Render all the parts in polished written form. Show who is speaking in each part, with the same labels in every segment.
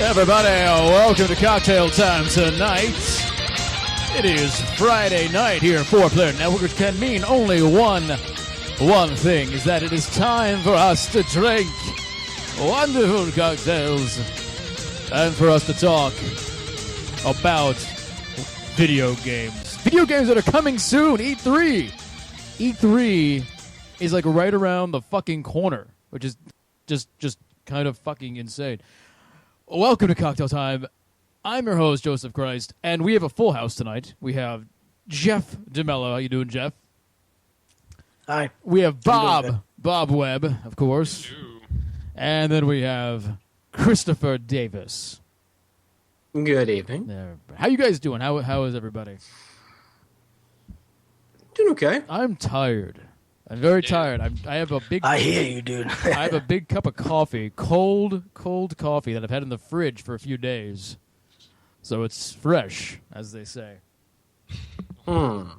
Speaker 1: Everybody, welcome to Cocktail Time tonight. It is Friday night here at 4-Player Network, which can mean only one thing, is that it is time for us to drink wonderful cocktails and for us to talk about video games. Video games that are coming soon, E3. E3 is like right around the fucking corner, which is just kind of fucking insane. Welcome to Cocktail Time. I'm your host, Joseph Christ, and we have a full house tonight. We have Jeff DeMello. How you doing, Jeff?
Speaker 2: Hi.
Speaker 1: We have Bob Webb, of course. And then we have Christopher Davis.
Speaker 3: Good evening.
Speaker 1: How you guys doing? How is everybody?
Speaker 3: Doing okay.
Speaker 1: I'm tired. I'm very tired. I have a big.
Speaker 2: I hear you, dude.
Speaker 1: I have a big cup of coffee, cold coffee that I've had in the fridge for a few days, so it's fresh, as they say.
Speaker 4: Do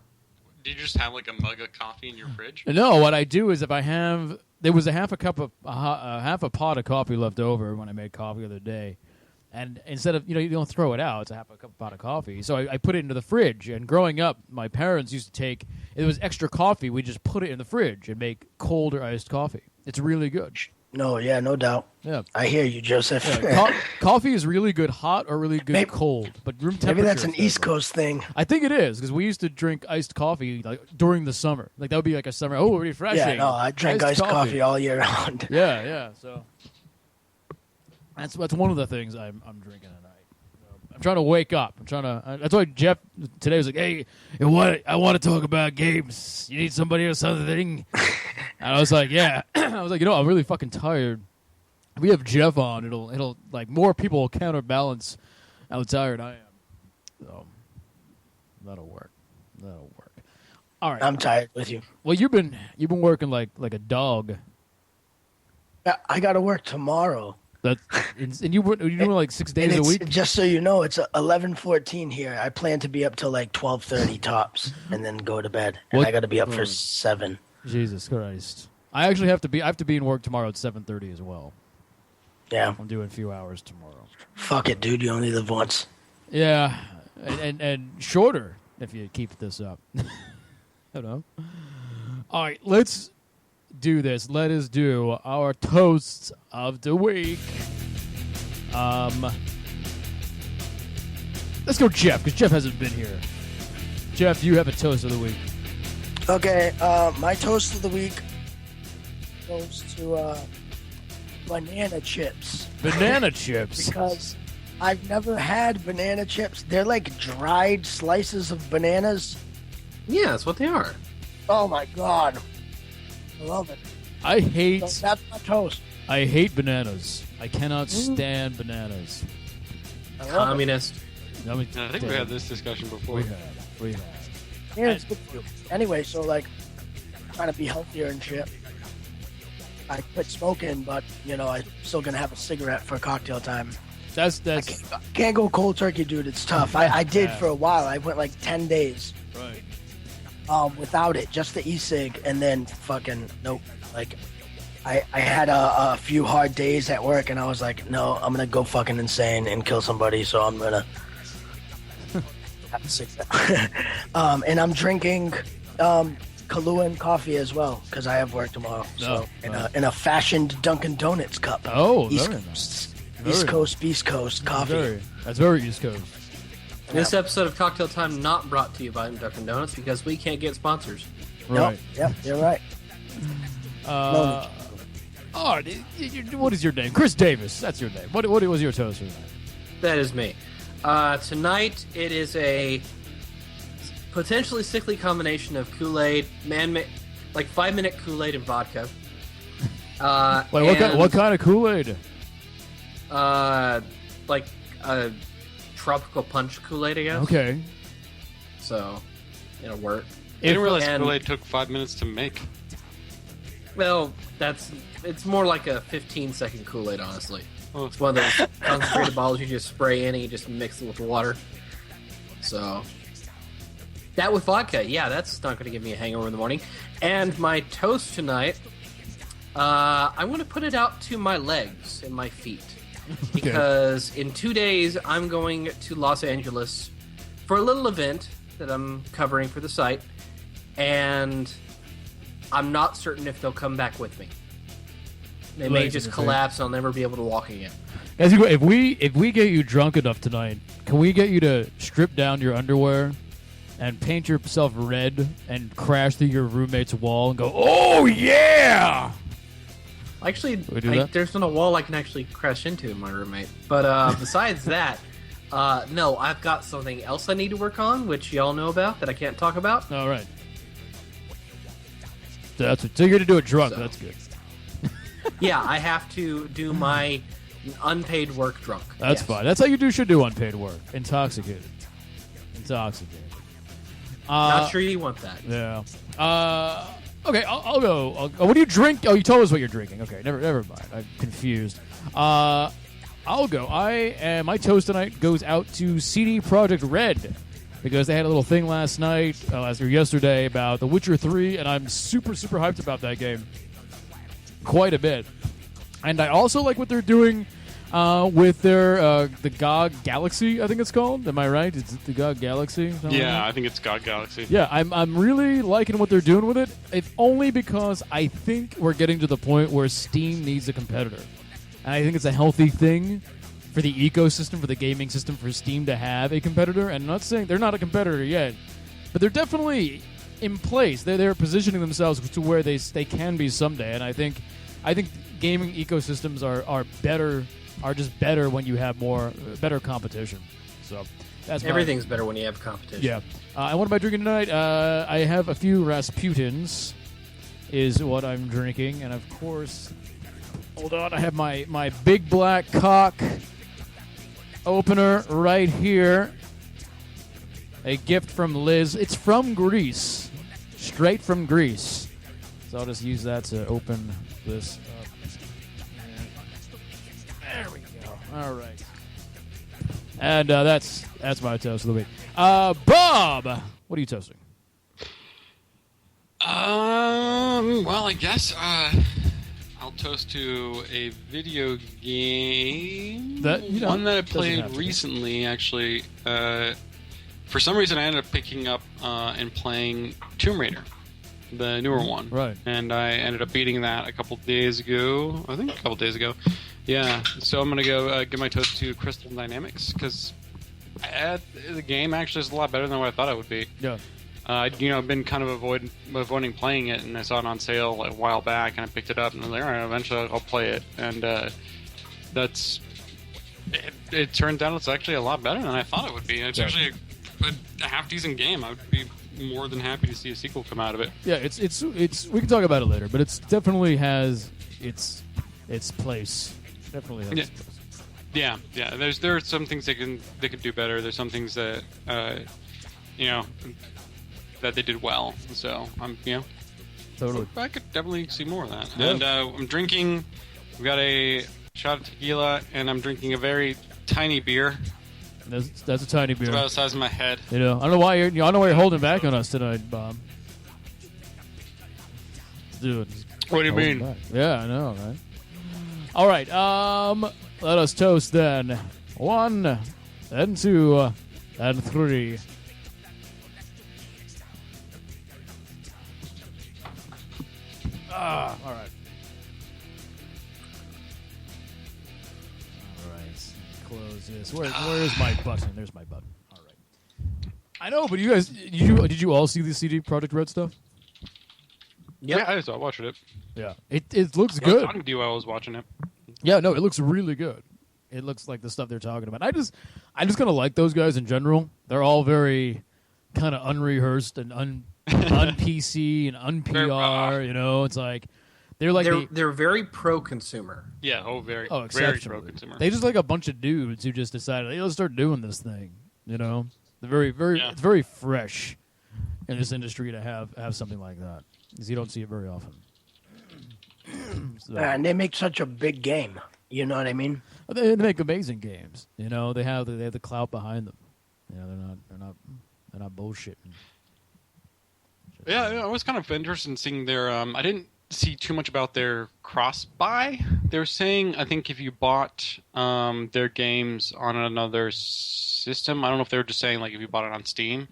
Speaker 4: you just have like a mug of coffee in your fridge?
Speaker 1: No, what I do is if I have, there was a half a pot of coffee left over when I made coffee the other day. And instead of, you don't throw it out, it's a half a cup pot of coffee. So I put it into the fridge. And growing up, my parents used to take, it was extra coffee, we just put it in the fridge and make cold or iced coffee. It's really good.
Speaker 2: No doubt.
Speaker 1: Yeah.
Speaker 2: I hear you, Joseph.
Speaker 1: Yeah, coffee is really good hot or really good cold. But room temperature.
Speaker 2: Maybe that's an East Coast thing.
Speaker 1: I think it is, because we used to drink iced coffee like during the summer. Like that would be like a summer, refreshing.
Speaker 2: Yeah, no, I drink iced coffee all year round.
Speaker 1: Yeah, so. That's one of the things I'm drinking tonight. I'm trying to wake up. That's why Jeff today was like, "Hey, I want to talk about games. You need somebody or something." And I was like, "Yeah." I was like, I'm really fucking tired. If we have Jeff on, it'll like more people will counterbalance how tired I am. So that'll work. All right.
Speaker 2: I'm tired with you.
Speaker 1: Well, you've been working like a dog.
Speaker 2: Yeah, I got to work tomorrow.
Speaker 1: And you're doing like 6 days a week?
Speaker 2: Just so you know, it's 11:14 here. I plan to be up till like 12:30 tops and then go to bed. And I got to be up for 7.
Speaker 1: Jesus Christ. I actually have to be in work tomorrow at 7:30 as well.
Speaker 2: Yeah.
Speaker 1: I'm doing a few hours tomorrow.
Speaker 2: Fuck it, dude. You only live once.
Speaker 1: Yeah. And shorter if you keep this up. I don't know. All right, let's do this. Let us do our toasts of the week. Let's go Jeff, because Jeff hasn't been here. Jeff, you have a toast of the week.
Speaker 2: Okay, my toast of the week goes to banana chips.
Speaker 1: Banana chips?
Speaker 2: Because I've never had banana chips. They're like dried slices of bananas.
Speaker 3: Yeah, that's what they are.
Speaker 2: Oh my god. I love it. So that's my toast.
Speaker 1: I hate bananas. I cannot stand bananas.
Speaker 3: Communist.
Speaker 4: I think we had this discussion before.
Speaker 1: We have.
Speaker 2: Yeah, it's good for you. Anyway, so like, trying to be healthier and shit. I quit smoking, but I'm still gonna have a cigarette for cocktail time.
Speaker 1: I
Speaker 2: can't go cold turkey, dude. It's tough. I did for a while. I went like 10 days.
Speaker 1: Right.
Speaker 2: Without it, just the e-cig, and then fucking nope. Like, I had a few hard days at work, and I was like, no, I'm gonna go fucking insane and kill somebody. So I'm gonna have a cigarette. And I'm drinking Kahlua and coffee as well because I have work tomorrow. So in a fashioned Dunkin' Donuts cup.
Speaker 1: Oh,
Speaker 2: East
Speaker 1: very
Speaker 2: Coast,
Speaker 1: nice.
Speaker 2: East Coast coffee.
Speaker 1: That's very East Coast.
Speaker 3: This episode of Cocktail Time not brought to you by Dunkin' Donuts because we can't get sponsors.
Speaker 1: Right.
Speaker 2: Yep, you're right.
Speaker 1: What is your name? Chris Davis. That's your name. What was your toast tonight?
Speaker 3: That is me. Tonight it is a potentially sickly combination of Kool-Aid, like 5-minute Kool-Aid and vodka.
Speaker 1: Wait, what kind of Kool-Aid?
Speaker 3: Like a tropical punch Kool-Aid, I guess.
Speaker 1: Okay.
Speaker 3: So it'll work.
Speaker 4: I didn't realize Kool-Aid took 5 minutes to make.
Speaker 3: Well, it's more like a 15-second Kool-Aid, honestly. Oh. It's one of those concentrated bottles you just spray in and you just mix it with water. So that with vodka, yeah, that's not going to give me a hangover in the morning. And my toast tonight, I'm going to put it out to my legs and my feet. because in 2 days I'm going to Los Angeles for a little event that I'm covering for the site, and I'm not certain if they'll come back with me. They may just collapse and I'll never be able to walk again.
Speaker 1: As you go, if we get you drunk enough tonight, can we get you to strip down your underwear and paint yourself red and crash through your roommate's wall and go, "Oh yeah"?
Speaker 3: Actually, there's not a wall I can actually crash into in my roommate. But besides that, no, I've got something else I need to work on, which y'all know about that I can't talk about.
Speaker 1: All right. So you're going to do it drunk. So, that's good.
Speaker 3: Yeah, I have to do my unpaid work drunk.
Speaker 1: That's fine. That's how you should do unpaid work. Intoxicated.
Speaker 3: Not sure you want that.
Speaker 1: Yeah. Okay, I'll go. What do you drink? Oh, you told us what you're drinking. Okay, never mind. I'm confused. I'll go. My toast tonight goes out to CD Projekt Red because they had a little thing last night, yesterday, about The Witcher 3, and I'm super, super hyped about that game. Quite a bit. And I also like what they're doing with their the GOG Galaxy, I think it's called. Am I right? Is it the GOG Galaxy?
Speaker 4: Yeah, I think it's GOG Galaxy.
Speaker 1: Yeah, I'm really liking what they're doing with it. If only because I think we're getting to the point where Steam needs a competitor. And I think it's a healthy thing for the ecosystem, for the gaming system, for Steam to have a competitor. And I'm not saying they're not a competitor yet, but they're definitely in place. They're positioning themselves to where they can be someday. And I think gaming ecosystems are just better when you have better competition. So that's
Speaker 3: everything's better when you have competition.
Speaker 1: Yeah. And what am I drinking tonight? I have a few Rasputins, is what I'm drinking, and of course, hold on, I have my big black cock opener right here. A gift from Liz. It's from Greece, straight from Greece. So I'll just use that to open this up. There we go. All right. And that's my toast of the week. Bob, what are you toasting?
Speaker 4: Well, I guess I'll toast to a video game. One that I played recently, actually. For some reason, I ended up picking up and playing Tomb Raider, the newer one.
Speaker 1: Right.
Speaker 4: And I ended up beating that a couple days ago. I think a couple days ago. Yeah. So I'm going to go give my toast to Crystal Dynamics, because the game actually is a lot better than what I thought it would be.
Speaker 1: Yeah.
Speaker 4: I've been kind of avoiding playing it, and I saw it on sale a while back, and I picked it up, and I was like, all right, eventually I'll play it. And it turned out it's actually a lot better than I thought it would be. It's actually a half-decent game. I would be more than happy to see a sequel come out of it.
Speaker 1: Yeah, it's we can talk about it later, but it's definitely has its place. Definitely has its place.
Speaker 4: Yeah. There are some things they can do better. There's some things that that they did well. So
Speaker 1: totally.
Speaker 4: I could definitely see more of that.
Speaker 1: Yeah.
Speaker 4: And I'm drinking. We've got a shot of tequila, and I'm drinking a very tiny beer.
Speaker 1: That's a tiny beer.
Speaker 4: It's about the size of my head.
Speaker 1: I don't know why you're holding back on us tonight, Bob. Dude.
Speaker 4: What do you mean?
Speaker 1: Back. Yeah, I know, right? All right. Let us toast then. 1, and 2, and 3. All right. Close this. Where's my button? There's my button. All right. I know, but you guys, did you all see the CD Projekt Red stuff?
Speaker 4: Yeah, I saw watching it.
Speaker 1: Yeah, it looks
Speaker 4: I was
Speaker 1: good.
Speaker 4: talking to you while I was watching it.
Speaker 1: Yeah, no, it looks really good. It looks like the stuff they're talking about. I just kind of like those guys in general. They're all very kind of unrehearsed and un-PC and un-PR. It's like
Speaker 3: they're very pro-consumer.
Speaker 4: Yeah, very pro-consumer.
Speaker 1: They just like a bunch of dudes who just decided, hey, let's start doing this thing. They're very, very, It's very fresh in this industry to have something like that, because you don't see it very often.
Speaker 2: And they make such a big game. You know what I mean?
Speaker 1: They make amazing games. They have the clout behind them. They're not bullshitting.
Speaker 4: Yeah, I was kind of interested in seeing their. I didn't see too much about their cross-buy. They're saying, I think if you bought their games on another system, I don't know if they were just saying like if you bought it on Steam,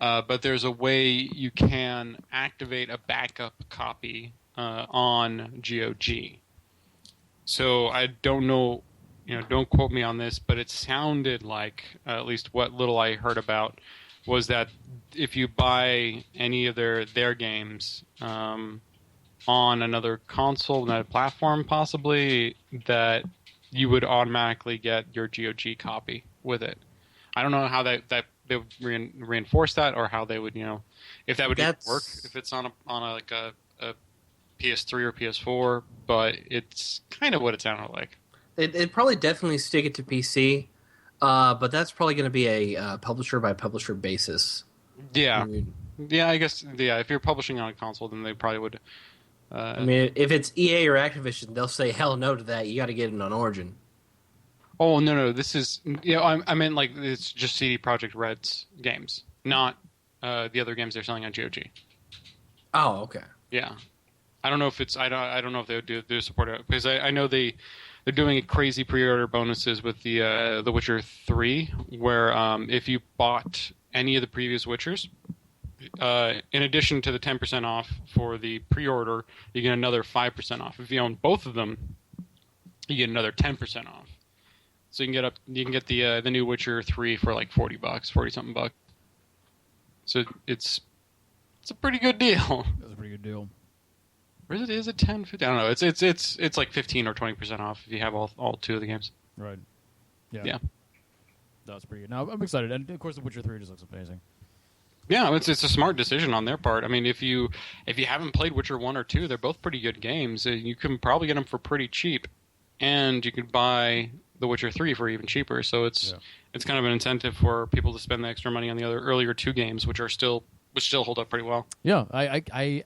Speaker 4: but there's a way you can activate a backup copy on GOG. So I don't know, don't quote me on this, but it sounded like, at least what little I heard about, was that if you buy any of their games on another console, another platform possibly, that you would automatically get your GOG copy with it. I don't know how that they would reinforce that, or how they would, if that would even work if it's on a PS3 or PS4, but it's kind of what it sounded like.
Speaker 3: It'd probably definitely stick it to PC, but that's probably going to be a publisher by publisher basis.
Speaker 4: Yeah. Yeah, I guess, if you're publishing on a console, then they probably would...
Speaker 3: if it's EA or Activision, they'll say hell no to that. You got to get it on Origin.
Speaker 4: Oh, no, this is... I meant like it's just CD Projekt Red's games, not the other games they're selling on GOG.
Speaker 3: Oh, okay.
Speaker 4: Yeah. I don't know if it's... I don't know if they would do support it, because I know they're doing crazy pre-order bonuses with the Witcher 3, where if you bought any of the previous Witchers, in addition to the 10% off for the pre-order, you get another 5% off. If you own both of them, you get another 10% off. So you can get the new Witcher 3 for like $40, 40-something bucks. So it's a pretty good deal.
Speaker 1: That's a pretty good deal.
Speaker 4: Or is it 10, 50? I don't know. It's like 15 or 20% off if you have all two of the games.
Speaker 1: Right.
Speaker 4: Yeah.
Speaker 1: That's pretty good. Now I'm excited, and of course, The Witcher 3 just looks amazing.
Speaker 4: Yeah, it's a smart decision on their part. I mean, if you haven't played Witcher 1 or 2, they're both pretty good games. You can probably get them for pretty cheap, and you can buy The Witcher 3 for even cheaper. So it's kind of an incentive for people to spend the extra money on the other earlier two games, which still hold up pretty well.
Speaker 1: Yeah, I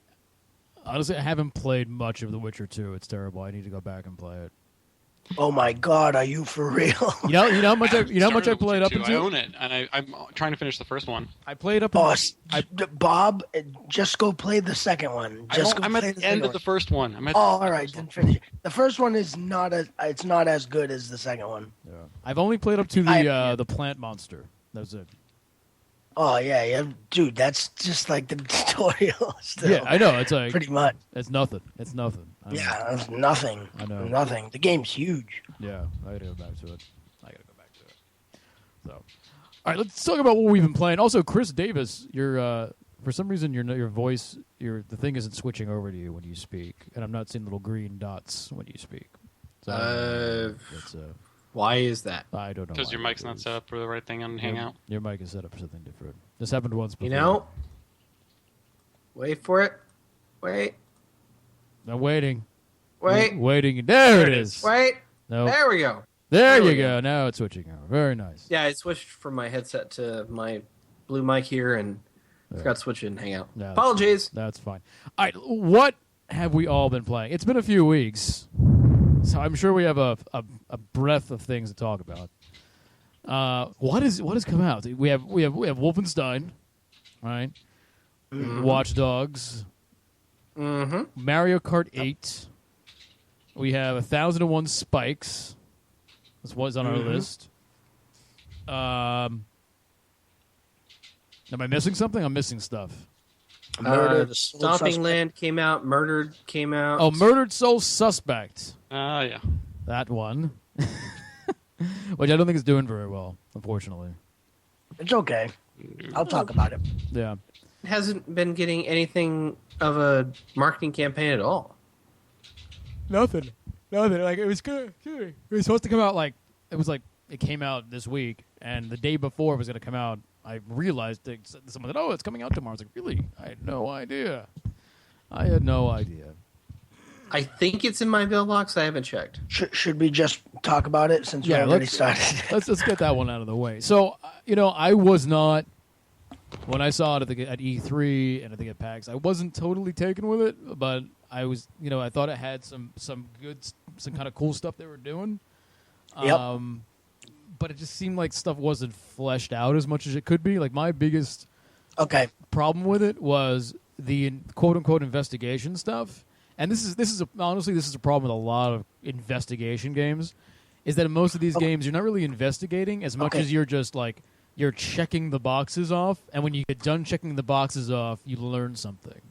Speaker 1: honestly I haven't played much of The Witcher 2. It's terrible. I need to go back and play it.
Speaker 2: Oh my God, are you for real?
Speaker 1: You know how much I played up into?
Speaker 4: I own it, and I'm trying to finish the first one.
Speaker 1: I played up.
Speaker 2: Bob, just go play the second one.
Speaker 4: I'm at the end of the first one.
Speaker 2: All right, then finish it. The first one is not as good as the second one.
Speaker 1: Yeah. I've only played up to the plant monster. That's it.
Speaker 2: Oh yeah, dude, that's just like the tutorial. Still.
Speaker 1: Yeah, I know. It's like
Speaker 2: pretty much.
Speaker 1: It's nothing. It's nothing.
Speaker 2: That's nothing.
Speaker 1: I know.
Speaker 2: Nothing. The game's huge.
Speaker 1: Yeah, I gotta go back to it. So, all right, let's talk about what we've been playing. Also, Chris Davis, you're for some reason your voice, the thing isn't switching over to you when you speak, and I'm not seeing little green dots when you speak. So,
Speaker 3: why is that?
Speaker 1: I don't know.
Speaker 4: Because your mic's not set up for the right thing on Hangout.
Speaker 1: Your mic is set up for something different. This happened once before.
Speaker 3: Wait for it. Wait.
Speaker 1: I'm waiting.
Speaker 3: Wait.
Speaker 1: Waiting. There it is.
Speaker 3: Wait.
Speaker 1: No.
Speaker 3: There we go.
Speaker 1: There you go. Now it's switching over. Very nice.
Speaker 3: Yeah, I switched from my headset to my blue mic here and forgot to switch it in Hangout.
Speaker 1: No,
Speaker 3: Apologies.
Speaker 1: That's fine. All right, what have we all been playing? It's been a few weeks, so I'm sure we have a breadth of things to talk about. What has come out? We have Wolfenstein, right?
Speaker 3: Mm-hmm.
Speaker 1: Watch Dogs.
Speaker 3: Mm-hmm.
Speaker 1: Mario Kart 8. We have 1001 Spikes. This was on our list. Am I missing something? I'm missing stuff.
Speaker 3: Stomping Land came out. Murdered came out.
Speaker 1: Oh, Murdered Soul Suspect.
Speaker 4: Yeah.
Speaker 1: That one. Which I don't think is doing very well, unfortunately.
Speaker 2: It's okay. I'll talk about it.
Speaker 1: Yeah.
Speaker 3: It hasn't been getting anything of a marketing campaign at all.
Speaker 1: Nothing. Like, it was good. It was supposed to come out it came out this week, and the day before it was going to come out, I realized that someone said, it's coming out tomorrow. I was like, really? I had no idea. I
Speaker 3: think it's in my mailbox. I haven't checked.
Speaker 2: Should we just talk about it since we already started?
Speaker 1: let's get that one out of the way. So, I was not, when I saw it at E3 and I think at PAX, I wasn't totally taken with it, but I was, I thought it had some kind of cool stuff they were doing.
Speaker 2: Yep.
Speaker 1: But it just seemed like stuff wasn't fleshed out as much as it could be. Like, my biggest problem with it was the quote-unquote investigation stuff. And honestly this is a problem with a lot of investigation games, is that in most of these games you're not really investigating as much as you're just like you're checking the boxes off, and when you get done checking the boxes off, you learn something.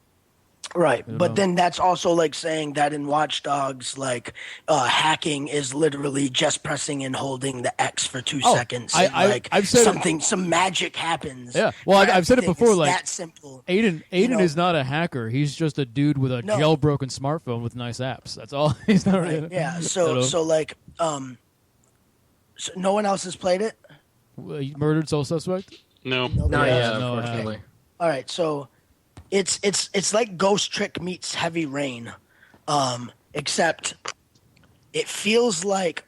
Speaker 2: Right, but then that's also like saying that in Watch Dogs, like hacking is literally just pressing and holding the X for 2 seconds.
Speaker 1: I've said
Speaker 2: some magic happens.
Speaker 1: Yeah, well, I've said it before. Like
Speaker 2: that simple.
Speaker 1: Aiden is not a hacker. He's just a dude with a jailbroken smartphone with nice apps. That's all. He's not.
Speaker 2: Right, yeah. So no one else has played it.
Speaker 1: Murdered Soul Suspect?
Speaker 4: No.
Speaker 3: Not yet, unfortunately.
Speaker 2: All right, so. It's like Ghost Trick meets Heavy Rain, except it feels like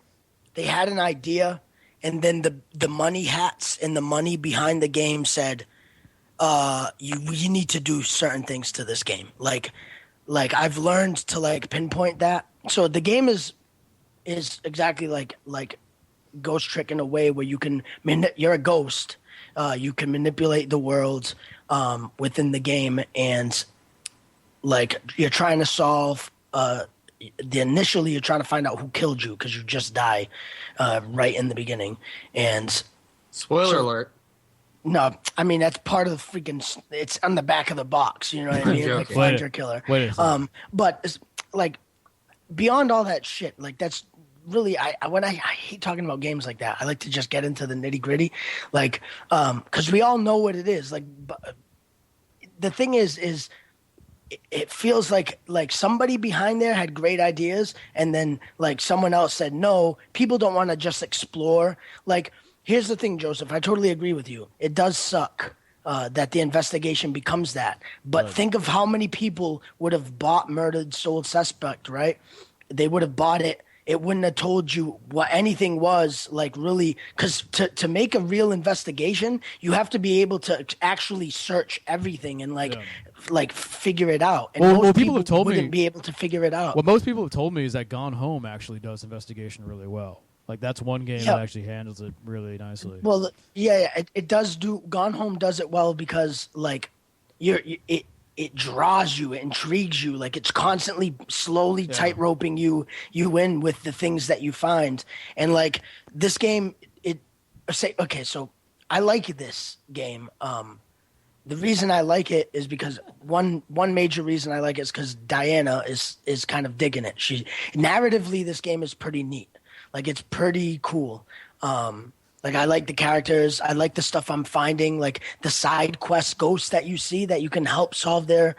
Speaker 2: they had an idea, and then the money hats and the money behind the game said, you need to do certain things to this game. Like I've learned to like pinpoint that. So the game is exactly like Ghost Trick in a way where you can you're a ghost. You can manipulate the world within the game, and like you're trying to solve. Initially, you're trying to find out who killed you because you just die right in the beginning. And
Speaker 3: spoiler alert.
Speaker 2: No, I mean that's part of the freaking. It's on the back of the box. You know what I mean? Like find your killer. But it's, like beyond all that shit, like that's. Really, I hate talking about games like that. I like to just get into the nitty gritty, like, because we all know what it is. Like, the thing is it feels like somebody behind there had great ideas, and then like someone else said no. People don't want to just explore. Like, here's the thing, Joseph. I totally agree with you. It does suck that the investigation becomes that. But think of how many people would have bought Murdered Soul Suspect, right? They would have bought it. It wouldn't have told you what anything was, like, really, because to make a real investigation, you have to be able to actually search everything and like figure it out. And most people have told wouldn't be able to figure it out.
Speaker 1: What most people have told me is that Gone Home actually does investigation really well. Like, that's one game that actually handles it really nicely.
Speaker 2: Well, yeah, it does do. Gone Home does it well because like it draws you, it intrigues you, like it's constantly slowly tight-roping you in with the things that you find. And like this game, so I like this game. The reason I like it is because one major reason I like it is because Diana is kind of digging it. Narratively, this game is pretty neat. Like it's pretty cool. Like I like the characters. I like the stuff I'm finding, like the side quest ghosts that you see that you can help solve their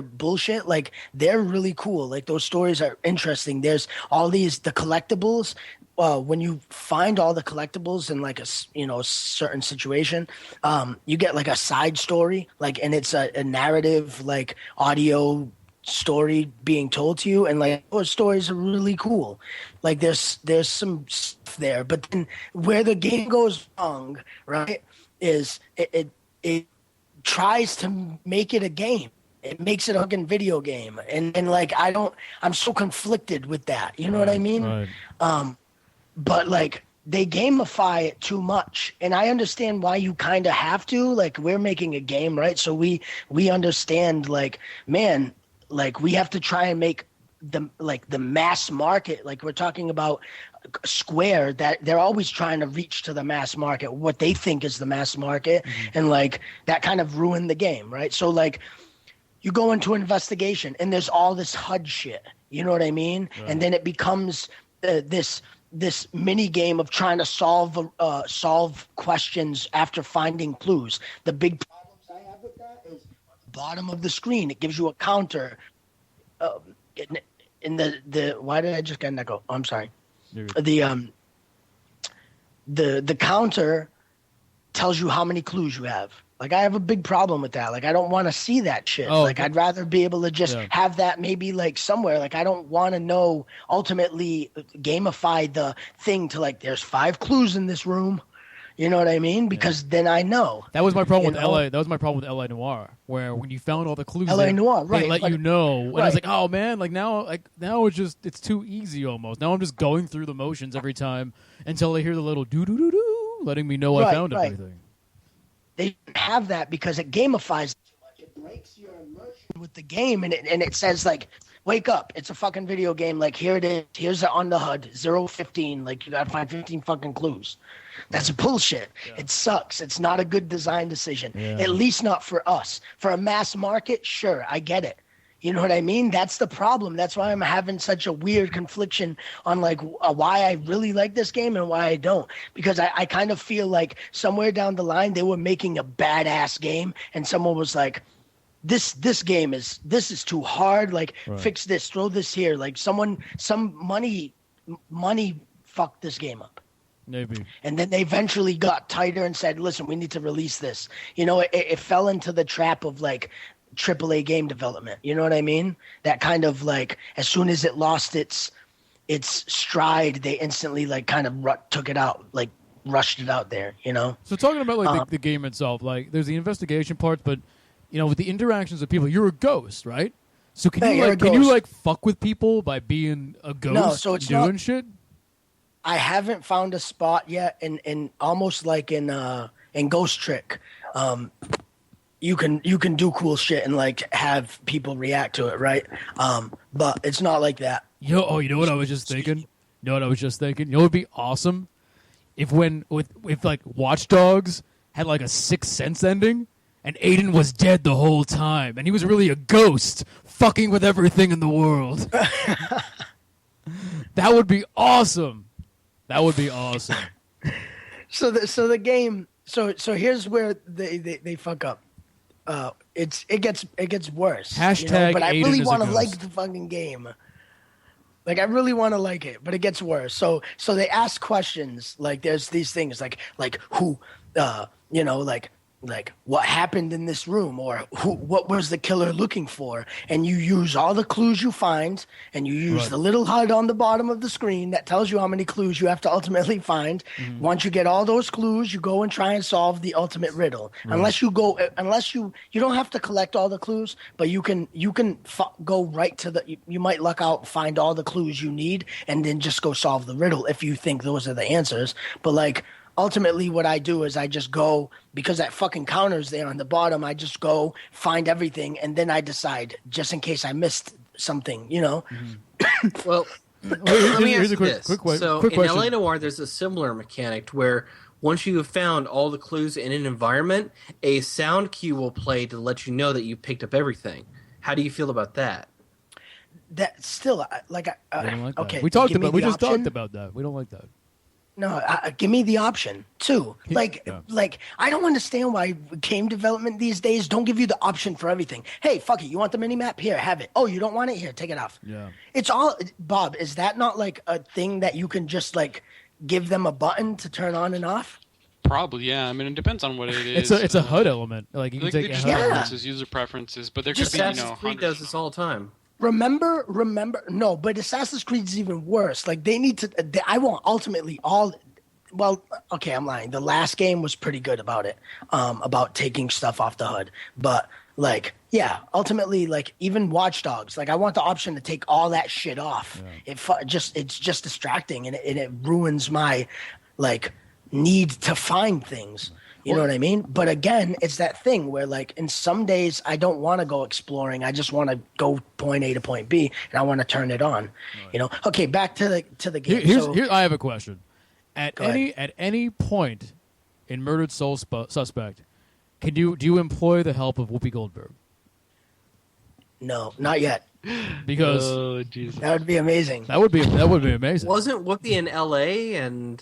Speaker 2: bullshit. Like they're really cool. Like those stories are interesting. There's all the collectibles. When you find all the collectibles in like a certain situation, you get like a side story, like, and it's a narrative, like audio story being told to you, and like those stories are really cool. Like there's some stuff there, but then where the game goes wrong, right, is it tries to make it a game. It makes it a fucking video game, and like I'm so conflicted with that. You know what I mean? Right. But like they gamify it too much, and I understand why you kind of have to. Like we're making a game, right? So we understand, like, man. Like we have to try and make the mass market. Like we're talking about Square, that they're always trying to reach to the mass market, what they think is the mass market, and like that kind of ruined the game, right? So like you go into an investigation and there's all this HUD shit, you know what I mean? Right. And then it becomes this mini game of trying to solve questions after finding clues. The big problems I have with that is bottom of the screen, it gives you a counter. In the why did I just get an echo? Oh, I'm sorry. The counter tells you how many clues you have. Like I have a big problem with that. Like I don't want to see that shit. Like I'd rather be able to just have that maybe like somewhere. Like I don't want to know, ultimately gamify the thing to like there's 5 clues in this room. You know what I mean? Because then I know.
Speaker 1: That was my problem with LA. That was my problem with LA Noire, where when you found all the clues,
Speaker 2: LA Noire, right?
Speaker 1: They let you know, and I was like, oh man, now it's too easy almost. Now I'm just going through the motions every time until I hear the little doo doo doo doo, letting me know I found everything.
Speaker 2: They have that because it gamifies too much. It breaks your immersion with the game, and it says like, wake up. It's a fucking video game. Like, here it is. Here's it on the HUD, 015. Like, you gotta find 15 fucking clues. That's bullshit. Yeah. It sucks. It's not a good design decision. Yeah. At least not for us. For a mass market, sure, I get it. You know what I mean? That's the problem. That's why I'm having such a weird confliction on like why I really like this game and why I don't. Because I kind of feel like somewhere down the line they were making a badass game and someone was like, this game is too hard. Like, fix this, throw this here. Like some money fucked this game up.
Speaker 1: Maybe.
Speaker 2: And then they eventually got tighter and said, listen, we need to release this. You know, it fell into the trap of like AAA game development. You know what I mean? That kind of like, as soon as it lost its stride, they instantly like kind of took it out, like rushed it out there, you know?
Speaker 1: So talking about like the game itself, like there's the investigation parts, but you know, with the interactions of people, you're a ghost, right? So can you like fuck with people by being a ghost?
Speaker 2: No, so it's
Speaker 1: doing
Speaker 2: not,
Speaker 1: shit?
Speaker 2: I haven't found a spot yet in almost like in Ghost Trick. You can do cool shit and like have people react to it, right? But it's not like that.
Speaker 1: You know what I was just thinking? You know what would be awesome? If like Watch Dogs had like a Sixth Sense ending and Aiden was dead the whole time and he was really a ghost fucking with everything in the world. That would be awesome. That would be awesome.
Speaker 2: So the game. So here's where they fuck up. It gets worse.
Speaker 1: Hashtag,
Speaker 2: you know? But I really
Speaker 1: want
Speaker 2: to like the fucking game. Like I really want to like it, but it gets worse. So they ask questions like there's these things like who, you know, like what happened in this room or what was the killer looking for, and you use all the clues you find, and you use the little HUD on the bottom of the screen that tells you how many clues you have to ultimately find. Mm-hmm. Once you get all those clues, you go and try and solve the ultimate riddle. Unless you don't have to collect all the clues, but you can go right to you might luck out, find all the clues you need, and then just go solve the riddle if you think those are the answers. But like, ultimately, what I do is I just go, because that fucking counter's there on the bottom, I just go find everything, and then I decide, just in case I missed something, you know?
Speaker 3: Mm-hmm. Well, let me ask you this.
Speaker 1: Quick
Speaker 3: in
Speaker 1: question.
Speaker 3: LA Noire, there's a similar mechanic where once you have found all the clues in an environment, a sound cue will play to let you know that you picked up everything. How do you feel about that?
Speaker 2: That still, like, okay.
Speaker 1: We just talked about that. We don't like that.
Speaker 2: No, give me the option too. Like I don't understand why game development these days don't give you the option for everything. Hey, fuck it, you want the mini map? Here, have it. Oh, you don't want it? Here, take it off.
Speaker 1: Yeah.
Speaker 2: It's all, Bob. Is that not like a thing that you can just like give them a button to turn on and off?
Speaker 4: Probably, yeah. I mean, it depends on what it is.
Speaker 1: It's a HUD element. Like you can take
Speaker 4: user preferences, but there could be
Speaker 3: Assassin's Creed does this all the time.
Speaker 2: Remember, no, but Assassin's Creed is even worse. Like they need to. I want ultimately all. Well, okay, I'm lying. The last game was pretty good about it, about taking stuff off the HUD. But like, yeah, ultimately, like even Watch Dogs, like I want the option to take all that shit off. Yeah. It's just distracting and it ruins my like need to find things. You know what I mean? But again, it's that thing where like in some days I don't want to go exploring. I just want to go point A to point B and I want to turn it on. Right. You know? Okay, back to the game.
Speaker 1: Here I have a question. At any point in Murdered Soul Suspect, do you employ the help of Whoopi Goldberg?
Speaker 2: No, not yet.
Speaker 1: Because
Speaker 2: that would be amazing.
Speaker 1: That would be amazing.
Speaker 3: Wasn't Whoopi in L.A. and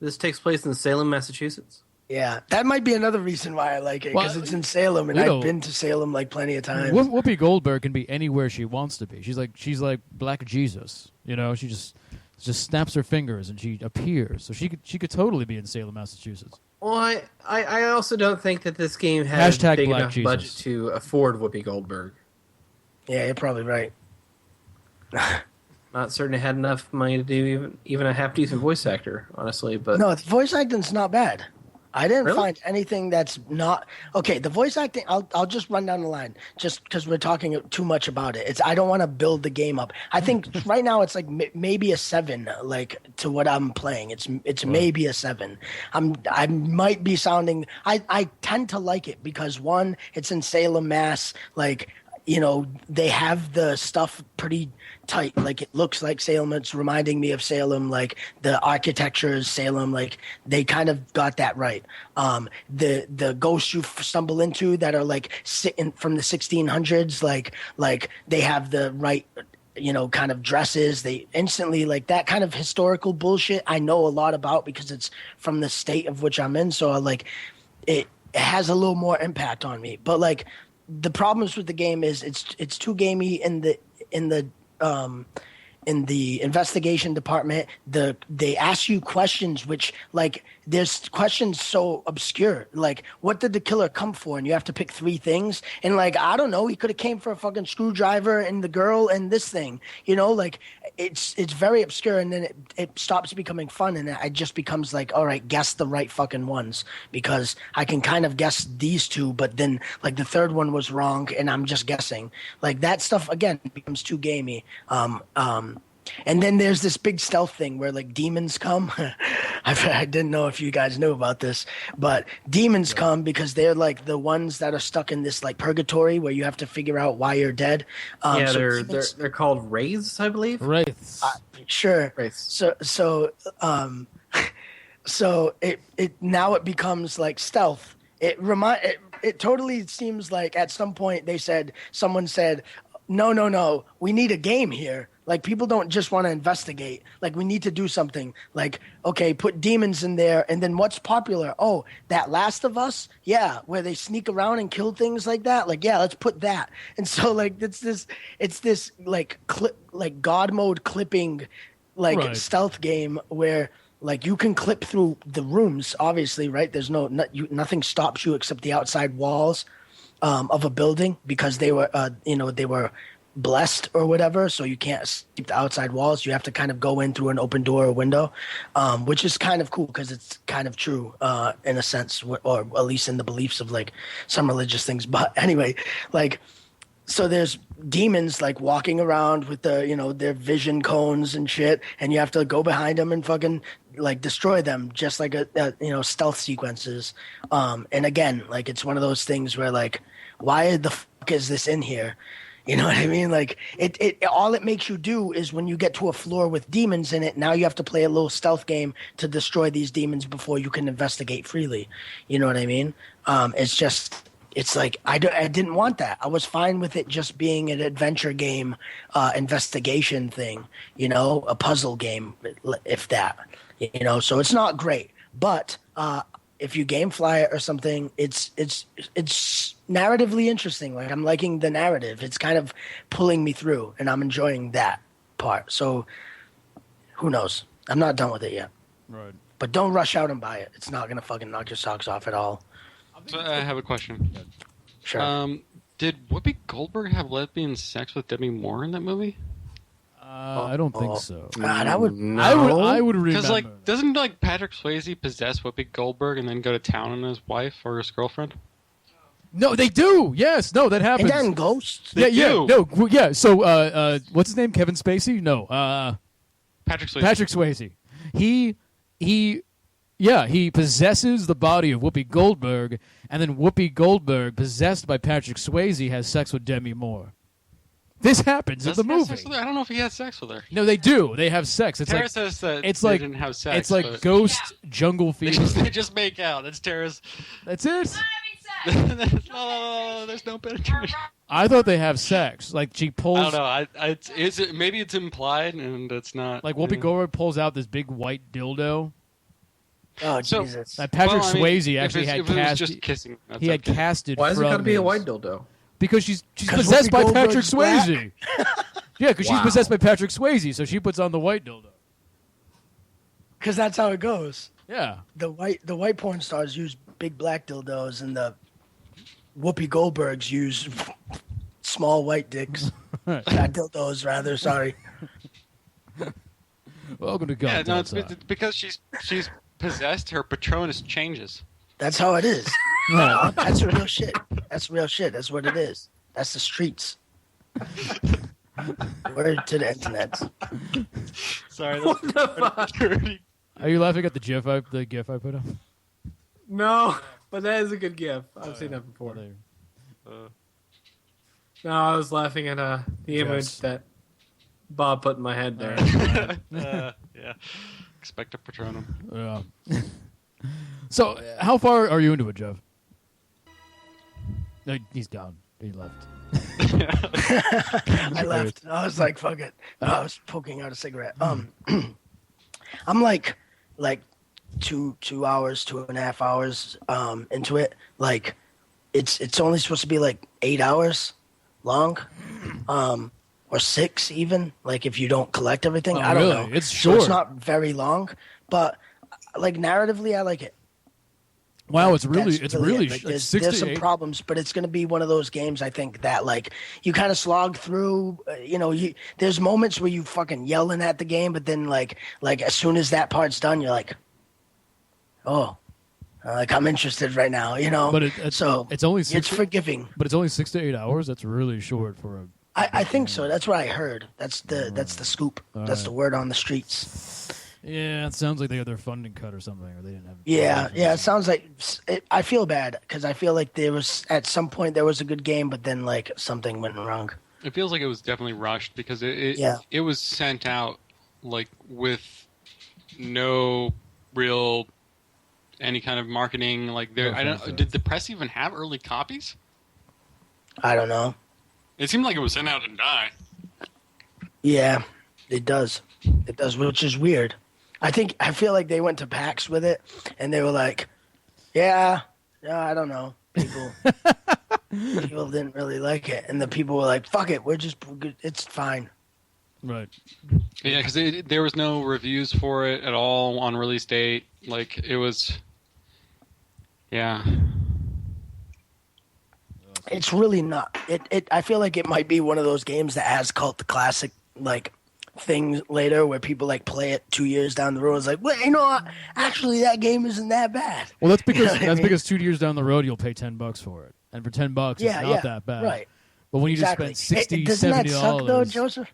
Speaker 3: this takes place in Salem, Massachusetts?
Speaker 2: Yeah, that might be another reason why I like it, because it's in Salem, and I've been to Salem like plenty of times.
Speaker 1: Whoopi Goldberg can be anywhere she wants to be. She's like Black Jesus, you know. She just snaps her fingers and she appears. So she could totally be in Salem, Massachusetts.
Speaker 3: Well, I also don't think that this game has a big enough budget to afford Whoopi Goldberg.
Speaker 2: Yeah, you're probably right.
Speaker 3: Not certain it had enough money to do even a half decent voice actor, honestly. But
Speaker 2: no, the voice acting's not bad. I didn't
Speaker 3: really?
Speaker 2: find anything that's not okay. The voice acting, I'll just run down the line, just because we're talking too much about it. I don't want to build the game up. I think right now it's like maybe a 7, like to what I'm playing. It's maybe a 7. I might be sounding. I tend to like it because one, it's in Salem, Mass. Like they have the stuff pretty tight. Like it looks like Salem. It's reminding me of Salem. Like the architecture is Salem. Like they kind of got that right. The ghosts you stumble into that are like sitting from the 1600s, like they have the right, kind of dresses. They instantly like that kind of historical bullshit. I know a lot about because it's from the state of which I'm in. So like it has a little more impact on me. But like the problems with the game is it's too gamey in the investigation department. They ask you questions which like there's questions so obscure, like what did the killer come for, and you have to pick 3 things, and like I don't know, he could have came for a fucking screwdriver and the girl and this thing, like it's very obscure, and then it stops becoming fun, and it just becomes like, all right, guess the right fucking ones, because I can kind of guess these 2, but then like the third one was wrong and I'm just guessing. Like that stuff again becomes too gamey. And then there's this big stealth thing where like demons come. I didn't know if you guys knew about this, but demons come because they're like the ones that are stuck in this like purgatory where you have to figure out why you're dead.
Speaker 3: They're called wraiths, I believe.
Speaker 2: Wraiths. Sure.
Speaker 3: Wraiths.
Speaker 2: So it now it becomes like stealth. It totally seems like at some point someone said, no, we need a game here. Like, people don't just want to investigate. Like, we need to do something. Like, okay, put demons in there, and then what's popular? Oh, that Last of Us? Yeah, where they sneak around and kill things like that? Like, yeah, let's put that. And so, like, it's this like, God mode clipping, like, stealth game where, like, you can clip through the rooms, obviously, right? There's nothing stops you except the outside walls of a building, because they were, they were blessed or whatever, so you can't keep the outside walls. You have to kind of go in through an open door or window, which is kind of cool because it's kind of true in a sense, or at least in the beliefs of like some religious things. But anyway, like, so there's demons like walking around with the their vision cones and shit, and you have to go behind them and fucking like destroy them, just like a stealth sequences. And again, like, it's one of those things where like, why the fuck is this in here? You know what I mean? Like, it all it makes you do is when you get to a floor with demons in it, now you have to play a little stealth game to destroy these demons before you can investigate freely. You know what I mean? It's like, I didn't want that. I was fine with it just being an adventure game, investigation thing, a puzzle game, if that. So it's not great. But if you gamefly it or something, it's narratively interesting. Like, I'm liking the narrative. It's kind of pulling me through, and I'm enjoying that part. So who knows? I'm not done with it yet.
Speaker 1: Right.
Speaker 2: But don't rush out and buy it. It's not gonna fucking knock your socks off at all.
Speaker 4: So I have a question.
Speaker 2: Sure.
Speaker 4: Did Whoopi Goldberg have lesbian sex with Demi Moore in that movie?
Speaker 1: I don't think so.
Speaker 2: God, I would
Speaker 1: remember.
Speaker 4: Because doesn't like Patrick Swayze possess Whoopi Goldberg and then go to town on his wife or his girlfriend?
Speaker 1: No, they do. Yes, no, that happens.
Speaker 2: And then Ghosts.
Speaker 1: Yeah. So, what's his name? Kevin Spacey? No.
Speaker 4: Patrick Swayze.
Speaker 1: Patrick Swayze. He possesses the body of Whoopi Goldberg, and then Whoopi Goldberg, possessed by Patrick Swayze, has sex with Demi Moore. This happens in the movie.
Speaker 4: I don't know if he had sex with her.
Speaker 1: No, they do. They have sex. It's
Speaker 4: Tara says that
Speaker 1: it's
Speaker 4: they
Speaker 1: like,
Speaker 4: didn't have sex.
Speaker 1: It's like Ghost Jungle Fever.
Speaker 4: They just make out. That's Tara's.
Speaker 1: That's it.
Speaker 4: No, there's no penetration.
Speaker 1: I thought they have sex. Like, she pulls.
Speaker 4: I don't know. Maybe it's implied and it's not.
Speaker 1: Like, Whoopi Goldberg pulls out this big white dildo.
Speaker 2: Oh, Jesus.
Speaker 1: That Patrick Swayze actually had cast.
Speaker 4: It was just kissing.
Speaker 1: He had casted.
Speaker 3: Why is it got to be a white dildo?
Speaker 1: Because she's possessed by Patrick Swayze. Yeah, because she's possessed by Patrick Swayze, so she puts on the white dildo.
Speaker 2: Because that's how it goes.
Speaker 1: Yeah.
Speaker 2: The white porn stars use big black dildos, and the Whoopi Goldbergs use small white dicks. Dildos, rather. Sorry.
Speaker 1: Welcome to God.
Speaker 4: Yeah, no, it's because she's possessed. Her Patronus changes.
Speaker 2: That's how it is. That's real shit. That's real shit. That's what it is. That's the streets. Word to the internet.
Speaker 4: Sorry.
Speaker 1: Are you laughing at the GIF I put up?
Speaker 3: No, but that is a good GIF. I've seen that before. No, I was laughing at the image that Bob put in my head there.
Speaker 4: Yeah. Expect a Patronum.
Speaker 1: Yeah. So, how far are you into it, Jeff? No, he's gone. He left.
Speaker 2: I left. I was like, fuck it. No, I was poking out a cigarette. I'm like 2 hours, 2.5 hours into it. Like, it's only supposed to be like 8 hours long, or 6 even. Like if you don't collect everything, I don't know.
Speaker 1: It's short.
Speaker 2: So it's not very long, but like narratively, I like it.
Speaker 1: Wow, it's really
Speaker 2: like, there's some problems, but it's going to be one of those games I think that like you kind of slog through. There's moments where you fucking yelling at the game, but then like as soon as that part's done, you're like, oh, like I'm interested right now,
Speaker 1: But it's only
Speaker 2: it's forgiving.
Speaker 1: But it's only 6 to 8 hours. That's really short for a.
Speaker 2: I think so. That's what I heard. That's the scoop. That's the word on the streets.
Speaker 1: Yeah, it sounds like they got their funding cut or something, or they didn't have.
Speaker 2: Yeah. It sounds like I feel bad because I feel like there was at some point there was a good game, but then like something went wrong.
Speaker 4: It feels like it was definitely rushed because it was sent out like with no real any kind of marketing. Like did the press even have early copies?
Speaker 2: I don't know.
Speaker 4: It seemed like it was sent out and die.
Speaker 2: Yeah, it does. It does, which is weird. I feel like they went to PAX with it, and they were like, "Yeah, I don't know." People didn't really like it, and the people were like, "Fuck it, it's fine."
Speaker 1: Right.
Speaker 4: Yeah, because there was no reviews for it at all on release date. Like it was, yeah.
Speaker 2: It's really not. I feel like it might be one of those games that has cult classic like things later where people like play it 2 years down the road. It's like, well, actually that game isn't that bad.
Speaker 1: Well, that's because because 2 years down the road you'll pay $10 for it, and for $10 it's not that bad.
Speaker 2: Right.
Speaker 1: But when you just spend $60,
Speaker 2: doesn't
Speaker 1: $70,
Speaker 2: that suck though, Joseph?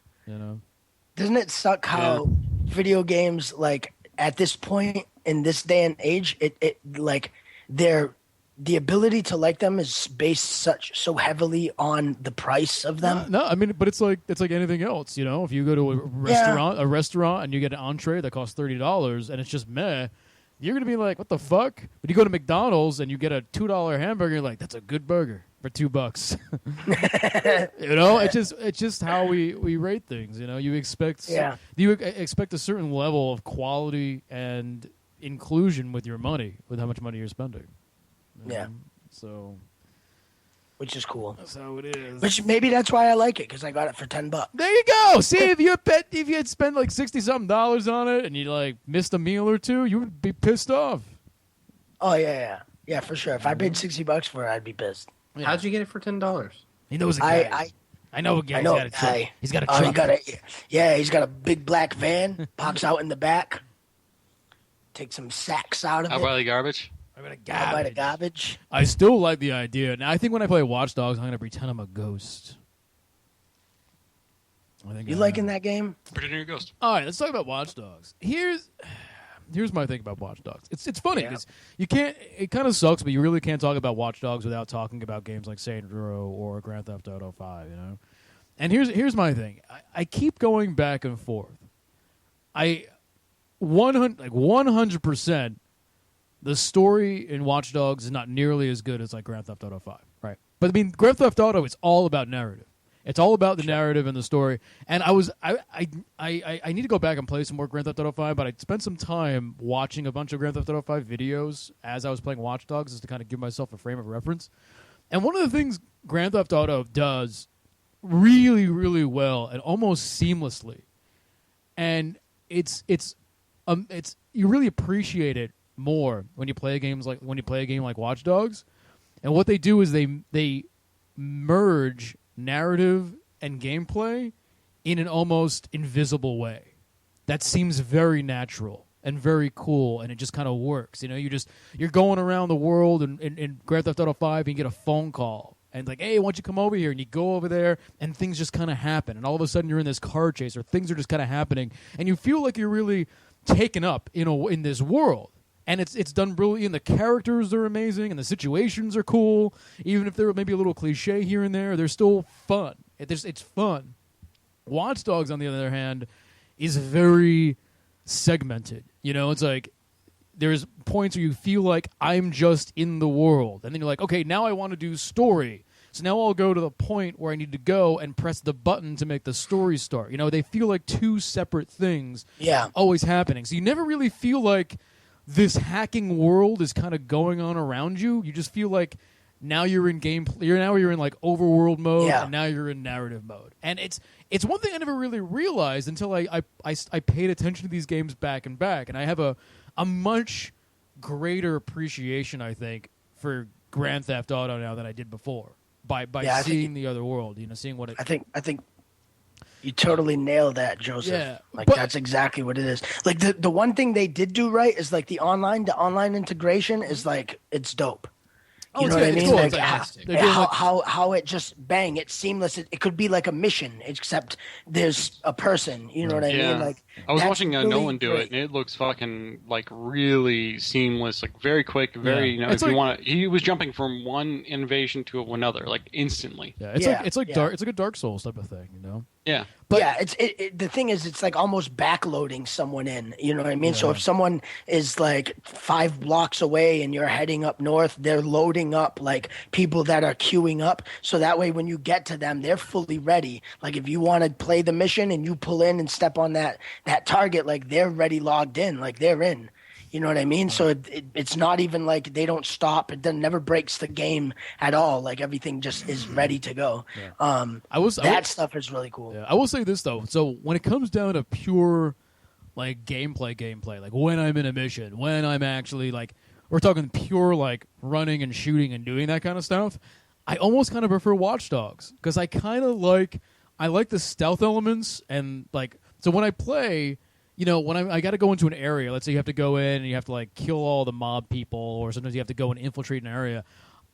Speaker 2: Doesn't it suck how video games like at this point in this day and age, it like the ability to like them is based so heavily on the price of them.
Speaker 1: No, I mean, but it's like anything else, If you go to a restaurant and you get an entree that costs $30 and it's just meh, you're gonna be like, "What the fuck?" But you go to McDonald's and you get a $2 hamburger, you're like, "That's a good burger for $2." It's just how we rate things. You expect a certain level of quality and inclusion with your money, with how much money you're spending.
Speaker 2: Yeah.
Speaker 1: So,
Speaker 2: which is cool.
Speaker 1: That's how it is.
Speaker 2: Which maybe that's why I like it because I got it for $10.
Speaker 1: There you go. See, if you had spent like $60-something on it and you like missed a meal or two, you would be pissed off.
Speaker 2: Oh yeah, for sure. If I paid $60 for it, I'd be pissed.
Speaker 3: Yeah. How'd you get it for $10?
Speaker 1: He knows a guy. I know a guy. He's got a truck.
Speaker 2: He's got a big black van. Pops out in the back. Take some sacks out of it.
Speaker 4: Out by the garbage.
Speaker 2: By the garbage.
Speaker 1: I still like the idea. Now, I think when I play Watch Dogs, I'm going to pretend I'm a ghost.
Speaker 2: You liking that game?
Speaker 4: Pretending you're a ghost.
Speaker 1: All right, let's talk about Watch Dogs. Here's my thing about Watch Dogs. It's funny because you can't. It kind of sucks, but you really can't talk about Watch Dogs without talking about games like Saints Row or Grand Theft Auto 5. And here's my thing. I keep going back and forth. 100%. The story in Watch Dogs is not nearly as good as like Grand Theft Auto 5, right? But I mean, Grand Theft Auto is all about narrative. It's all about the narrative and the story. And I need to go back and play some more Grand Theft Auto 5, but I spent some time watching a bunch of Grand Theft Auto 5 videos as I was playing Watch Dogs, just to kind of give myself a frame of reference. And one of the things Grand Theft Auto does really, really well and almost seamlessly, and it's you really appreciate it more when you play a game like Watch Dogs. And what they do is they merge narrative and gameplay in an almost invisible way that seems very natural and very cool, and it just kind of works. You're going around the world in Grand Theft Auto 5 and you get a phone call and like, "Hey, why don't you come over here?" And you go over there and things just kind of happen, and all of a sudden you're in this car chase or things are just kind of happening and you feel like you're really taken up in this world. And it's done brilliantly, and the characters are amazing, and the situations are cool. Even if they're maybe a little cliche here and there, they're still fun. It's fun. Watch Dogs, on the other hand, is very segmented. It's like there's points where you feel like I'm just in the world, and then you're like, okay, now I want to do story. So now I'll go to the point where I need to go and press the button to make the story start. They feel like two separate things always happening. So you never really feel like this hacking world is kind of going on around you. You just feel like now you're in gameplay. Now you're in like overworld mode, and now you're in narrative mode. And it's one thing I never really realized until I paid attention to these games back and back, and I have a much greater appreciation, I think, for Grand Theft Auto now than I did before by seeing the other world. Seeing what it.
Speaker 2: I think. You totally nailed that, Joseph.
Speaker 1: Yeah,
Speaker 2: that's exactly what it is. Like the one thing they did do right is like the online integration is like it's dope. You know what I mean?
Speaker 1: Cool.
Speaker 2: Like how it just it's seamless. It could be like a mission, except there's a person. You know what I mean? Like
Speaker 4: I was watching
Speaker 2: really
Speaker 4: Nolan do
Speaker 2: great.
Speaker 4: it, and it looks fucking like really seamless, like very quick, very.
Speaker 1: It's
Speaker 4: if you want, he was jumping from one innovation to another, like instantly.
Speaker 1: Yeah, it's like dark. It's like a Dark Souls type of thing,
Speaker 4: Yeah.
Speaker 2: But the thing is, it's like almost backloading someone in. You know what I mean? Yeah. So if someone is like 5 blocks away and you're heading up north, they're loading up like people that are queuing up. So that way, when you get to them, they're fully ready. Like if you want to play the mission and you pull in and step on that target, like they're ready, logged in, like they're in. You know what I mean? So it's not even like they don't stop. It never breaks the game at all. Like everything just is ready to go. Yeah. Stuff is really cool.
Speaker 1: Yeah, I will say this though. So when it comes down to pure like gameplay, like when I'm in a mission, when I'm actually like we're talking pure like running and shooting and doing that kind of stuff, I almost kind of prefer Watch Dogs because I like the stealth elements and like so when I play. When I got to go into an area, let's say you have to go in and you have to like kill all the mob people, or sometimes you have to go and infiltrate an area.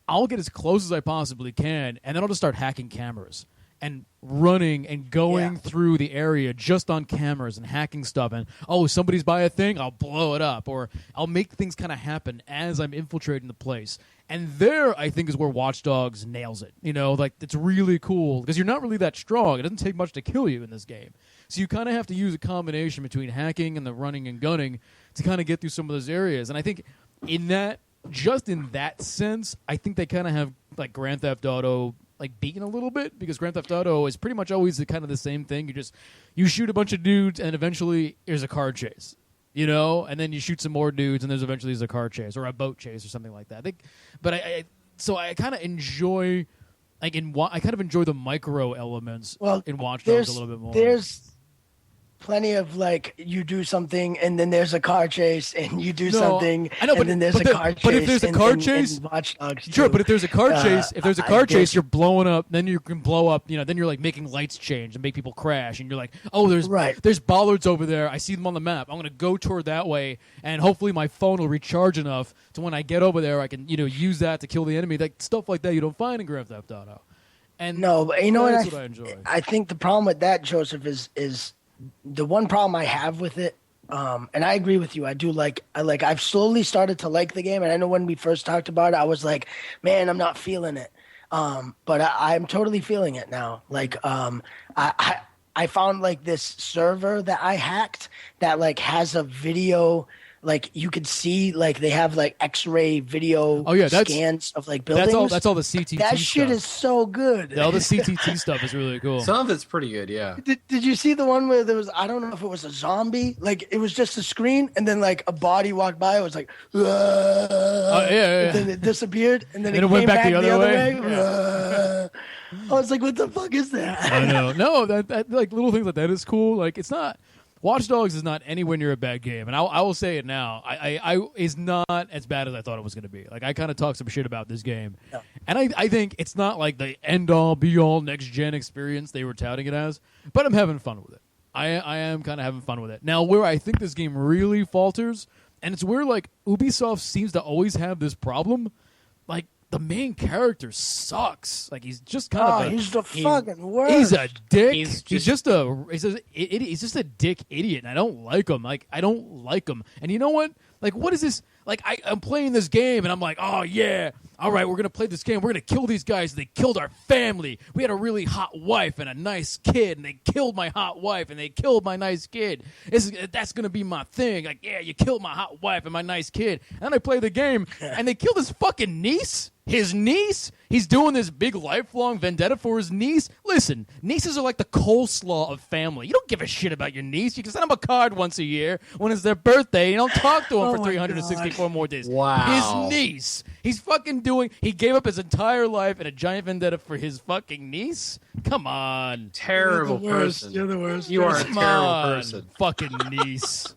Speaker 1: I'll get as close as I possibly can, and then I'll just start hacking cameras and running and going through the area just on cameras and hacking stuff. And somebody's by a thing, I'll blow it up, or I'll make things kind of happen as I'm infiltrating the place. And there, I think, is where Watch Dogs nails it. Like it's really cool because you're not really that strong. It doesn't take much to kill you in this game. So you kind of have to use a combination between hacking and the running and gunning to kind of get through some of those areas. And I think in that sense, I think they kind of have like Grand Theft Auto like beaten a little bit because Grand Theft Auto is pretty much always kind of the same thing. You shoot a bunch of dudes and eventually there's a car chase. And then you shoot some more dudes, and there's eventually a car chase or a boat chase or something like that. I kind of enjoy, I kind of enjoy the micro elements in Watch Dogs a little bit more.
Speaker 2: There's plenty of like you do something and then there's a car chase and you do something and then there's a car chase.
Speaker 1: But if there's a car chase,
Speaker 2: in Watch Dogs
Speaker 1: sure.
Speaker 2: too.
Speaker 1: But if there's a car chase, you're blowing up. Then you can blow up. Then you're like making lights change and make people crash. And you're like, there's bollards over there. I see them on the map. I'm gonna go toward that way, and hopefully my phone will recharge enough to when I get over there, I can use that to kill the enemy. Like stuff like that you don't find in Grand Theft Auto. And
Speaker 2: no, but you know what
Speaker 1: I enjoy.
Speaker 2: I think the problem with that, Joseph, is the one problem I have with it, and I agree with you. I've slowly started to like the game, and I know when we first talked about it, I was like, man, I'm not feeling it. But I'm totally feeling it now. Like, I found like this server that I hacked that like has a video. Like you could see, like they have like X-ray video scans of like buildings.
Speaker 1: That's all the CTT.
Speaker 2: That
Speaker 1: stuff.
Speaker 2: Shit is so good.
Speaker 1: All the CTT stuff is really cool.
Speaker 3: Some of it's pretty good, yeah.
Speaker 2: Did you see the one where there was? I don't know if it was a zombie. Like it was just a screen, and then like a body walked by. It was like,
Speaker 1: yeah.
Speaker 2: And then it disappeared, and then it
Speaker 1: went back
Speaker 2: came
Speaker 1: the other way.
Speaker 2: I was like, what the fuck is that?
Speaker 1: I know. No, that like little things like that is cool. Like it's not. Watch Dogs is not anywhere near a bad game, and I will say it now. I is not as bad as I thought it was going to be. Like I kind of talked some shit about this game, and I think it's not like the end all be all next gen experience they were touting it as. But I'm having fun with it. I am kind of having fun with it. Now, where I think this game really falters, and it's where like Ubisoft seems to always have this problem, like. The main character sucks. Like he's just kind of
Speaker 2: he's the fucking worst.
Speaker 1: He's a dick. He's just a dick idiot, and I don't like him. Like I don't like him. And you know what? Like, what is this? Like, I'm playing this game, and I'm like, oh, yeah, all right, we're going to play this game. We're going to kill these guys. They killed our family. We had a really hot wife and a nice kid, and they killed my hot wife, and they killed my nice kid. That's going to be my thing. Like, yeah, you killed my hot wife and my nice kid. And then I play the game, and they killed his fucking niece. His niece? He's doing this big lifelong vendetta for his niece? Listen, nieces are like the coleslaw of family. You don't give a shit about your niece. You can send them a card once a year when it's their birthday. You don't talk to them for 364 more days.
Speaker 3: Wow.
Speaker 1: His niece. He's fucking he gave up his entire life in a giant vendetta for his fucking niece? Come on.
Speaker 3: Terrible person.
Speaker 2: You're the worst.
Speaker 3: You are a
Speaker 1: Come
Speaker 3: terrible
Speaker 1: on,
Speaker 3: person.
Speaker 1: fucking niece.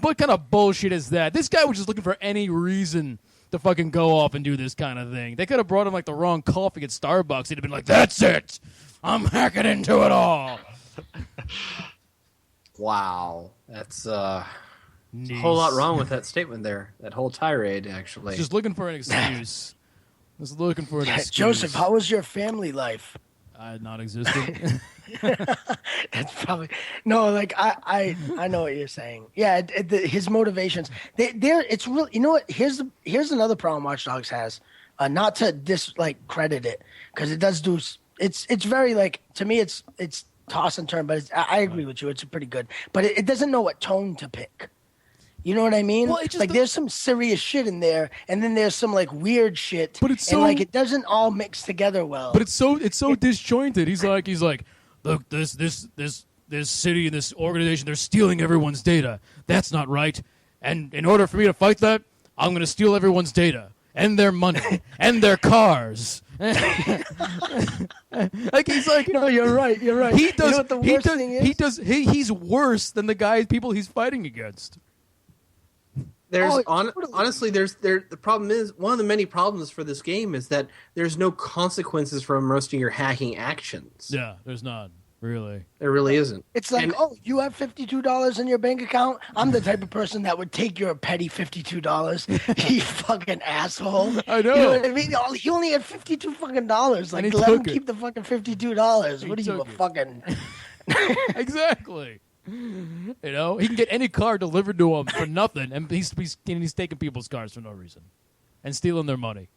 Speaker 1: What kind of bullshit is that? This guy was just looking for any reason to fucking go off and do this kind of thing. They could have brought him like the wrong coffee at Starbucks. He'd have been like, that's it. I'm hacking into it all.
Speaker 3: Wow. That's a whole lot wrong with that statement there. That whole tirade, actually.
Speaker 1: Just looking for an excuse. Just looking for an excuse.
Speaker 2: Joseph, how was your family life?
Speaker 1: Not existent.
Speaker 2: That's probably no. Like I know what you're saying. Yeah, his motivations. It's really. You know what? Here's another problem Watch Dogs has. Not to credit it, because it does do. It's very like, to me. It's toss and turn, but I agree with you. It's pretty good, but it doesn't know what tone to pick. You know what I mean?
Speaker 1: Well,
Speaker 2: there's some serious shit in there, and then there's some like weird shit.
Speaker 1: But it's
Speaker 2: and like it doesn't all mix together well.
Speaker 1: But it's so disjointed. He's like, look, this city and this organization, they're stealing everyone's data. That's not right. And in order for me to fight that, I'm going to steal everyone's data and their money and their cars. Like, he's like,
Speaker 2: no, you're right.
Speaker 1: He does.
Speaker 2: You know what the worst thing is?
Speaker 1: He's worse than the people he's fighting against.
Speaker 3: Honestly, the problem is, one of the many problems for this game is that there's no consequences for most of your hacking actions.
Speaker 1: Yeah, there's not. Really?
Speaker 3: There really isn't.
Speaker 2: It's like, you have $52 in your bank account? I'm the type of person that would take your petty $52. You fucking asshole.
Speaker 1: I know.
Speaker 2: You know what I mean? He only had $52 fucking dollars. Like, let him keep the fucking $52. What are you, a fucking...
Speaker 1: Exactly. You know, he can get any car delivered to him for nothing, and he's taking people's cars for no reason and stealing their money.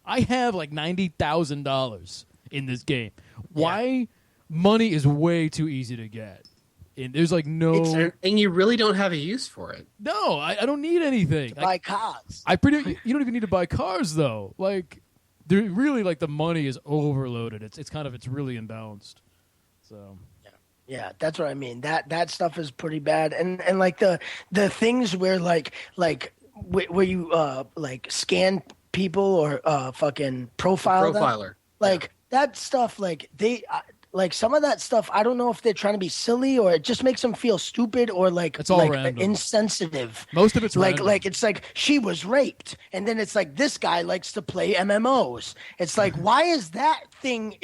Speaker 1: I have like $90,000 in this game. Why? Money is way too easy to get. And there's like no...
Speaker 3: And you really don't have a use for it.
Speaker 1: No, I don't need anything.
Speaker 2: To buy cars.
Speaker 1: You don't even need to buy cars, though. Like, really, like, the money is overloaded. It's really imbalanced. So...
Speaker 2: Yeah, that's what I mean. That stuff is pretty bad, and like the things where where you scan people or fucking profile them.
Speaker 3: Profiler.
Speaker 2: That stuff, some of that stuff, I don't know if they're trying to be silly or it just makes them feel stupid or
Speaker 1: it's all random.
Speaker 2: Insensitive.
Speaker 1: Most of it's random.
Speaker 2: It's like she was raped, and then it's like this guy likes to play MMOs. It's like, why is that thing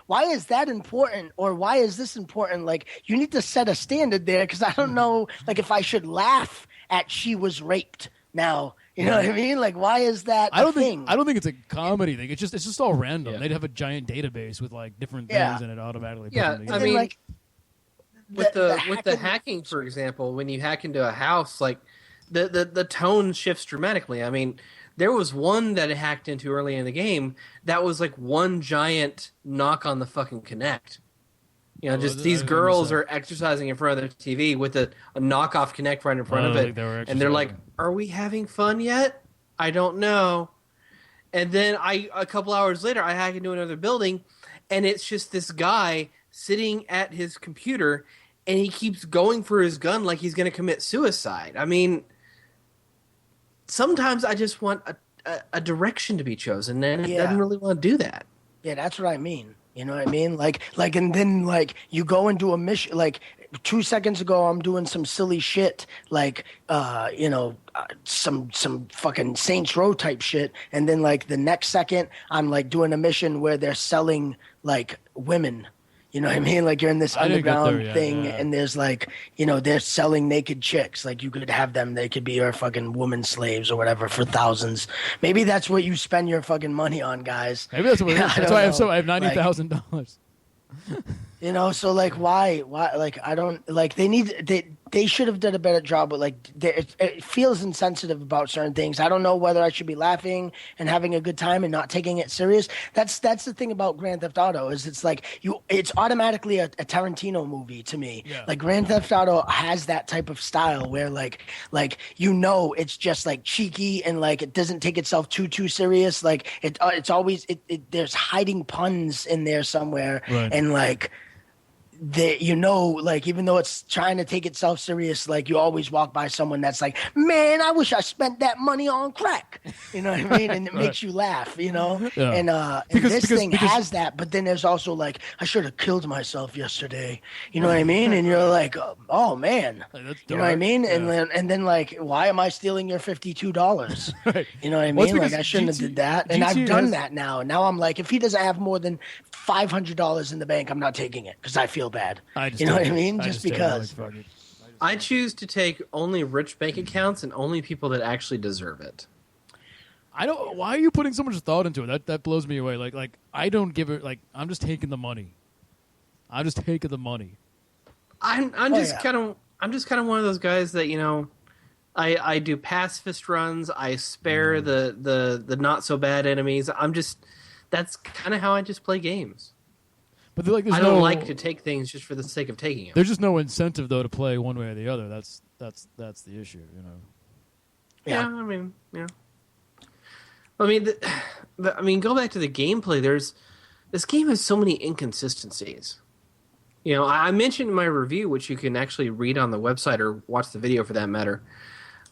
Speaker 2: why is that important, or why is this important? Like, you need to set a standard there, because I don't know if I should laugh at she was raped now. You know what I mean? Like, why is that
Speaker 1: I don't
Speaker 2: thing?
Speaker 1: think it's a comedy thing. It's just all random. Yeah. They'd have a giant database with like different things, and it automatically.
Speaker 3: Yeah, I mean, with the hacking, for example, when you hack into a house, like the tone shifts dramatically. I mean, there was one that I hacked into early in the game that was like one giant knock on the fucking Kinect. You know, just these girls are exercising in front of their TV with a knockoff Kinect right in front of it. And they're like, are we having fun yet? I don't know. And then a couple hours later, I hack into another building, and it's just this guy sitting at his computer, and he keeps going for his gun like he's going to commit suicide. I mean, sometimes I just want a direction to be chosen, and it doesn't really want to do that.
Speaker 2: Yeah, that's what I mean. You know what I mean? And then you go and do a mission. 2 seconds ago, I'm doing some silly shit, some fucking Saints Row type shit, and then the next second, I'm doing a mission where they're selling women. You know what I mean? You're in this underground thing, and there's they're selling naked chicks. You could have them; they could be your fucking woman slaves or whatever for thousands. Maybe that's what you spend your fucking money on, guys.
Speaker 1: Maybe that's what. That's why I have $90,000.
Speaker 2: You know, so why? I don't they need they should have done a better job with it feels insensitive about certain things. I don't know whether I should be laughing and having a good time and not taking it serious. That's the thing about Grand Theft Auto is it's automatically a Tarantino movie to me.
Speaker 1: Yeah.
Speaker 2: Like Grand Theft Auto has that type of style where it's just like cheeky and like it doesn't take itself too serious. Like it's always there's hiding puns in there somewhere,
Speaker 1: right.
Speaker 2: and like. Even though it's trying to take itself serious, like you always walk by someone that's like, man, I wish I spent that money on crack. You know what I mean? And it makes you laugh, you know?
Speaker 1: Yeah.
Speaker 2: And this thing has that, but then there's also like, I should have killed myself yesterday. You know what I mean? And you're like, oh man.
Speaker 1: That's
Speaker 2: you know what I mean?
Speaker 1: Yeah.
Speaker 2: And then like, why am I stealing your $52?
Speaker 1: Right.
Speaker 2: You know what I
Speaker 1: Well,
Speaker 2: mean? Like I shouldn't have did that. And I've done that now. Now I'm like, if he doesn't have more than $500 in the bank, I'm not taking it because I feel bad. You know what I mean? Just because.
Speaker 3: I choose to take only rich bank accounts and only people that actually deserve it.
Speaker 1: I don't. Why are you putting so much thought into it? That blows me away. Like I don't give it. Like I'm just taking the money. I'm just taking the money.
Speaker 3: I'm just kind of one of those guys that, you know, I do pacifist runs. I spare the not so bad enemies. That's kind of how I just play games.
Speaker 1: But like,
Speaker 3: I don't like to take things just for the sake of taking them.
Speaker 1: There's just no incentive though to play one way or the other. That's the issue, you know.
Speaker 3: Yeah, I mean, yeah. I mean, go back to the gameplay. This game has so many inconsistencies. You know, I mentioned in my review, which you can actually read on the website or watch the video for that matter.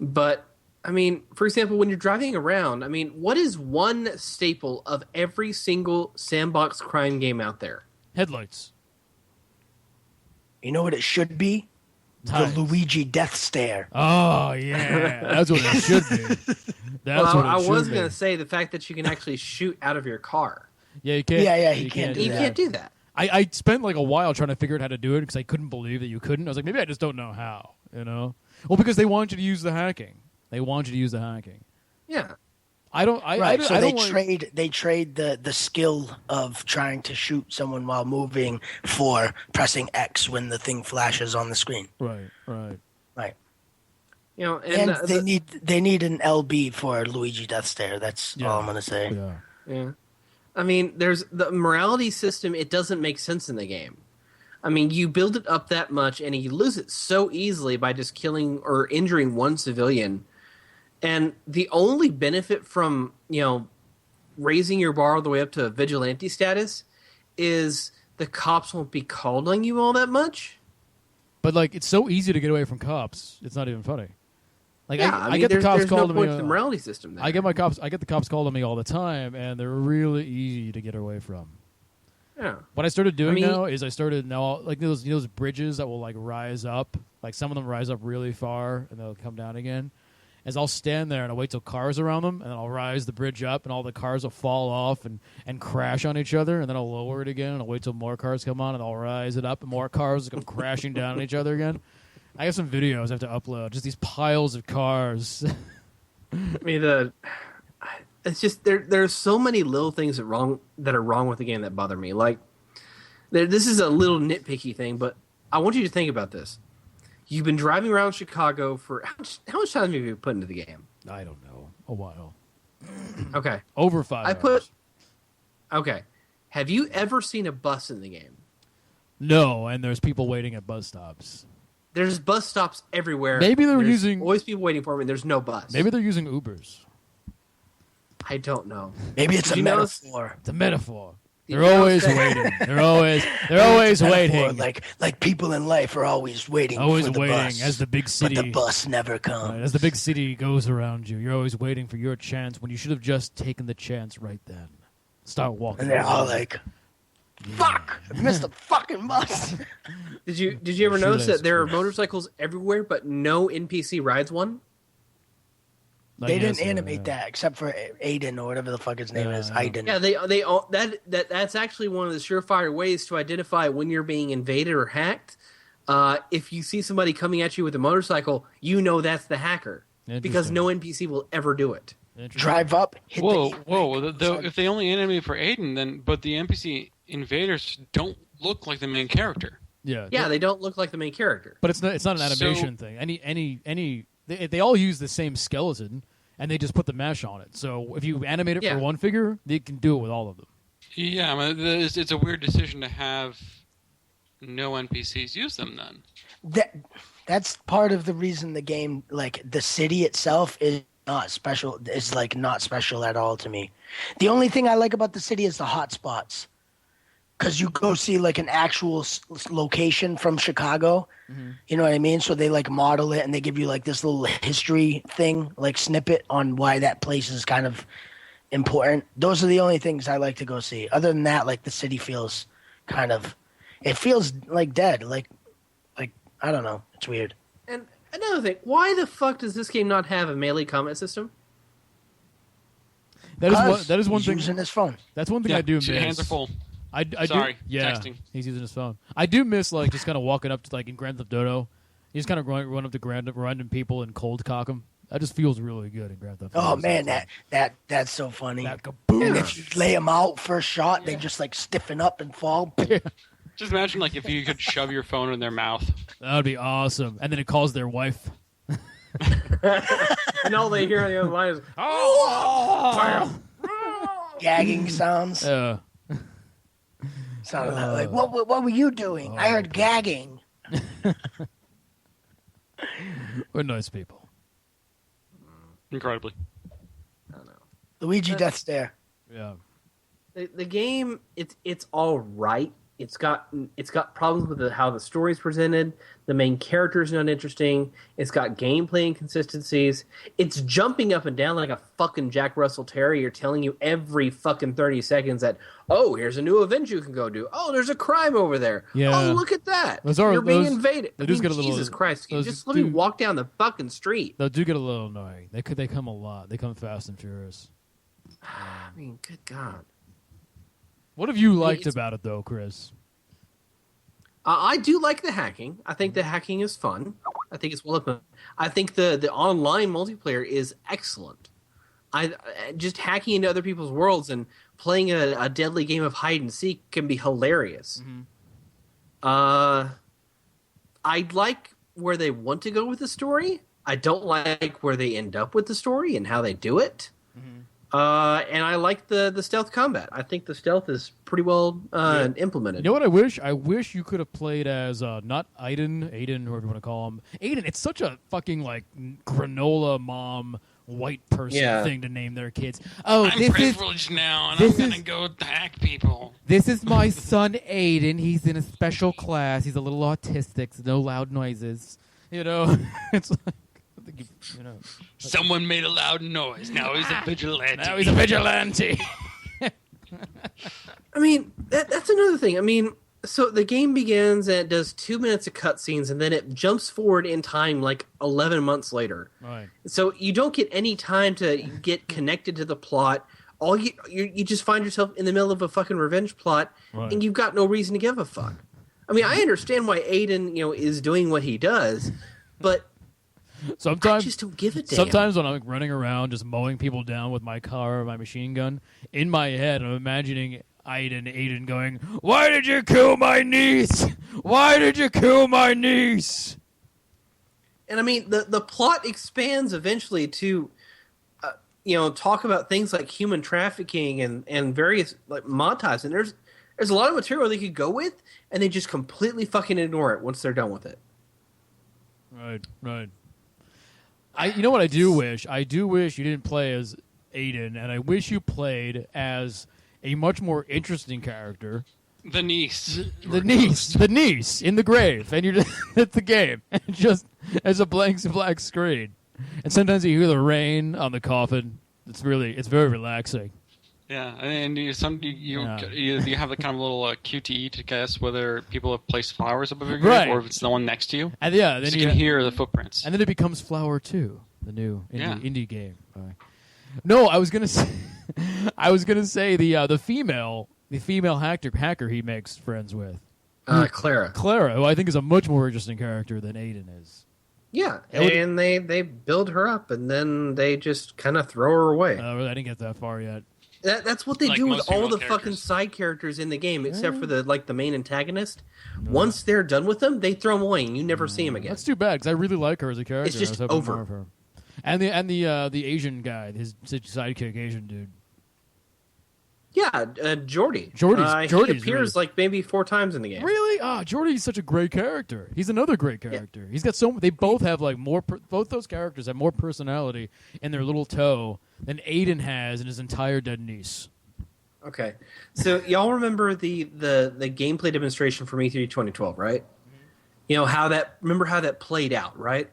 Speaker 3: But I mean, for example, when you're driving around, I mean, what is one staple of every single sandbox crime game out there?
Speaker 1: Headlights.
Speaker 2: You know what it should be?
Speaker 1: Tires.
Speaker 2: The Luigi death stare.
Speaker 1: Oh yeah, that's what it should be.
Speaker 3: I was going to say the fact that you can actually shoot out of your car.
Speaker 1: Yeah, you can't.
Speaker 2: Yeah, you can't.
Speaker 3: You can't do that.
Speaker 1: I spent like a while trying to figure out how to do it because I couldn't believe that you couldn't. I was like, maybe I just don't know how. You know? Well, because they want you to use the hacking.
Speaker 3: Yeah.
Speaker 2: They trade the skill of trying to shoot someone while moving for pressing X when the thing flashes on the screen.
Speaker 1: Right.
Speaker 3: You know,
Speaker 2: and they need an LB for Luigi Death Stare. That's all I'm gonna say.
Speaker 3: Yeah. I mean, there's the morality system. It doesn't make sense in the game. I mean, you build it up that much, and you lose it so easily by just killing or injuring one civilian. And the only benefit from, you know, raising your bar all the way up to vigilante status is the cops won't be called on you all that much.
Speaker 1: But like, it's so easy to get away from cops. It's not even funny. Like,
Speaker 3: yeah,
Speaker 1: I get the cops called on me.
Speaker 3: The morality system there.
Speaker 1: I get the cops called on me all the time, and they're really easy to get away from.
Speaker 3: Yeah.
Speaker 1: What I started doing now is like those bridges that will like rise up. Like some of them rise up really far and they'll come down again. Is I'll stand there and I'll wait till cars around them, and then I'll rise the bridge up, and all the cars will fall off and crash on each other, and then I'll lower it again, and I'll wait till more cars come on, and I'll rise it up, and more cars will come crashing down on each other again. I have some videos I have to upload, just these piles of cars.
Speaker 3: I mean, it's just there's so many little things that are wrong with the game that bother me. Like, this is a little nitpicky thing, but I want you to think about this. You've been driving around Chicago for how much time have you put into the game?
Speaker 1: I don't know. A while.
Speaker 3: Okay.
Speaker 1: Over 5 hours.
Speaker 3: Okay. Have you ever seen a bus in the game?
Speaker 1: No, and there's people waiting at bus stops.
Speaker 3: There's bus stops everywhere.
Speaker 1: Maybe
Speaker 3: there's always people waiting for me, and there's no bus.
Speaker 1: Maybe they're using Ubers.
Speaker 3: I don't know.
Speaker 2: Maybe it's a metaphor.
Speaker 1: It's a metaphor. They're always waiting. They're always waiting.
Speaker 2: Like people in life are always waiting.
Speaker 1: Always
Speaker 2: for the
Speaker 1: waiting
Speaker 2: bus,
Speaker 1: as the big city.
Speaker 2: But the bus never comes.
Speaker 1: Right, as the big city goes around you, you're always waiting for your chance when you should have just taken the chance right then. Start walking.
Speaker 2: And they're all like, "Fuck! I missed the fucking bus."
Speaker 3: Did you ever notice that there are motorcycles everywhere, but no NPC rides one?
Speaker 2: They didn't animate that except for Aiden or whatever the fuck his name is. Aiden.
Speaker 3: Yeah, that's actually one of the surefire ways to identify when you're being invaded or hacked. If you see somebody coming at you with a motorcycle, you know that's the hacker because no NPC will ever do it.
Speaker 2: Drive up. Hit
Speaker 4: if they only animate for Aiden, but the NPC invaders don't look like the main character.
Speaker 3: Yeah, they don't look like the main character.
Speaker 1: But it's not an animation thing. They all use the same skeleton, and they just put the mesh on it. So if you animate it for one figure, they can do it with all of them.
Speaker 4: Yeah, I mean, it's a weird decision to have no NPCs use them then.
Speaker 2: That's part of the reason the game, like the city itself, is not special. It's like not special at all to me. The only thing I like about the city is the hot spots, because you go see like an actual location from Chicago. Mm-hmm. You know what I mean? So they like model it and they give you like this little history thing, like snippet on why that place is kind of important. Those are the only things I like to go see. Other than that, like the city feels kind of, it feels like dead. Like I don't know. It's weird.
Speaker 3: And another thing, why the fuck does this game not have a melee combat system?
Speaker 2: That
Speaker 1: is one thing.
Speaker 2: Using his phone.
Speaker 1: That's one thing I do miss.
Speaker 4: Hands are full.
Speaker 1: Sorry, texting. He's using his phone. I do miss like just kind of walking up to like in Grand Theft Auto. You just kind of run up to random people and cold cock them. That just feels really good in Grand Theft Auto.
Speaker 2: Oh man, that's so funny.
Speaker 1: That kaboom.
Speaker 2: And if you lay them out first shot, they just like stiffen up and fall.
Speaker 4: Just imagine like if you could shove your phone in their mouth.
Speaker 1: That would be awesome. And then it calls their wife.
Speaker 3: And all they hear on the other line is, oh!
Speaker 2: Gagging sounds.
Speaker 1: Yeah.
Speaker 2: Sounded like, what were you doing? I heard gagging.
Speaker 1: We're nice people.
Speaker 4: Incredibly.
Speaker 3: I don't know.
Speaker 2: Luigi Death Stare.
Speaker 1: Yeah.
Speaker 3: The game, it's all right. It's got problems with how the story's presented. The main character's not interesting. It's got gameplay inconsistencies. It's jumping up and down like a fucking Jack Russell Terrier, telling you every fucking 30 seconds that, oh, here's a new event you can go do. Oh, there's a crime over there.
Speaker 1: Yeah.
Speaker 3: Oh, look at that. You're being invaded. Jesus Christ. Just let me walk down the fucking street.
Speaker 1: They do get a little annoying. They come a lot. They come fast and furious.
Speaker 3: I mean, good God.
Speaker 1: What have you liked about it, though, Chris?
Speaker 3: I do like the hacking. I think the hacking is fun. I think it's well done. I think the online multiplayer is excellent. Just hacking into other people's worlds and playing a deadly game of hide and seek can be hilarious. Mm-hmm. I like where they want to go with the story. I don't like where they end up with the story and how they do it. Mm-hmm. And I like the stealth combat. I think the stealth is pretty well implemented.
Speaker 1: You know what I wish? I wish you could have played as not Aiden, whoever you want to call him. Aiden, it's such a fucking like granola mom white person thing to name their kids. Oh,
Speaker 4: I'm privileged now, and I'm going to go hack people.
Speaker 1: This is my son Aiden. He's in a special class. He's a little autistic, so no loud noises. You know, it's like...
Speaker 4: Someone made a loud noise. Now he's a
Speaker 1: vigilante.
Speaker 3: I mean, that's another thing. I mean, so the game begins and it does 2 minutes of cutscenes, and then it jumps forward in time like 11 months later.
Speaker 1: Right.
Speaker 3: So you don't get any time to get connected to the plot. All you just find yourself in the middle of a fucking revenge plot, and you've got no reason to give a fuck. I mean, I understand why Aiden, is doing what he does, but
Speaker 1: sometimes
Speaker 3: I just don't give a damn.
Speaker 1: Sometimes when I'm running around just mowing people down with my car or my machine gun, in my head I'm imagining Aiden going, "Why did you kill my niece? Why did you kill my niece?"
Speaker 3: And I mean, the plot expands eventually to, talk about things like human trafficking and various like montages. And there's a lot of material they could go with, and they just completely fucking ignore it once they're done with it.
Speaker 1: Right. You know what I do wish? I do wish you didn't play as Aiden, and I wish you played as a much more interesting character.
Speaker 4: The niece.
Speaker 1: The niece in the grave, and you're just it's the game, and just as a black screen. And sometimes you hear the rain on the coffin. It's very relaxing.
Speaker 4: Yeah, and you have a kind of little QTE to guess whether people have placed flowers above your grave or if it's the one next to you.
Speaker 1: And then
Speaker 4: you can hear the footprints.
Speaker 1: And then it becomes Flower 2, the new indie game. No, I was gonna say, the female hacker he makes friends with,
Speaker 3: Clara,
Speaker 1: who I think is a much more interesting character than Aiden is.
Speaker 3: Yeah, and they build her up and then they just kind of throw her away.
Speaker 1: I didn't get that far yet.
Speaker 3: That's what they
Speaker 4: Like
Speaker 3: do with
Speaker 4: most
Speaker 3: all
Speaker 4: female
Speaker 3: the fucking
Speaker 4: characters.
Speaker 3: side characters in the game, except for the main antagonist. Once they're done with them, they throw them away, and you never see them again.
Speaker 1: That's too bad because I really like her as a character.
Speaker 3: It's just
Speaker 1: I was hoping
Speaker 3: over.
Speaker 1: more of her. And the Asian guy, his sidekick Asian dude.
Speaker 3: Yeah, Jordy.
Speaker 1: Jordy's
Speaker 3: he appears
Speaker 1: really...
Speaker 3: like maybe 4 times in the game.
Speaker 1: Really? Jordy's such a great character. He's another great character. Yeah. He's got they both have like more. Both those characters have more personality in their little toe than Aiden has in his entire dead niece.
Speaker 3: Okay, so y'all remember the gameplay demonstration for E3 2012, right? Mm-hmm. You know how that played out, right?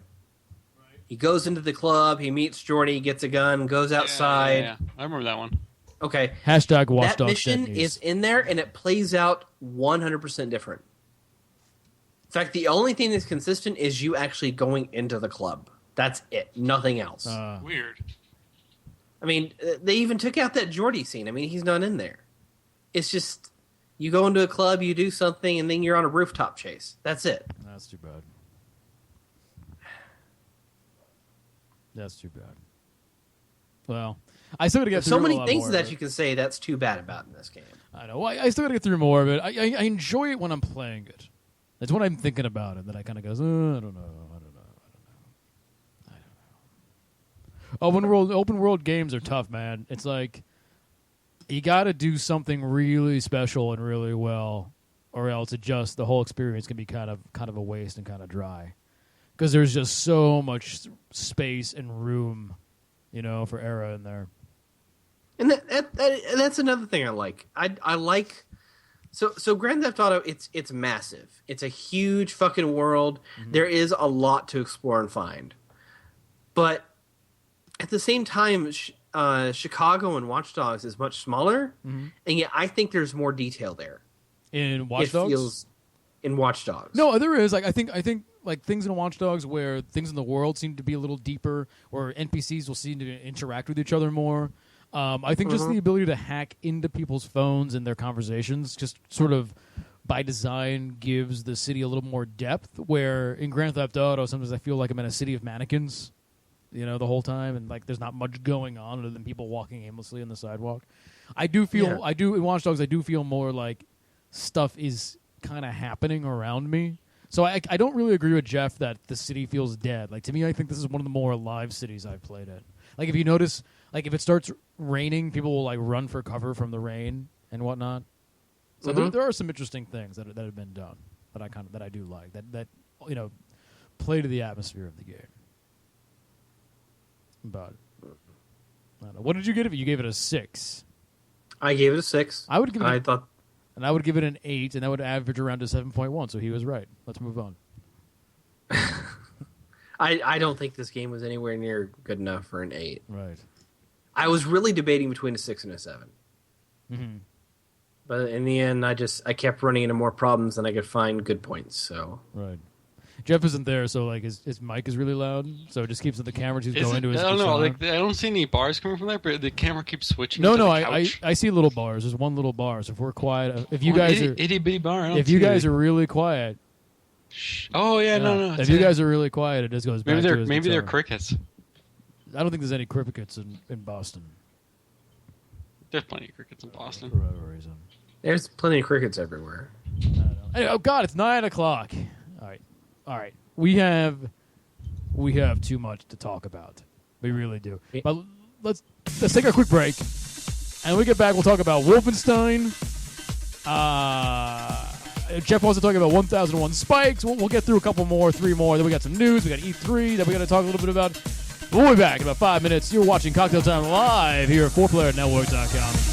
Speaker 3: He goes into the club, he meets Jordy, gets a gun, goes outside.
Speaker 4: Yeah. I remember that one.
Speaker 3: Okay.
Speaker 1: Hashtag Watch
Speaker 3: That
Speaker 1: Dogs
Speaker 3: mission is in there, and it plays out 100% different. In fact, the only thing that's consistent is you actually going into the club. That's it. Nothing else.
Speaker 4: Weird.
Speaker 3: I mean, they even took out that Jordy scene. I mean, he's not in there. It's just, you go into a club, you do something, and then you're on a rooftop chase. That's it.
Speaker 1: That's too bad. That's too bad. Well, I still got to get
Speaker 3: There's
Speaker 1: through
Speaker 3: so many
Speaker 1: a lot
Speaker 3: things
Speaker 1: more
Speaker 3: that you can say that's too bad about in this game.
Speaker 1: I know. I still got to get through more of it. I enjoy it when I'm playing it. That's when I'm thinking about it. That I kind of goes, I don't know. Open world games are tough, man. It's like you got to do something really special and really well, or else the whole experience can be kind of a waste and kind of dry. Because there's just so much space and room, for error in there.
Speaker 3: And that's another thing I like. I like so Grand Theft Auto. It's massive. It's a huge fucking world. Mm-hmm. There is a lot to explore and find, but at the same time, Chicago and Watch Dogs is much smaller, mm-hmm. and yet I think there's more detail there.
Speaker 1: In Watch Dogs?
Speaker 3: In Watch Dogs.
Speaker 1: No, there is. Like I think like things in Watch Dogs where things in the world seem to be a little deeper, or NPCs will seem to interact with each other more. I think just the ability to hack into people's phones and their conversations just sort of by design gives the city a little more depth, where in Grand Theft Auto sometimes I feel like I'm in a city of mannequins, the whole time, and like there's not much going on other than people walking aimlessly on the sidewalk. In Watch Dogs I do feel more like stuff is kind of happening around me. So I don't really agree with Jeff that the city feels dead. Like, to me, I think this is one of the more alive cities I've played in. Like, if you notice, like, if it starts raining, people will, like, run for cover from the rain and whatnot. So there are some interesting things that have been done that I do like, that play to the atmosphere of the game. But, I don't know. What did you give it? You gave it a 6.
Speaker 3: I gave it a 6.
Speaker 1: I would give it
Speaker 3: And
Speaker 1: I would give it an 8, and that would average around to 7.1, so he was right. Let's move on.
Speaker 3: I don't think this game was anywhere near good enough for an 8.
Speaker 1: Right.
Speaker 3: I was really debating between a 6 and a 7.
Speaker 1: Mm-hmm.
Speaker 3: But in the end, I kept running into more problems than I could find good points. So
Speaker 1: right. Jeff isn't there, so like his mic is really loud, so it just keeps the camera just going into his.
Speaker 4: I don't know. Like I don't see any bars coming from there, but the camera keeps switching.
Speaker 1: No,
Speaker 4: to the
Speaker 1: I
Speaker 4: couch.
Speaker 1: see little bars. There's one little bar. So if we're quiet, if you guys are
Speaker 4: itty bitty bar,
Speaker 1: if you guys are really quiet.
Speaker 4: Oh yeah, no.
Speaker 1: If you guys are really quiet, it just goes back.
Speaker 4: Maybe they're crickets.
Speaker 1: I don't think there's any crickets in Boston.
Speaker 4: There's plenty of crickets in Boston.
Speaker 1: For whatever reason.
Speaker 3: There's plenty of crickets everywhere.
Speaker 1: I don't know. Anyway, oh God, it's 9:00. All right. We have too much to talk about. We really do. But let's take a quick break, and when we get back, we'll talk about Wolfenstein. Jeff wants to talk about 1001 Spikes. We'll get through a couple more, 3 more. Then we got some news. We got E3 that we got to talk a little bit about. We'll be back in about 5 minutes. You're watching Cocktail Time live here at 4PlayerNetwork.com.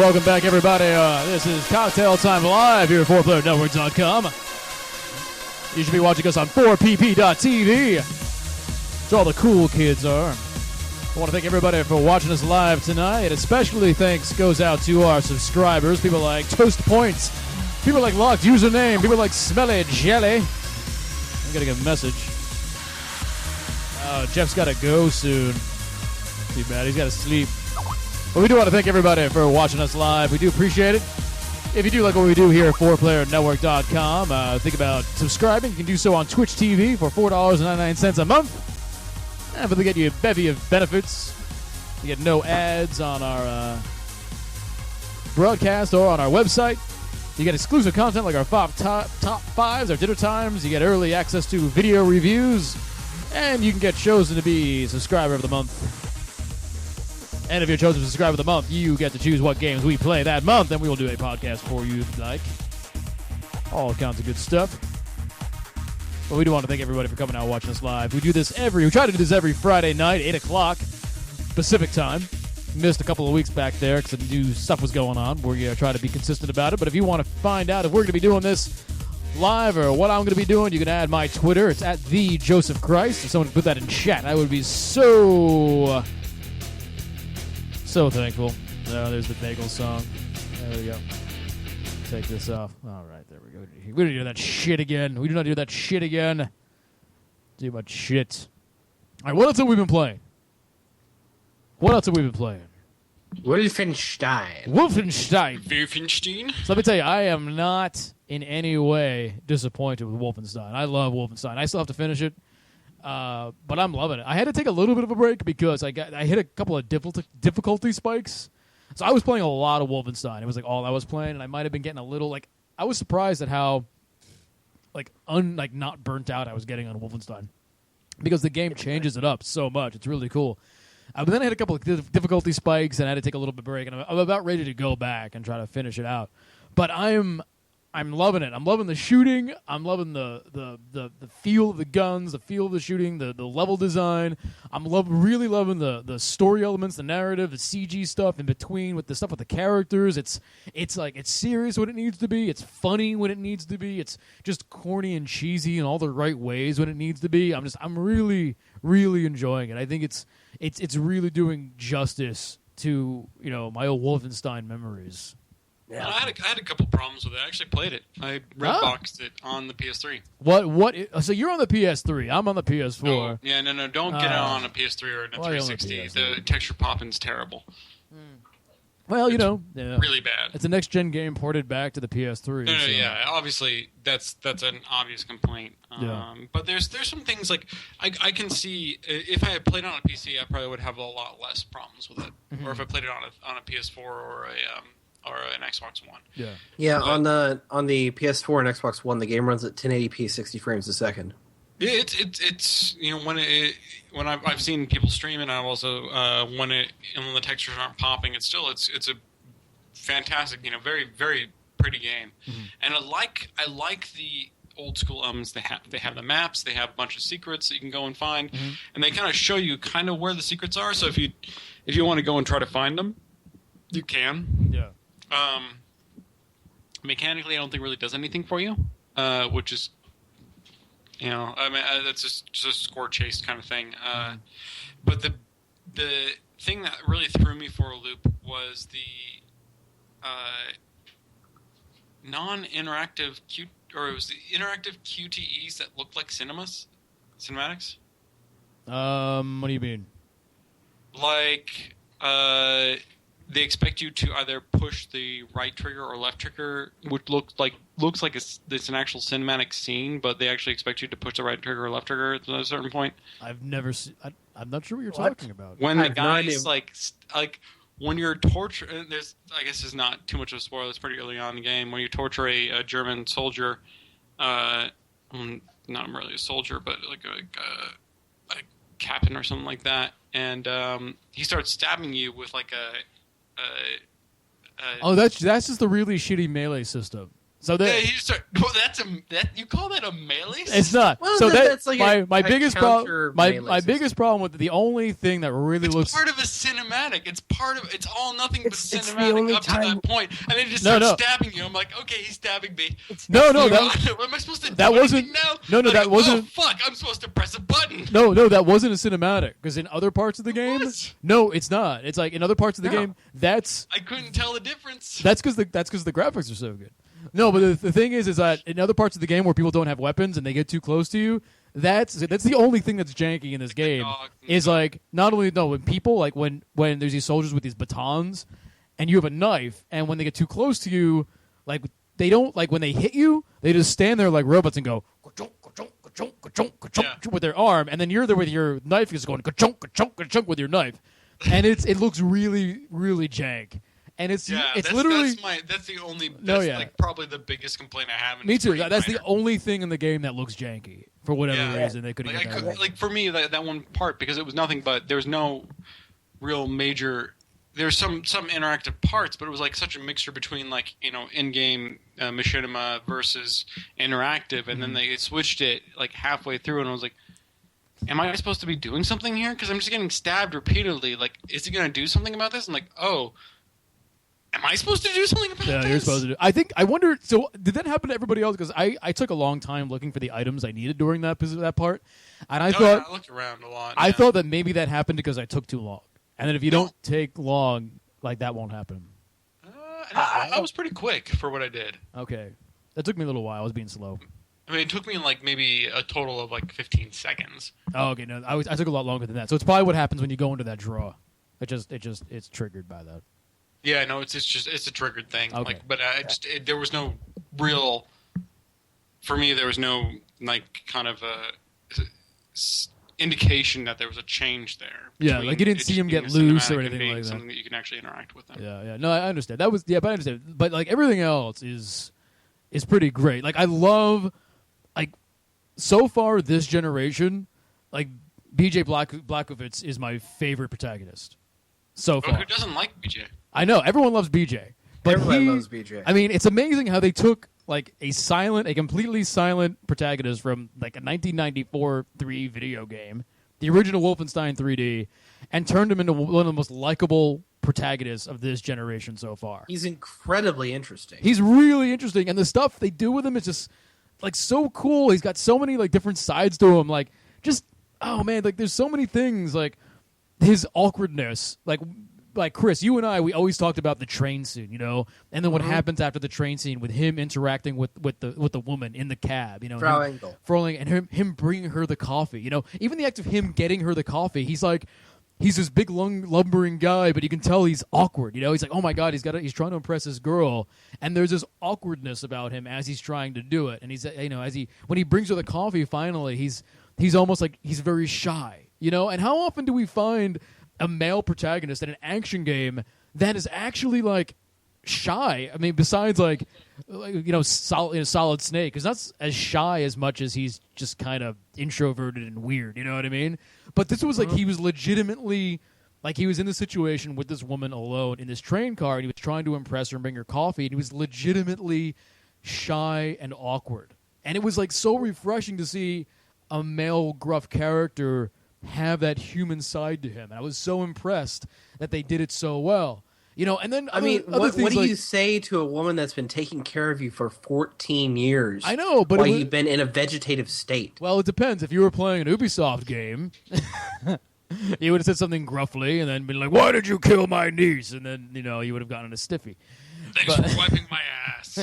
Speaker 1: welcome back, everybody. This is Cocktail Time Live here at 4playernetwork.com. You should be watching us on 4pp.tv. That's where all the cool kids are. I want to thank everybody for watching us live tonight. Especially thanks goes out to our subscribers. People like Toast Points. People like Locked Username. People like Smelly Jelly. I'm going to get a message. Jeff's got to go soon. Too bad. He's got to sleep. But we do want to thank everybody for watching us live. We do appreciate it. If you do like what we do here at 4playernetwork.com, think about subscribing. You can do so on Twitch TV for $4.99 a month. And they get you a bevy of benefits. You get no ads on our broadcast or on our website. You get exclusive content like our top fives, our dinner times. You get early access to video reviews. And you can get chosen to be subscriber of the month. And if you're chosen to subscriber of the month, you get to choose what games we play that month. And we will do a podcast for you if you like. All kinds of good stuff. But we do want to thank everybody for coming out and watching us live. We try to do this every Friday night, 8 o'clock Pacific time. Missed a couple of weeks back there because new stuff was going on. We're going to try to be consistent about it. But if you want to find out if we're going to be doing this live or what I'm going to be doing, you can add my Twitter. It's at the Joseph Christ. If someone could put that in chat, I would be so thankful. There's the bagel song. There we go. Take this off. All right, there we go. We don't do that shit again. We do not do that shit again. Too much shit. All right, what else have we been playing?
Speaker 3: Wolfenstein.
Speaker 1: Wolfenstein. So let me tell you, I am not in any way disappointed with Wolfenstein. I love Wolfenstein. I still have to finish it, but I'm loving it. I had to take a little bit of a break because I hit a couple of difficulty spikes. So I was playing a lot of Wolfenstein. It was like all I was playing, and I might have been getting a little like I was surprised at how not burnt out I was getting on Wolfenstein because the game changes it up so much. It's really cool. But then I had a couple of difficulty spikes, and I had to take a little bit of break, and I'm about ready to go back and try to finish it out. But I'm loving it. I'm loving the shooting. I'm loving the feel of the guns, the feel of the shooting, the level design. I'm really loving the story elements, the narrative, the CG stuff in between with the stuff with the characters. It's serious when it needs to be. It's funny when it needs to be. It's just corny and cheesy in all the right ways when it needs to be. I'm really, really enjoying it. I think it's really doing justice to my old Wolfenstein memories.
Speaker 4: Yeah. I had a couple problems with it. I actually played it. I redboxed it on the PS3.
Speaker 1: What? So you're on the PS3. I'm on the PS4.
Speaker 4: No. Don't get it on a PS3 or a 360. The texture popping's terrible.
Speaker 1: Well,
Speaker 4: really bad.
Speaker 1: It's a next-gen game ported back to the PS3.
Speaker 4: No, yeah. Obviously, that's an obvious complaint. But there's some things like I can see if I had played it on a PC, I probably would have a lot less problems with it. Mm-hmm. Or if I played it on a PS4 or an Xbox One.
Speaker 3: Yeah. On the PS4 and Xbox One, the game runs at 1080p, 60 frames a second.
Speaker 4: Yeah, it's when I've seen people stream it, I've also when the textures aren't popping, it's a fantastic, very, very pretty game. Mm-hmm. And I like the old school elements. They have the maps, they have a bunch of secrets that you can go and find, mm-hmm. and they kind of show you kind of where the secrets are. So if you want to go and try to find them, you can.
Speaker 1: Yeah.
Speaker 4: Mechanically, I don't think it really does anything for you, which is, that's just a score chase kind of thing. But the thing that really threw me for a loop was the non-interactive the interactive QTEs that looked like cinematics.
Speaker 1: What do you mean?
Speaker 4: Like, they expect you to either push the right trigger or left trigger, which looks like it's an actual cinematic scene, but they actually expect you to push the right trigger or left trigger at a certain point.
Speaker 1: I've never seen. I'm not sure what you're talking about.
Speaker 4: When the guy's like when you're torture, there's, I guess it's not too much of a spoiler. It's pretty early on in the game. When you torture a German soldier, not really a soldier, but like a captain or something like that, and he starts stabbing you with like a
Speaker 1: that's just the really shitty melee system. So that
Speaker 4: you call that a melee?
Speaker 1: It's not.
Speaker 3: Well,
Speaker 1: so
Speaker 3: that's like
Speaker 1: my biggest problem. My
Speaker 3: melee
Speaker 1: biggest problem with the only thing that really
Speaker 4: it's
Speaker 1: looks
Speaker 4: part of a cinematic. It's all nothing but
Speaker 2: It's the
Speaker 4: cinematic
Speaker 2: only
Speaker 4: up to
Speaker 2: time-
Speaker 4: that point, and then he just starts stabbing you. I'm like, okay, he's stabbing me.
Speaker 1: no.
Speaker 4: What am I supposed to do?
Speaker 1: That wasn't.
Speaker 4: Now?
Speaker 1: No,
Speaker 4: like,
Speaker 1: that wasn't.
Speaker 4: Oh fuck! I'm supposed to press a button.
Speaker 1: No, that wasn't a cinematic. Because in other parts of the game, no, it's not. It's like in other parts of the game,
Speaker 4: I couldn't tell the difference.
Speaker 1: That's because the graphics are so good. No, but the thing is that in other parts of the game where people don't have weapons and they get too close to you, that's the only thing that's janky in this game. Is like not only when people like when there's these soldiers with these batons, and you have a knife, and when they get too close to you, like they don't like when they hit you, they just stand there like robots and go with their arm, and then you're there with your knife just going with your knife, and it looks really really jank. And it's literally
Speaker 4: that's the only like probably the biggest complaint I have.
Speaker 1: Me too. That's the only thing in the game that looks janky for whatever reason they couldn't get that.
Speaker 4: Like for me that one part, because it was nothing but there was no real major. There's some interactive parts, but it was like such a mixture between like in-game machinima versus interactive, and then they switched it like halfway through, and I was like, am I supposed to be doing something here? Because I'm just getting stabbed repeatedly. Like, is he going to do something about this? I'm like, oh. Am I supposed to do something about this?
Speaker 1: Yeah, you're supposed to do. I wonder. So, did that happen to everybody else? Because I took a long time looking for the items I needed during that part, and I thought
Speaker 4: I looked around a lot.
Speaker 1: I thought that maybe that happened because I took too long, and then if you don't take long, like that won't happen.
Speaker 4: I was pretty quick for what I did.
Speaker 1: Okay, that took me a little while. I was being slow.
Speaker 4: I mean, it took me like maybe a total of like 15 seconds.
Speaker 1: Oh, okay. No, I took a lot longer than that. So it's probably what happens when you go into that draw. It's triggered by that.
Speaker 4: Yeah, no, it's a triggered thing.
Speaker 1: Okay.
Speaker 4: Like, but there was no real. For me, there was no like kind of indication that there was a change there.
Speaker 1: Yeah, like you didn't see him get loose or anything like that.
Speaker 4: Something that you can actually interact with them.
Speaker 1: Yeah. No, I understand. But I understand. But like everything else is pretty great. Like I love, like so far this generation, like BJ Blazkowicz is my favorite protagonist. So far.
Speaker 4: Who doesn't like BJ?
Speaker 1: I know everyone loves BJ, but
Speaker 3: everyone loves BJ.
Speaker 1: I mean, it's amazing how they took like a completely silent protagonist from like a 1994 3 video game, the original Wolfenstein 3D, and turned him into one of the most likable protagonists of this generation so far.
Speaker 3: He's incredibly interesting.
Speaker 1: He's really interesting, and the stuff they do with him is just like so cool. He's got so many like different sides to him. Like just man, like there's so many things like his awkwardness, like Chris, you and I, we always talked about the train scene, and then what happens after the train scene with him interacting with the woman in the cab,
Speaker 3: Frau Engel.
Speaker 1: and him bringing her the coffee, even the act of him getting her the coffee, he's this big lumbering guy, but you can tell he's awkward, he's like, oh my god, he's trying to impress this girl, and there's this awkwardness about him as he's trying to do it, and he's when he brings her the coffee finally, he's almost like he's very shy, and how often do we find a male protagonist in an action game that is actually like shy? I mean, besides like Solid Snake, because that's as shy as much as he's just kind of introverted and weird. You know what I mean? But this was like he was legitimately like he was in the situation with this woman alone in this train car, and he was trying to impress her and bring her coffee, and he was legitimately shy and awkward. And it was like so refreshing to see a male gruff character have that human side to him. And I was so impressed that they did it so well. And then
Speaker 3: what do you say to a woman that's been taking care of you for 14 years?
Speaker 1: I know, but
Speaker 3: while you've been in a vegetative state.
Speaker 1: Well, it depends. If you were playing an Ubisoft game, you would have said something gruffly and then been like, "Why did you kill my niece?" And then you would have gotten a stiffy.
Speaker 4: Thanks for wiping my ass.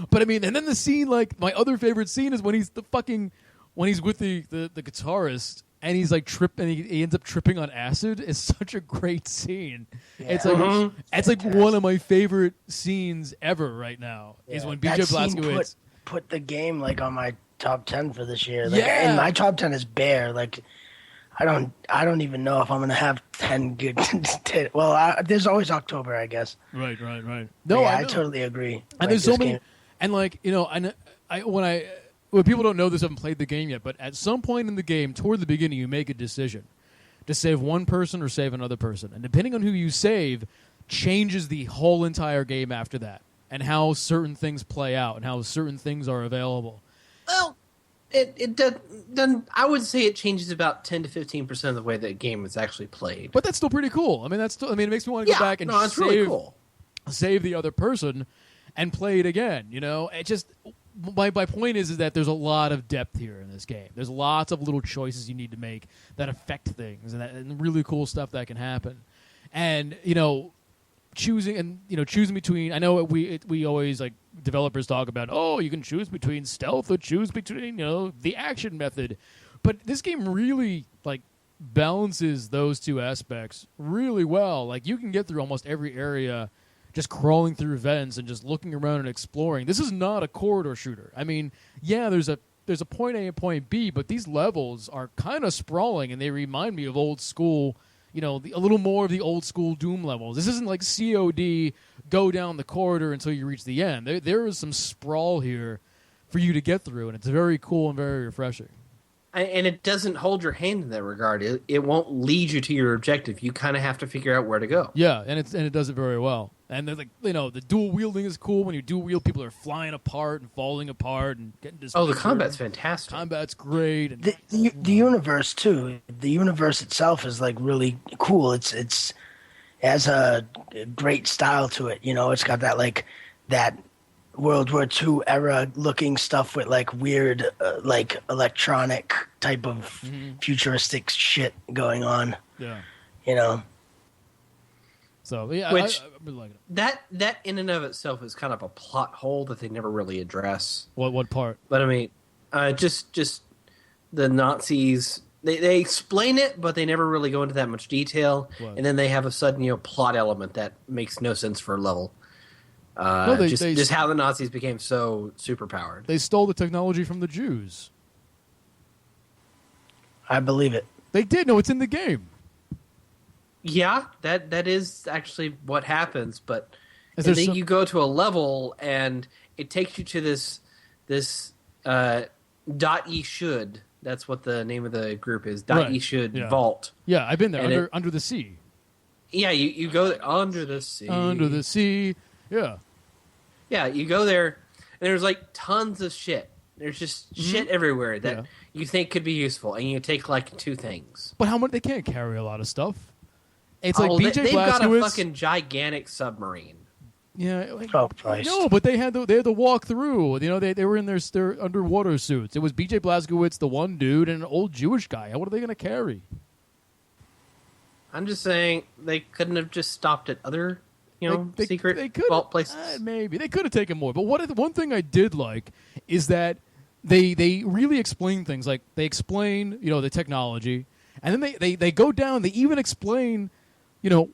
Speaker 1: But I mean, and then the scene, like my other favorite scene is when he's with the guitarist. And he's like and he ends up tripping on acid. It's such a great scene. Yeah. It's like one of my favorite scenes ever right now. Yeah. Is when BJ Blazkowicz
Speaker 2: put the game like on my top 10 for this year. Like, and my top 10 is bare. Like I don't even know if I'm gonna have 10 good. There's always October, I guess.
Speaker 1: Right. No,
Speaker 2: I totally agree.
Speaker 1: And there's so many, and like when people don't know this, haven't played the game yet, but at some point in the game, toward the beginning, you make a decision to save one person or save another person. And depending on who you save, changes the whole entire game after that. and how certain things play out and how certain things are available.
Speaker 3: Well, it doesn't. I would say it changes about 10 to 15% of the way that a game is actually played.
Speaker 1: But that's still pretty cool. I mean, it makes me want to go back and
Speaker 3: it's really cool.
Speaker 1: Save the other person and play it again. You know, it just my point is that there's a lot of depth here in this game. There's lots of little choices you need to make that affect things and really cool stuff that can happen. And choosing between. I know we always like developers talk about, oh, you can choose between stealth or choose between the action method, but this game really like balances those two aspects really well. Like you can get through almost every area just crawling through vents and just looking around and exploring. This is not a corridor shooter. I mean, yeah, there's a point A and point B, but these levels are kind of sprawling and they remind me of old school. A little more of the old school Doom levels. This isn't like COD, go down the corridor until you reach the end. There is some sprawl here for you to get through, and it's very cool and very refreshing.
Speaker 3: And it doesn't hold your hand in that regard. It won't lead you to your objective. You kind of have to figure out where to go.
Speaker 1: Yeah, and it does it very well. And the dual wielding is cool. When you dual wield, people are flying apart and falling apart and getting disfigured.
Speaker 3: Oh, the combat's fantastic.
Speaker 1: Combat's great. And
Speaker 2: The universe too. The universe itself is like really cool. It has a great style to it. It's got that World War II era looking stuff with like weird like electronic type of futuristic shit going on.
Speaker 1: Yeah. So yeah,
Speaker 3: Which
Speaker 1: I really like it.
Speaker 3: That in and of itself is kind of a plot hole that they never really address.
Speaker 1: What part?
Speaker 3: But I mean, just the Nazis. They explain it, but they never really go into that much detail.
Speaker 1: What?
Speaker 3: And then they have a sudden plot element that makes no sense for a level. Just how the Nazis became so superpowered.
Speaker 1: They stole the technology from the Jews.
Speaker 2: I believe it.
Speaker 1: They did. No, it's in the game.
Speaker 3: Yeah, that is actually what happens. But
Speaker 1: Is
Speaker 3: and
Speaker 1: there
Speaker 3: then you go to a level, and it takes you to this .e should. That's what the name of the group is.
Speaker 1: Right.
Speaker 3: .e should
Speaker 1: Yeah.
Speaker 3: vault.
Speaker 1: Yeah, I've been there
Speaker 3: And
Speaker 1: under the sea.
Speaker 3: Yeah, you go there, under the sea.
Speaker 1: Under the sea. Yeah.
Speaker 3: Yeah, you go there, and there's like tons of shit. There's just shit everywhere that you think could be useful, and you take like 2 things.
Speaker 1: But how much? They can't carry a lot of stuff. It's like BJ
Speaker 3: they've got a
Speaker 1: Blazkowicz.
Speaker 3: fucking gigantic submarine.
Speaker 1: Yeah. Like,
Speaker 2: Oh, Christ.
Speaker 1: no, but they had to walk through. They were in their underwater suits. It was BJ Blazkowicz, the one dude, and an old Jewish guy. What are they going to carry?
Speaker 3: I'm just saying they couldn't have just stopped at other, secret
Speaker 1: they could
Speaker 3: vault places.
Speaker 1: Maybe they could have taken more. But one thing I did like is that they really explain things. Like they explain the technology, and then they go down. They even explain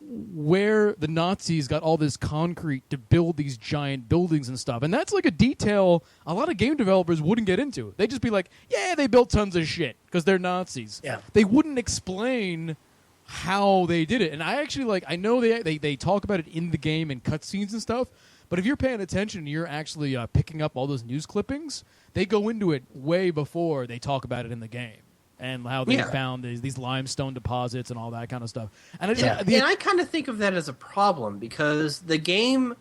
Speaker 1: where the Nazis got all this concrete to build these giant buildings and stuff. And that's like a detail a lot of game developers wouldn't get into. They'd just be like, yeah, they built tons of shit because they're Nazis.
Speaker 2: Yeah.
Speaker 1: They wouldn't explain how they did it. And I actually I know they talk about it in the game and cutscenes and stuff, but if you're paying attention and you're actually picking up all those news clippings, they go into it way before they talk about it in the game. And how they found these limestone deposits and all that kind of stuff. And
Speaker 3: I kind of think of that as a problem because the game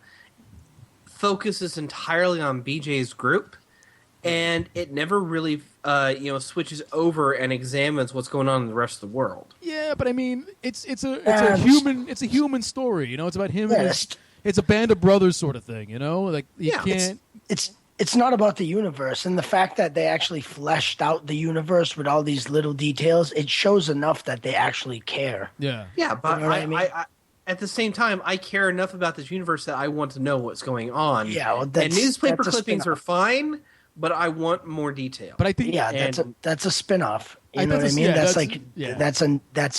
Speaker 3: focuses entirely on BJ's group, and it never really switches over and examines what's going on in the rest of the world.
Speaker 1: Yeah, but I mean, it's a human story. It's about him. And it's a band of brothers sort of thing. Like you can't.
Speaker 2: It's not about the universe, and the fact that they actually fleshed out the universe with all these little details, it shows enough that they actually care.
Speaker 1: Yeah.
Speaker 3: Yeah, but
Speaker 2: You know what I mean?
Speaker 3: I at the same time, I care enough about this universe that I want to know what's going on.
Speaker 2: Yeah, well,
Speaker 3: and newspaper clippings are fine, but I want more detail.
Speaker 1: But I think
Speaker 2: that's a spin-off. You know what I mean?
Speaker 1: Yeah,
Speaker 2: that's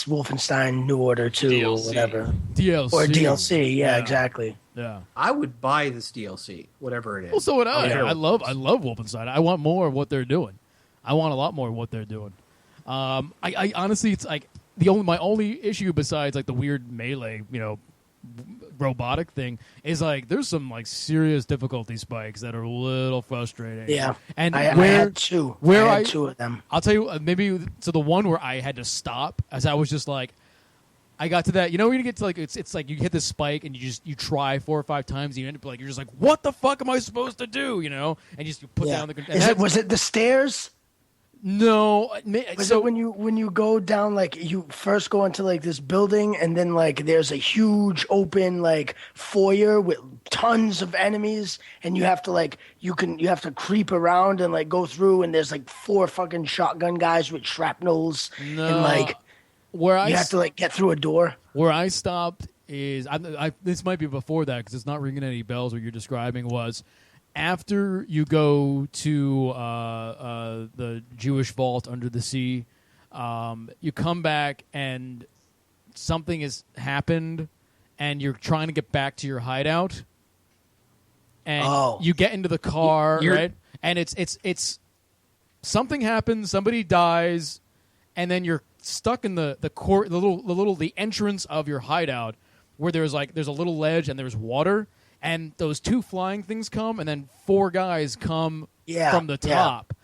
Speaker 2: Wolfenstein New Order 2
Speaker 4: DLC.
Speaker 2: or whatever.
Speaker 1: DLC.
Speaker 2: Or DLC, yeah, exactly.
Speaker 1: Yeah.
Speaker 3: I would buy this DLC, whatever it is.
Speaker 1: Well, so would I.
Speaker 3: Yeah.
Speaker 1: I love Wolfenstein. I want more of what they're doing. I want a lot more of what they're doing. I honestly, it's like my only issue besides like the weird melee, robotic thing is like there's some like serious difficulty spikes that are a little frustrating.
Speaker 2: Yeah,
Speaker 1: and
Speaker 2: I had two. I had two of them.
Speaker 1: I'll tell you, maybe to the one where I had to stop as I was just like, I got to that. You know, when you get to like it's like you hit this spike and you try 4 or 5 times, and you end up like you're just like, what the fuck am I supposed to do? You know, and you put down the.
Speaker 2: Was it the stairs?
Speaker 1: No.
Speaker 2: Was it when you go down, like you first go into like this building and then like there's a huge open like foyer with tons of enemies and you have to like you have to creep around and like go through and there's like 4 fucking shotgun guys with shrapnels and like you have to like get through a door. Where I
Speaker 1: stopped is this might be before that because it's not ringing any bells. What you're describing was. After you go to the Jewish vault under the sea, you come back and something has happened, and you're trying to get back to your hideout, and you get into the car, right? And it's something happens, somebody dies, and then you're stuck in the entrance of your hideout where there's a little ledge and there's water. And those 2 flying things come, and then 4 guys come from the top.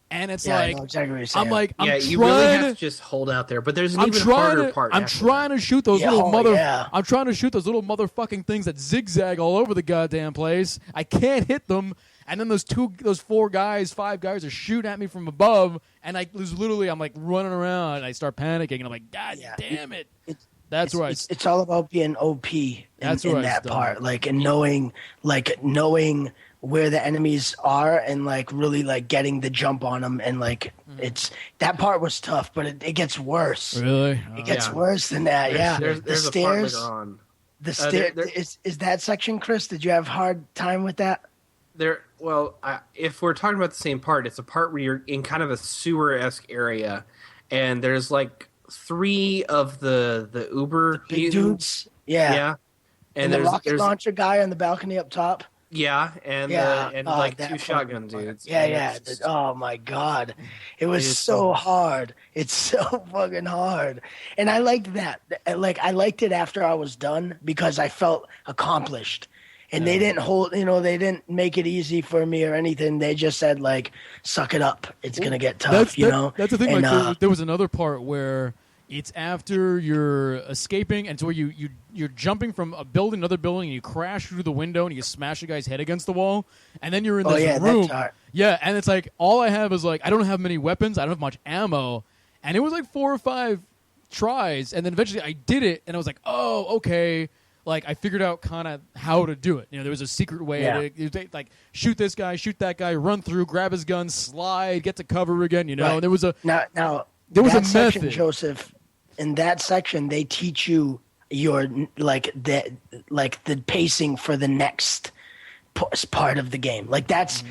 Speaker 1: And it's like, I know exactly what you're saying. I'm like,
Speaker 3: you really have to just hold out there. But there's an even harder part.
Speaker 1: I'm trying to shoot those I'm trying to shoot those little motherfucking things that zigzag all over the goddamn place. I can't hit them. And then those 5 guys are shooting at me from above, and I'm like running around, and I start panicking, and I'm like, God damn it.
Speaker 2: It's all about being OP in that part, like and knowing where the enemies are and like really like getting the jump on them and like it's that part was tough, but it gets worse.
Speaker 1: Really,
Speaker 2: it gets worse than that.
Speaker 3: There's
Speaker 2: the stairs.
Speaker 3: A part later on.
Speaker 2: The stairs is that section, Chris? Did you have a hard time with that?
Speaker 3: If we're talking about the same part, it's a part where you're in kind of a sewer-esque area, and there's like 3 of the Uber
Speaker 2: big dudes. Yeah. And the rocket launcher guy on the balcony up top.
Speaker 3: Yeah, and 2 shotgun dudes.
Speaker 2: Yeah. Oh my God. It was so hard. It's so fucking hard. And I liked that. Like I liked it after I was done because I felt accomplished. And they didn't make it easy for me or anything. They just said, like, suck it up. It's going to get tough,
Speaker 1: That's the thing. And, there was another part where it's after you're escaping, and it's where you're jumping from a building to another building, and you crash through the window, and you smash a guy's head against the wall, and then you're in this room. Yeah, and it's like, all I have is, like, I don't have many weapons. I don't have much ammo. And it was, like, 4 or 5 tries, and then eventually I did it, and I was like, oh, okay. Like, I figured out kind of how to do it. There was a secret way to, like, shoot this guy, shoot that guy, run through, grab his gun, slide, get to cover again, Right. There was a there was a
Speaker 2: section,
Speaker 1: method.
Speaker 2: Joseph, in that section, they teach you the pacing for the next part of the game. Like, that's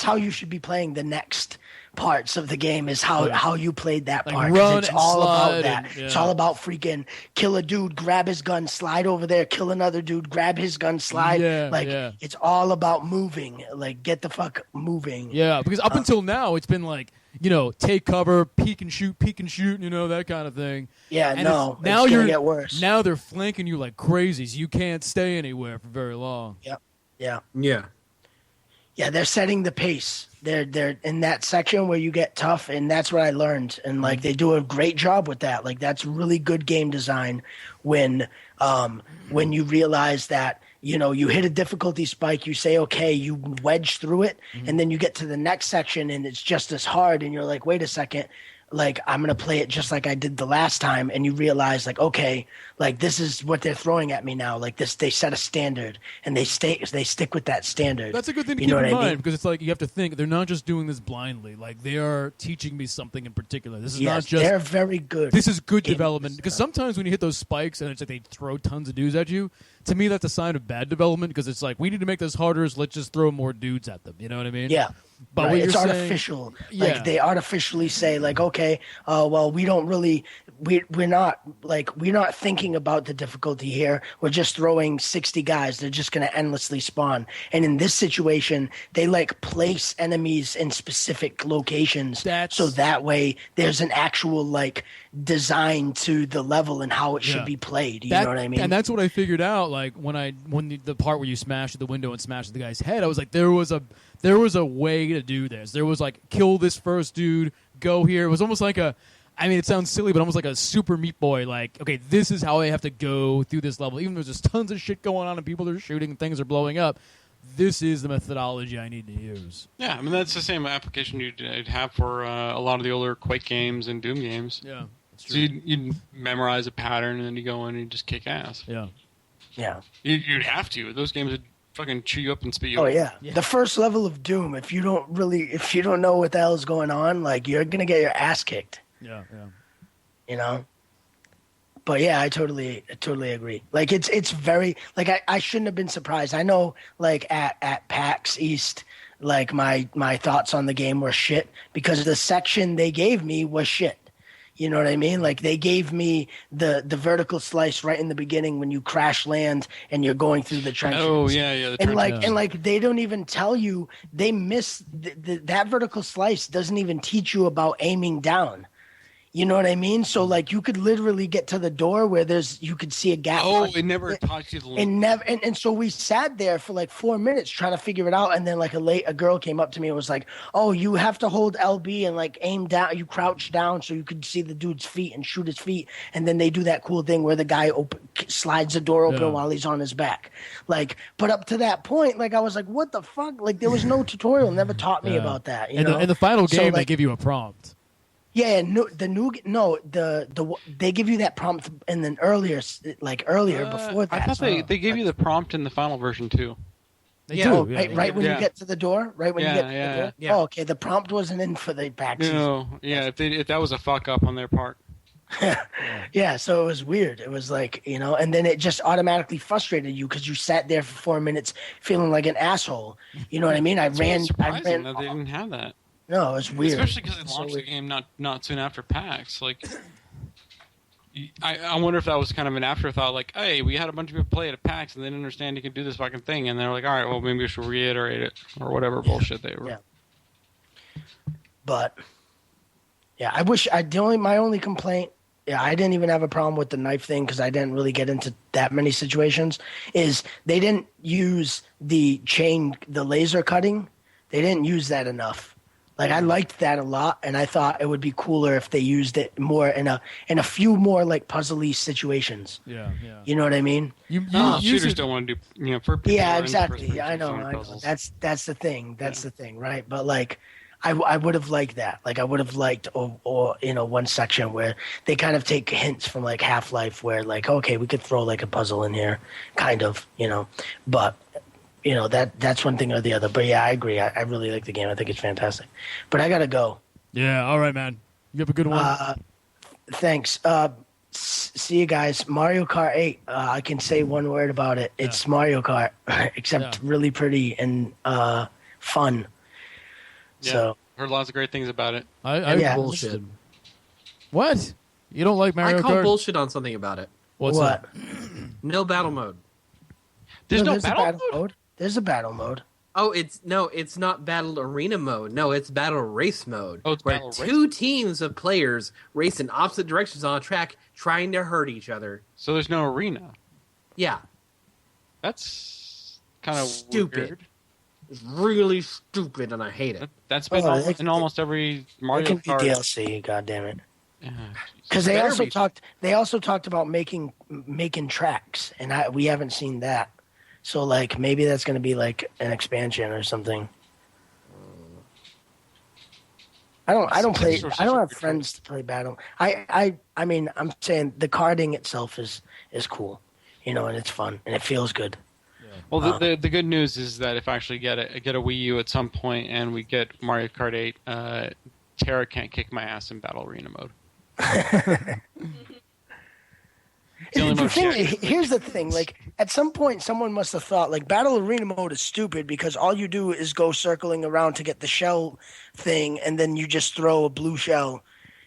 Speaker 2: how you should be playing the next parts of the game is how you played that part.
Speaker 1: Run
Speaker 2: it's all about that.
Speaker 1: And,
Speaker 2: It's all about freaking kill a dude, grab his gun, slide over there, kill another dude, grab his gun, slide. It's all about moving. Like, get the fuck moving.
Speaker 1: Yeah, because up until now, it's been like, take cover, peek and shoot, that kind of thing.
Speaker 2: Yeah,
Speaker 1: and
Speaker 2: now
Speaker 1: it's
Speaker 2: gonna get worse.
Speaker 1: Now they're flanking you like crazies. You can't stay anywhere for very long.
Speaker 2: Yep. Yeah, they're setting the pace. They're in that section where you get tough, and that's what I learned. And like they do a great job with that. Like that's really good game design when you realize that you hit a difficulty spike, you say okay, you wedge through it, and then you get to the next section and it's just as hard, and you're like, wait a second. Like, I'm going to play it just like I did the last time. And you realize, like, okay, like, this is what they're throwing at me now. Like, this, they set a standard, and they stick with that standard.
Speaker 1: That's a good thing to keep in mind, because it's like, you have to think, they're not just doing this blindly. Like, they are teaching me something in particular. This is not just...
Speaker 2: they're very good.
Speaker 1: This is good development. Because sometimes when you hit those spikes, and it's like they throw tons of dudes at you, to me, that's a sign of bad development, because it's like, we need to make this harder, so let's just throw more dudes at them. You know what I mean?
Speaker 2: Yeah.
Speaker 1: But
Speaker 2: right.
Speaker 1: what you're
Speaker 2: it's
Speaker 1: saying,
Speaker 2: artificial. Like they artificially say, like, okay, well, we don't really, we're not thinking about the difficulty here. We're just throwing 60 guys. They're just going to endlessly spawn. And in this situation, they like place enemies in specific locations, so that way there's an actual like design to the level and how it should be played. You know what I mean?
Speaker 1: And that's what I figured out. Like when the part where you smashed the window and smashed the guy's head, I was like, there was a way to do this. There was like, kill this first dude, go here. It was almost like I mean, it sounds silly, but almost like a Super Meat Boy. Like, okay, this is how I have to go through this level. Even though there's just tons of shit going on and people are shooting and things are blowing up, this is the methodology I need to use.
Speaker 4: Yeah, I mean, that's the same application you'd have for a lot of the older Quake games and Doom games.
Speaker 1: Yeah.
Speaker 4: So you'd memorize a pattern and then you go in and you just kick ass.
Speaker 1: Yeah.
Speaker 2: Yeah.
Speaker 4: You'd have to. Those games would fucking chew you up and spit you
Speaker 2: Oh
Speaker 4: out.
Speaker 2: yeah. The first level of Doom, if you don't know what the hell is going on, like you're gonna get your ass kicked.
Speaker 1: Yeah.
Speaker 2: You know. But yeah, I totally agree. Like it's very like I shouldn't have been surprised. I know like at PAX East, like my thoughts on the game were shit because the section they gave me was shit. You know what I mean? Like they gave me the vertical slice right in the beginning when you crash land and you're going through the trenches.
Speaker 4: Oh yeah.
Speaker 2: And like they don't even tell you, they miss that vertical slice doesn't even teach you about aiming down. You know what I mean? So like you could literally get to the door where you could see a gap.
Speaker 4: Oh, it never taught you the
Speaker 2: And so we sat there for like 4 minutes trying to figure it out. And then like a girl came up to me and was like, "Oh, you have to hold LB and like aim down. You crouch down so you could see the dude's feet and shoot his feet. And then they do that cool thing where the guy slides the door open while he's on his back. Like, but up to that point, like I was like, what the fuck? Like there was no tutorial, never taught me about that. You know?
Speaker 1: In the final game,
Speaker 2: So,
Speaker 1: they give you a prompt.
Speaker 2: Yeah, they give you that prompt and then earlier before that.
Speaker 4: I thought they gave you the prompt in the final version too.
Speaker 1: They do.
Speaker 2: Right when you get to the door, right when you get to the door.
Speaker 3: Yeah.
Speaker 2: Oh, okay. The prompt wasn't in for the PAX.
Speaker 4: No, yeah. If that was a fuck up on their part.
Speaker 2: Yeah, so it was weird. It was like, you know, and then it just automatically frustrated you because you sat there for 4 minutes feeling like an asshole. You know what I mean? I ran.
Speaker 4: That they didn't have that.
Speaker 2: No, it was weird.
Speaker 4: Especially because they launched the game not soon after PAX. Like, I wonder if that was kind of an afterthought. Like, hey, we had a bunch of people play it at PAX and they didn't understand you could do this fucking thing, and they're like, all right, well, maybe we should reiterate it or whatever bullshit they were.
Speaker 2: Yeah. But yeah, my only complaint. Yeah, I didn't even have a problem with the knife thing because I didn't really get into that many situations. Is they didn't use the laser cutting. They didn't use that enough. Like I liked that a lot, and I thought it would be cooler if they used it more in a few more like puzzly situations.
Speaker 1: Yeah.
Speaker 2: You know what I mean?
Speaker 4: Shooters don't want to do for people.
Speaker 2: Yeah, exactly. I know. That's the thing. That's the thing, right? But like, I would have liked that. Like I would have liked, or one section where they kind of take hints from like Half-Life, where like, okay, we could throw like a puzzle in here, kind of, but. That's one thing or the other. But yeah, I agree. I really like the game. I think it's fantastic. But I gotta go.
Speaker 1: Yeah. All right, man. You have a good one.
Speaker 2: Thanks. See you guys. Mario Kart 8. I can say one word about it. It's Mario Kart, except really pretty and fun.
Speaker 4: Yeah.
Speaker 2: So
Speaker 4: heard lots of great things about it.
Speaker 1: I
Speaker 3: bullshit.
Speaker 1: What? You don't like Mario Kart?
Speaker 3: I call bullshit on something about it.
Speaker 1: What's
Speaker 2: what?
Speaker 1: that?
Speaker 3: No battle mode.
Speaker 4: There's no
Speaker 2: a
Speaker 4: battle mode?
Speaker 2: There's a battle mode.
Speaker 3: Oh, it's not battle arena mode. No, it's battle race mode.
Speaker 4: Oh, it's
Speaker 3: where
Speaker 4: battle race.
Speaker 3: two teams of players race in opposite directions on a track, trying to hurt each other.
Speaker 4: So there's no arena.
Speaker 3: Yeah,
Speaker 4: That's kind of
Speaker 3: stupid.
Speaker 4: Weird.
Speaker 3: It's really stupid, and I hate it.
Speaker 4: That's been in almost every Mario
Speaker 2: It can be
Speaker 4: Kart.
Speaker 2: DLC. God damn it.
Speaker 4: Yeah,
Speaker 2: Because they also talked about making tracks, and we haven't seen that. So like maybe that's going to be like an expansion or something. I don't have friends to play battle. I mean I'm saying the karting itself is cool, and it's fun and it feels good.
Speaker 4: Well, the good news is that if I actually get a Wii U at some point and we get Mario Kart 8, Tara can't kick my ass in Battle Arena mode.
Speaker 2: Here's the thing. Like, at some point, someone must have thought, like, Battle Arena mode is stupid because all you do is go circling around to get the shell thing, and then you just throw a blue shell.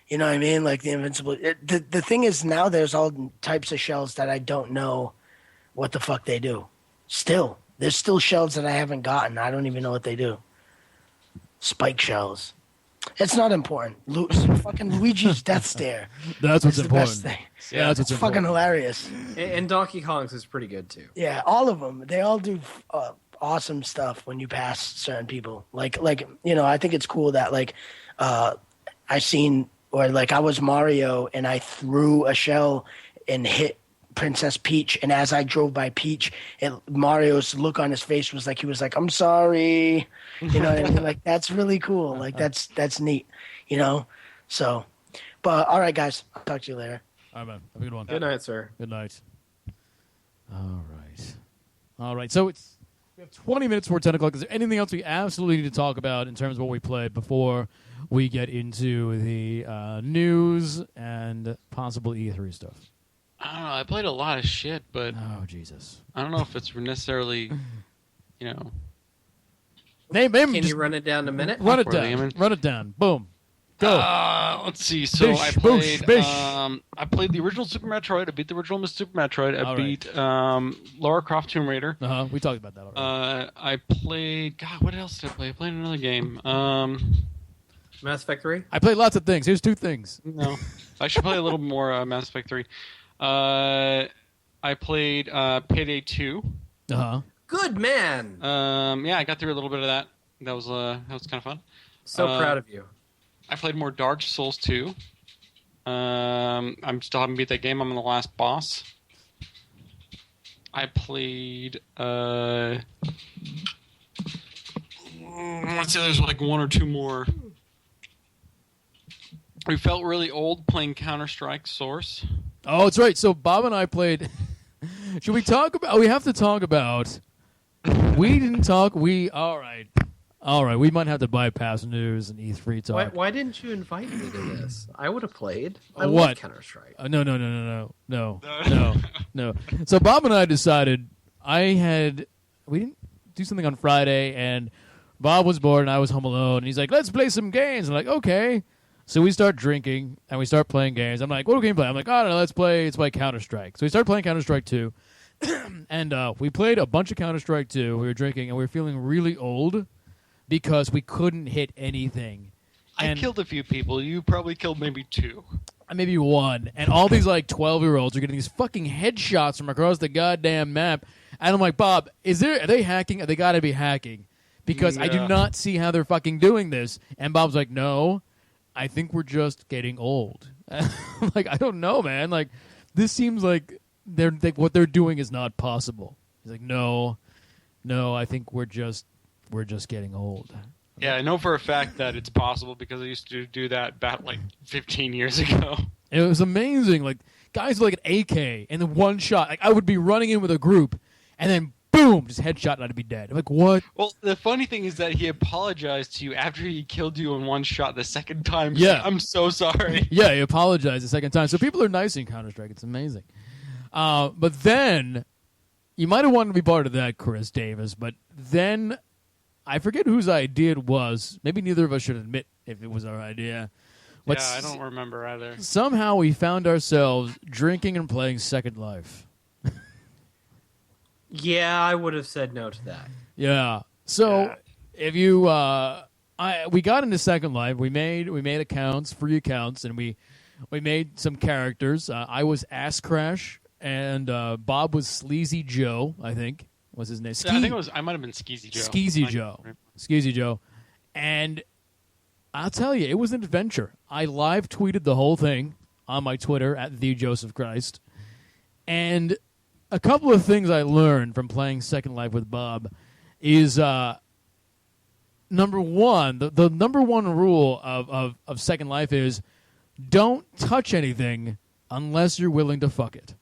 Speaker 2: You know what I mean? Like, the invincible. The thing is, now there's all types of shells that I don't know what the fuck they do. Still. There's still shells that I haven't gotten. I don't even know what they do. Spike shells. It's not important. Fucking Luigi's Death Stare.
Speaker 1: That's what's
Speaker 2: the
Speaker 1: important.
Speaker 2: Best thing.
Speaker 1: Yeah, that's what's
Speaker 2: it's fucking hilarious.
Speaker 3: And Donkey Kong's is pretty good too.
Speaker 2: Yeah, all of them. They all do awesome stuff when you pass certain people. Like I think it's cool that I seen or like I was Mario and I threw a shell and hit Princess Peach, and as I drove by Peach, Mario's look on his face was like he was like, "I'm sorry," you know what I mean? Like that's really cool. Like that's neat, you know. So, but all right, guys, I'll talk to you later.
Speaker 1: All right, man. Have a good one.
Speaker 3: Good night, sir.
Speaker 1: Good night. All right. So we have 20 minutes before 10 o'clock. Is there anything else we absolutely need to talk about in terms of what we played before we get into the news and possible E3 stuff?
Speaker 4: I don't know. I played a lot of shit, but
Speaker 1: oh Jesus,
Speaker 4: I don't know if it's necessarily, you know.
Speaker 1: Name.
Speaker 3: Can you run it down in a minute?
Speaker 1: Run it down. Run it down. Boom. Go.
Speaker 4: Let's see. So
Speaker 1: Bish,
Speaker 4: I played.
Speaker 1: bish.
Speaker 4: I played the original Super Metroid. I beat the original Super Metroid. I
Speaker 1: All
Speaker 4: beat Lara Croft Tomb Raider.
Speaker 1: We talked about that already.
Speaker 4: I played. God, what else did I play? I played another game.
Speaker 3: Mass Effect 3?
Speaker 1: I played lots of things. Here's 2 things.
Speaker 4: No, I should play a little more Mass Effect 3. I played Payday 2.
Speaker 3: Good man.
Speaker 4: Yeah, I got through a little bit of that. That was kind of fun.
Speaker 3: So proud of you.
Speaker 4: I played more Dark Souls 2. I'm still haven't beat that game. I'm on the last boss. I played. I want to say there's like 1 or 2 more. We felt really old playing Counter-Strike Source.
Speaker 1: Oh, that's right. So Bob and I played. Should we talk about? We have to talk about. We didn't talk. All right. We might have to bypass news and E3 talk.
Speaker 3: Why didn't you invite me to this? I would have played. I
Speaker 1: what?
Speaker 3: love Counter-Strike.
Speaker 1: No. So Bob and I decided we didn't do something on Friday, and Bob was bored, and I was home alone. And he's like, "Let's play some games." I'm like, "Okay." So we start drinking and we start playing games. I'm like, "What can we play?" I'm like, "I don't know. Let's play Counter-Strike." So we started playing Counter-Strike 2, and we played a bunch of Counter-Strike 2. We were drinking, and we were feeling really old because we couldn't hit anything.
Speaker 4: I killed a few people. You probably killed maybe 2.
Speaker 1: Maybe 1. And all these like 12-year-olds are getting these fucking headshots from across the goddamn map. And I'm like, Bob, are they hacking? They got to be hacking because I do not see how they're fucking doing this. And Bob's like, no, I think we're just getting old. I'm like, I don't know, man. Like, this seems like what they're doing is not possible. He's like, no, I think we're just getting old.
Speaker 4: Yeah, I know for a fact that it's possible because I used to do that back like 15 years ago.
Speaker 1: It was amazing. Like, guys with like an AK and then one shot. Like, I would be running in with a group and then boom, just headshot and I'd be dead. I'm like, what?
Speaker 4: Well, the funny thing is that he apologized to you after he killed you in one shot the second time.
Speaker 1: Yeah.
Speaker 4: I'm so sorry.
Speaker 1: Yeah, he apologized the second time. So people are nice in Counter-Strike. It's amazing. But then, you might have wanted to be part of that, Chris Davis, but then I forget whose idea it was. Maybe neither of us should admit if it was our idea. But
Speaker 4: yeah, I don't remember either.
Speaker 1: Somehow we found ourselves drinking and playing Second Life.
Speaker 3: Yeah, I would have said no to that.
Speaker 1: Yeah. So if you, we got into Second Life. We made accounts, free accounts, and we made some characters. I was Ass Crash, and Bob was Sleazy Joe, I think. Was his name?
Speaker 4: I think it was. I might have been Skeezy Joe.
Speaker 1: Skeezy Joe. And I'll tell you, it was an adventure. I live tweeted the whole thing on my Twitter at @TheJosephChrist. And a couple of things I learned from playing Second Life with Bob is number one, the number one rule of Second Life is don't touch anything unless you're willing to fuck it.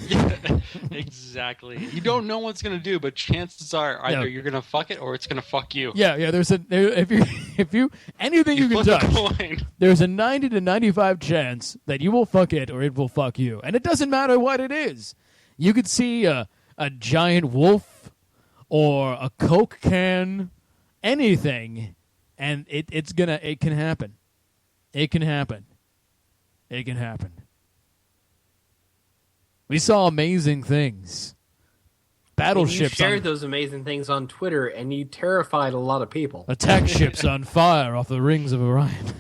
Speaker 4: Yeah, exactly. You don't know what it's gonna do, but chances are either you're gonna fuck it or it's gonna fuck you.
Speaker 1: Yeah. If you anything you can touch, there's a 90 to 95 chance that you will fuck it or it will fuck you, and it doesn't matter what it is. You could see a giant wolf or a Coke can, anything, and it can happen. It can happen. It can happen. We saw amazing things. Battleships.
Speaker 3: You shared those amazing things on Twitter, and you terrified a lot of people.
Speaker 1: Attack ships on fire off the rings of Orion.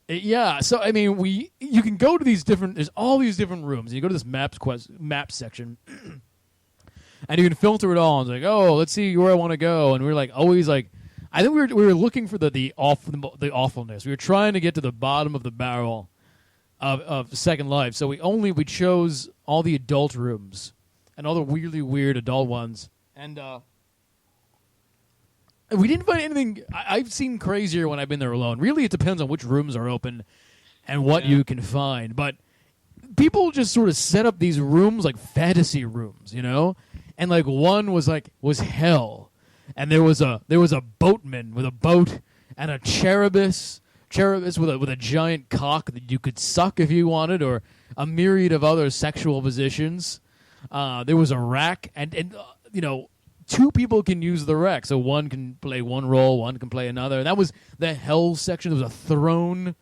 Speaker 1: Yeah. So I mean, you can go to these different. There's all these different rooms. And you go to this map section, and you can filter it all. And it's like, oh, let's see where I want to go. And we're like always like, I think we were looking for the awfulness. We were trying to get to the bottom of the barrel of Second Life. So we chose all the adult rooms and all the weirdly weird adult ones, and we didn't find anything. I've seen crazier when I've been there alone. Really, it depends on which rooms are open and what you can find. But people just sort of set up these rooms like fantasy rooms, you know? And like one was hell. And there was a boatman with a boat and a cherubis with a giant cock that you could suck if you wanted, or a myriad of other sexual positions. There was a rack, and you know, 2 people can use the rack, so one can play one role, one can play another. And that was the hell section. There was a throne,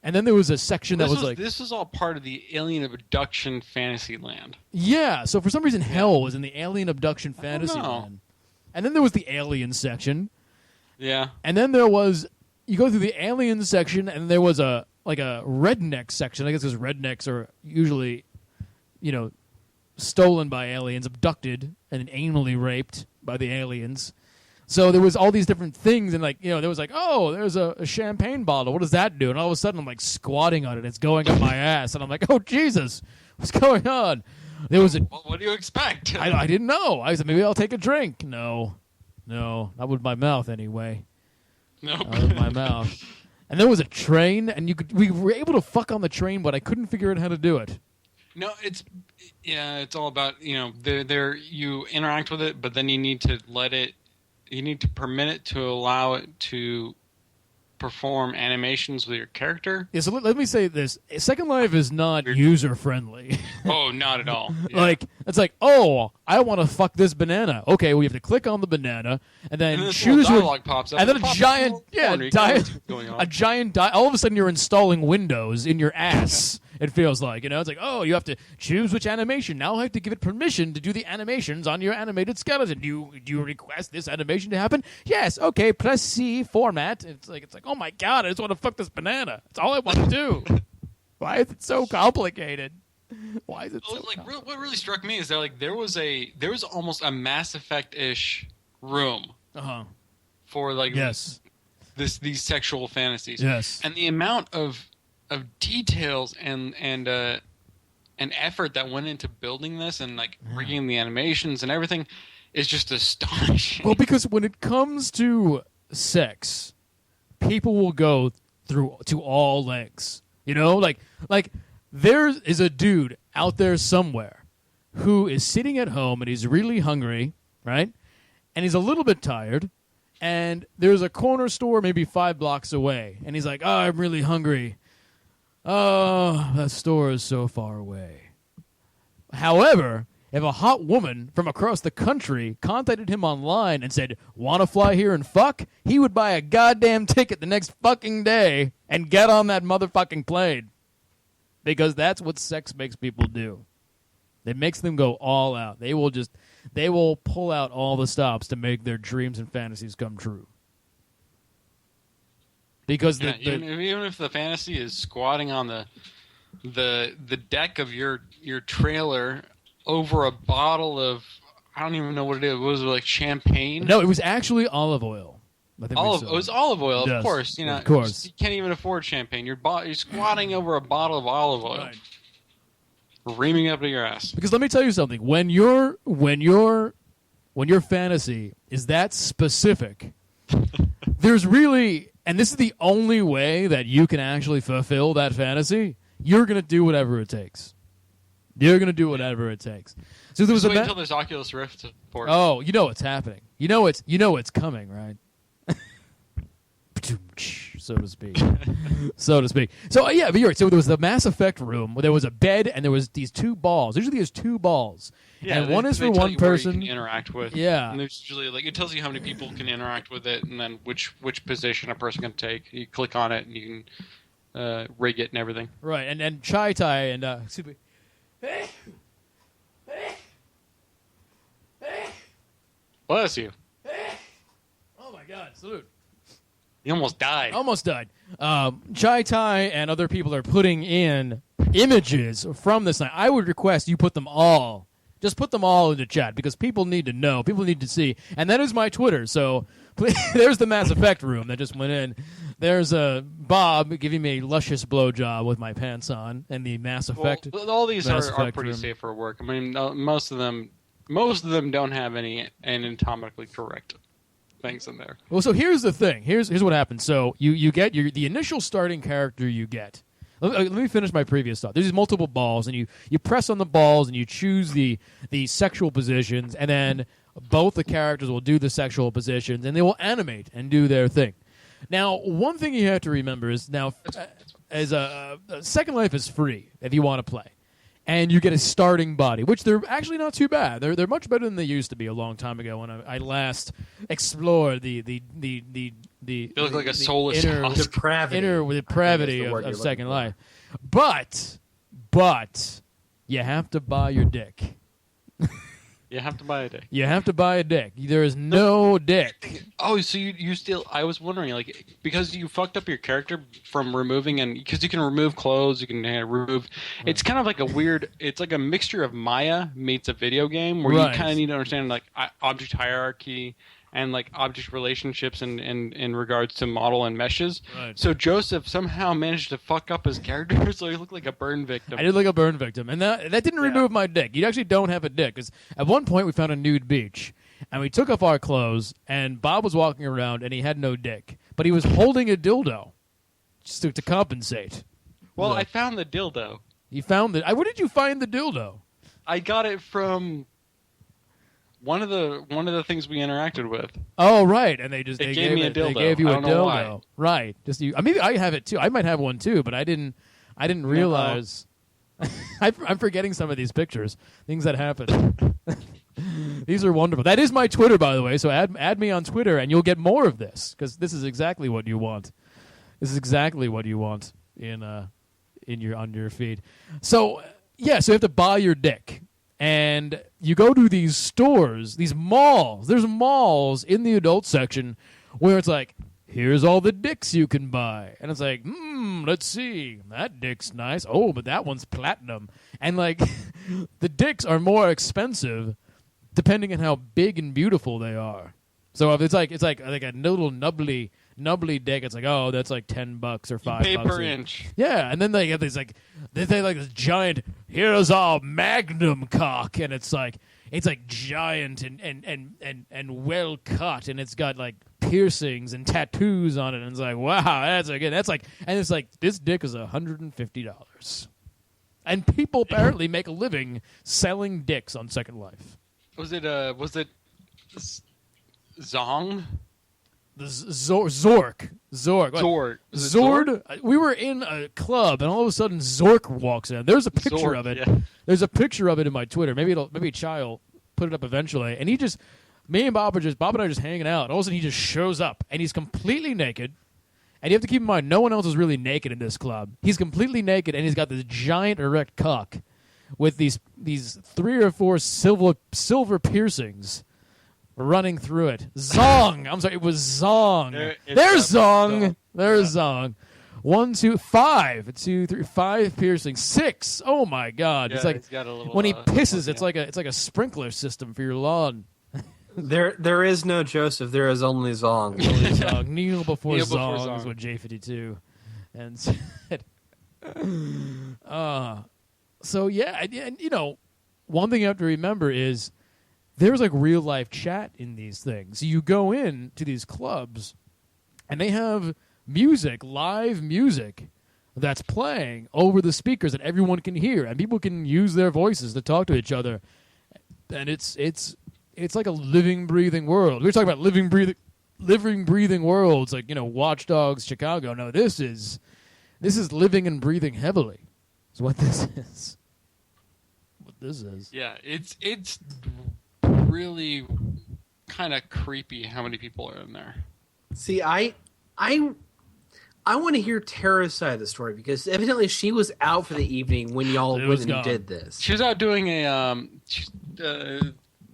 Speaker 1: and then there was a section that was like...
Speaker 4: This was all part of the alien abduction fantasy land.
Speaker 1: Yeah, so for some reason hell was in the alien abduction fantasy land. And then there was the alien section.
Speaker 4: Yeah.
Speaker 1: And then there was... You go through the alien section, and there was a redneck section. I guess because rednecks are usually, you know, stolen by aliens, abducted, and anally raped by the aliens. So there was all these different things, and like, you know, there was like, oh, there's a champagne bottle. What does that do? And all of a sudden, I'm like squatting on it. It's going up my ass, and I'm like, oh Jesus, what's going on? There was
Speaker 4: Well, what do you expect?
Speaker 1: I didn't know. I said maybe I'll take a drink. No, not with my mouth anyway.
Speaker 4: Nope.
Speaker 1: Not with my mouth. And there was a train, and we were able to fuck on the train, but I couldn't figure out how to do it.
Speaker 4: No, it's all about, you know, you interact with it, but then you need to permit it to allow it to perform animations with your character.
Speaker 1: Yeah, so let me say this. Second Life is not user-friendly.
Speaker 4: Oh, not at all. Yeah.
Speaker 1: Like, it's like, oh, I want to fuck this banana. Okay, we have to click on the banana, and then choose...
Speaker 4: dialogue pops up.
Speaker 1: And then a giant... all of a sudden, you're installing Windows in your ass. It feels like, you know, it's like, oh, you have to choose which animation. Now I have to give it permission to do the animations on your animated skeleton. Do you request this animation to happen? Yes. Okay. Press C. Format. It's like, oh my god, I just want to fuck this banana. That's all I want to do. Why is it so complicated? Why is it so complicated?
Speaker 4: What really struck me is that like there was almost a Mass Effect-ish room. For like these sexual fantasies.
Speaker 1: Yes.
Speaker 4: And the amount of details and effort that went into building this and like rigging the animations and everything is just astonishing.
Speaker 1: Well, because when it comes to sex, people will go to all lengths. You know, like there is a dude out there somewhere who is sitting at home and he's really hungry, right? And he's a little bit tired, and there's a corner store maybe 5 blocks away, and he's like, oh, I'm really hungry. Oh, that store is so far away. However, if a hot woman from across the country contacted him online and said, want to fly here and fuck, he would buy a goddamn ticket the next fucking day and get on that motherfucking plane. Because that's what sex makes people do. It makes them go all out. They will pull out all the stops to make their dreams and fantasies come true. Because
Speaker 4: even if the fantasy is squatting on the deck of your trailer over a bottle of, I don't even know what it is. Was it like champagne?
Speaker 1: No, it was actually olive oil.
Speaker 4: It was olive oil,
Speaker 1: yes,
Speaker 4: of course. You know,
Speaker 1: of course.
Speaker 4: You can't even afford champagne. You're squatting over a bottle of olive oil, reaming up to your ass.
Speaker 1: Because let me tell you something: when your fantasy is that specific, there's really. And this is the only way that you can actually fulfill that fantasy. You're going to do whatever it takes. You're going to do whatever it takes. So there was
Speaker 4: wait until there's Oculus Rift support.
Speaker 1: Oh, you know it's happening. You know it's coming, right? So to speak. So yeah, but you're right. So there was the Mass Effect room where there was a bed and there was these 2 balls. Usually there's 2 balls.
Speaker 4: Yeah,
Speaker 1: and one is for one person.
Speaker 4: You can interact with.
Speaker 1: Yeah.
Speaker 4: And there's usually like it tells you how many people can interact with it, and then which position a person can take. You click on it and you can rig it and everything.
Speaker 1: Right, and Chai Tai and excuse me.
Speaker 4: Bless you.
Speaker 1: Oh my God! Salute.
Speaker 4: You almost died.
Speaker 1: Chai Tai and other people are putting in images from this night. I would request you put them all. Just put them all into chat because people need to know. People need to see. And that is my Twitter. So There's the Mass Effect room that just went in. There's Bob giving me a luscious blowjob with my pants on, and the Mass Effect.
Speaker 4: Well, all these
Speaker 1: Mass
Speaker 4: are
Speaker 1: Effect
Speaker 4: pretty
Speaker 1: room.
Speaker 4: safe for work. I mean, most of them don't have any anatomically correct things in there.
Speaker 1: Well, so here's the thing. Here's what happens. So you get the initial starting character you get. Let me finish my previous thought. There's these multiple balls, and you press on the balls, and you choose the sexual positions, and then both the characters will do the sexual positions, and they will animate and do their thing. Now, one thing you have to remember is as Second Life is free if you want to play. And you get a starting body, which they're actually not too bad. They're much better than they used to be a long time ago when I last explored the
Speaker 4: They look like a soulless husk.
Speaker 1: depravity of Second Life. But you have to buy your dick.
Speaker 4: You have to buy a dick.
Speaker 1: You have to buy a dick. There is no dick.
Speaker 4: Oh, so you still... I was wondering, like, because you fucked up your character from removing... and because you can remove clothes, you can remove... It's kind of like a weird... It's like a mixture of Maya meets a video game where you kind of need to understand, like, object hierarchy and, like, object relationships in regards to model and meshes.
Speaker 1: Right.
Speaker 4: So Joseph somehow managed to fuck up his character so he looked like a burn victim.
Speaker 1: I did look a burn victim, and that didn't remove my dick. You actually don't have a dick, because at one point we found a nude beach, and we took off our clothes, and Bob was walking around, and he had no dick, but he was holding a dildo just to compensate.
Speaker 4: Well, I found the dildo.
Speaker 1: You found it. Where did you find the dildo?
Speaker 4: I got it from one of the things we interacted with.
Speaker 1: Oh, right, and they
Speaker 4: gave me a dildo.
Speaker 1: They gave you
Speaker 4: I
Speaker 1: a
Speaker 4: don't know
Speaker 1: dildo,
Speaker 4: why.
Speaker 1: right? Just you. Maybe I have it too. I might have one too, but I didn't realize. I'm forgetting some of these pictures, things that happen. These are wonderful. That is my Twitter, by the way. So add me on Twitter, and you'll get more of this, because this is exactly what you want. This is exactly what you want on your feed. So yeah, so you have to buy your dick. And you go to these stores, these malls. There's malls in the adult section where it's like, here's all the dicks you can buy. And it's like, let's see. That dick's nice. Oh, but that one's platinum. And, like, the dicks are more expensive depending on how big and beautiful they are. So if it's like a little nubbly dick, it's like, oh, that's like $10 or $5.
Speaker 4: Pay per inch.
Speaker 1: Yeah, and then they have these they like this giant. Here's our magnum cock, and it's like giant and well cut, and it's got like piercings and tattoos on it, and it's like, wow, and it's like this dick is $150, and people apparently make a living selling dicks on Second Life.
Speaker 4: Was it Zong?
Speaker 1: The Zork. Zord. We were in a club, and all of a sudden Zork walks in. There's a picture of it.
Speaker 4: Yeah.
Speaker 1: There's a picture of it in my Twitter. Maybe Chai will put it up eventually. And me and Bob and I are just hanging out. And all of a sudden he just shows up, and he's completely naked. And you have to keep in mind, no one else is really naked in this club. He's completely naked, and he's got this giant erect cock with these 3 or 4 silver piercings running through it. Zong! I'm sorry, it was Zong. There's Zong! There's Zong. 1, 2, 5. 2, 3, 5 piercings. 6. Oh my God!
Speaker 4: Yeah,
Speaker 1: it's like
Speaker 4: he's got a little,
Speaker 1: when he pisses, it's like a sprinkler system for your lawn.
Speaker 3: There is no Joseph. There is only Zong.
Speaker 1: Only Zong. Kneel before
Speaker 4: Kneel before
Speaker 1: Zong is
Speaker 4: Zong.
Speaker 1: what J52 and said. So yeah, and one thing you have to remember is there's like real life chat in these things. You go in to these clubs, and they have music, live music, that's playing over the speakers that everyone can hear, and people can use their voices to talk to each other. And it's like a living, breathing world. We were talking about living, breathing worlds, like Watch Dogs, Chicago. No, this is living and breathing heavily. Is what this is. What this is.
Speaker 4: Yeah, it's really kind of creepy how many people are in there.
Speaker 3: See, I want to hear Tara's side of the story, because evidently she was out for the evening when y'all went and did this.
Speaker 4: She was out doing a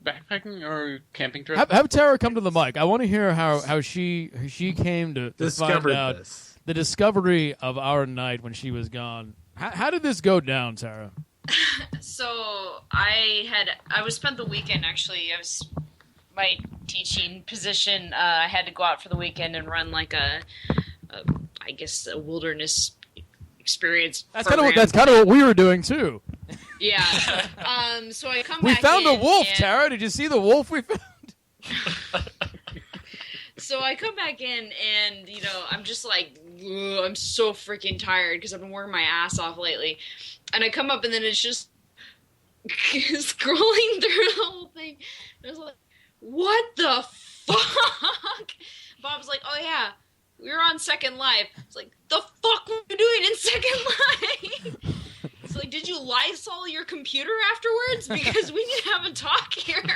Speaker 4: backpacking or camping trip.
Speaker 1: Have Tara come to the mic. I want to hear how she came to find out the discovery of our night when she was gone. How did this go down, Tara?
Speaker 5: So I spent the weekend actually. my teaching position, I had to go out for the weekend and run like a wilderness experience.
Speaker 1: That's kind of what we were doing too.
Speaker 5: Yeah. So I come
Speaker 1: we
Speaker 5: back
Speaker 1: found
Speaker 5: in
Speaker 1: a wolf,
Speaker 5: and...
Speaker 1: Tara. Did you see the wolf we found?
Speaker 5: So I come back in and, I'm just like, I'm so freaking tired because I've been working my ass off lately. And I come up and then it's just scrolling through the whole thing. I was like, what the fuck? Bob's like, oh yeah, we were on Second Life. It's like, the fuck were you doing in Second Life? It's like, did you Lysol your computer afterwards? Because we need to have a talk here. I'm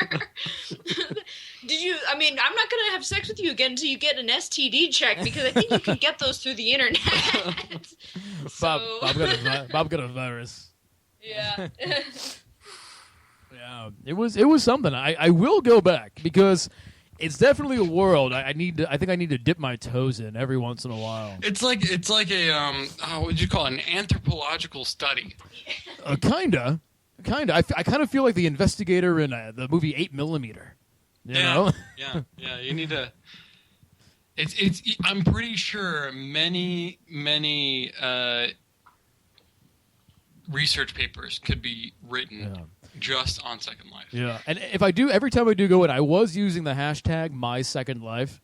Speaker 5: not going to have sex with you again until you get an STD check, because I think you can get those through the internet.
Speaker 1: Bob got a virus.
Speaker 5: Yeah.
Speaker 1: Yeah, it was something. I will go back, because it's definitely a world I think I need to dip my toes in every once in a while.
Speaker 4: It's like a what would you call it? An anthropological study.
Speaker 1: Kinda. I kind of feel like the investigator in the movie 8mm. You know?
Speaker 4: Yeah. You need to. It's. I'm pretty sure many research papers could be written just on Second Life.
Speaker 1: Yeah, and every time I do go in, I was using the hashtag #MySecondLife,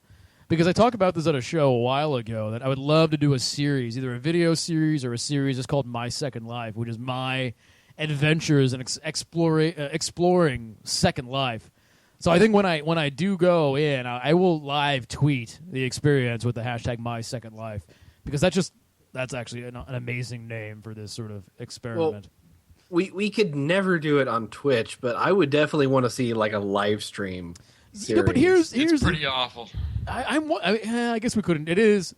Speaker 1: because I talked about this at a show a while ago that I would love to do a series, either a video series or a series that's called My Second Life, which is my adventures and exploring Second Life. So I think when I do go in, I will live tweet the experience with the hashtag #MySecondLife, because that's actually an amazing name for this sort of experiment.
Speaker 3: Well, we could never do it on Twitch, but I would definitely want to see like a live stream series.
Speaker 1: Yeah, but here's
Speaker 4: it's pretty awful.
Speaker 1: I guess we couldn't. It is.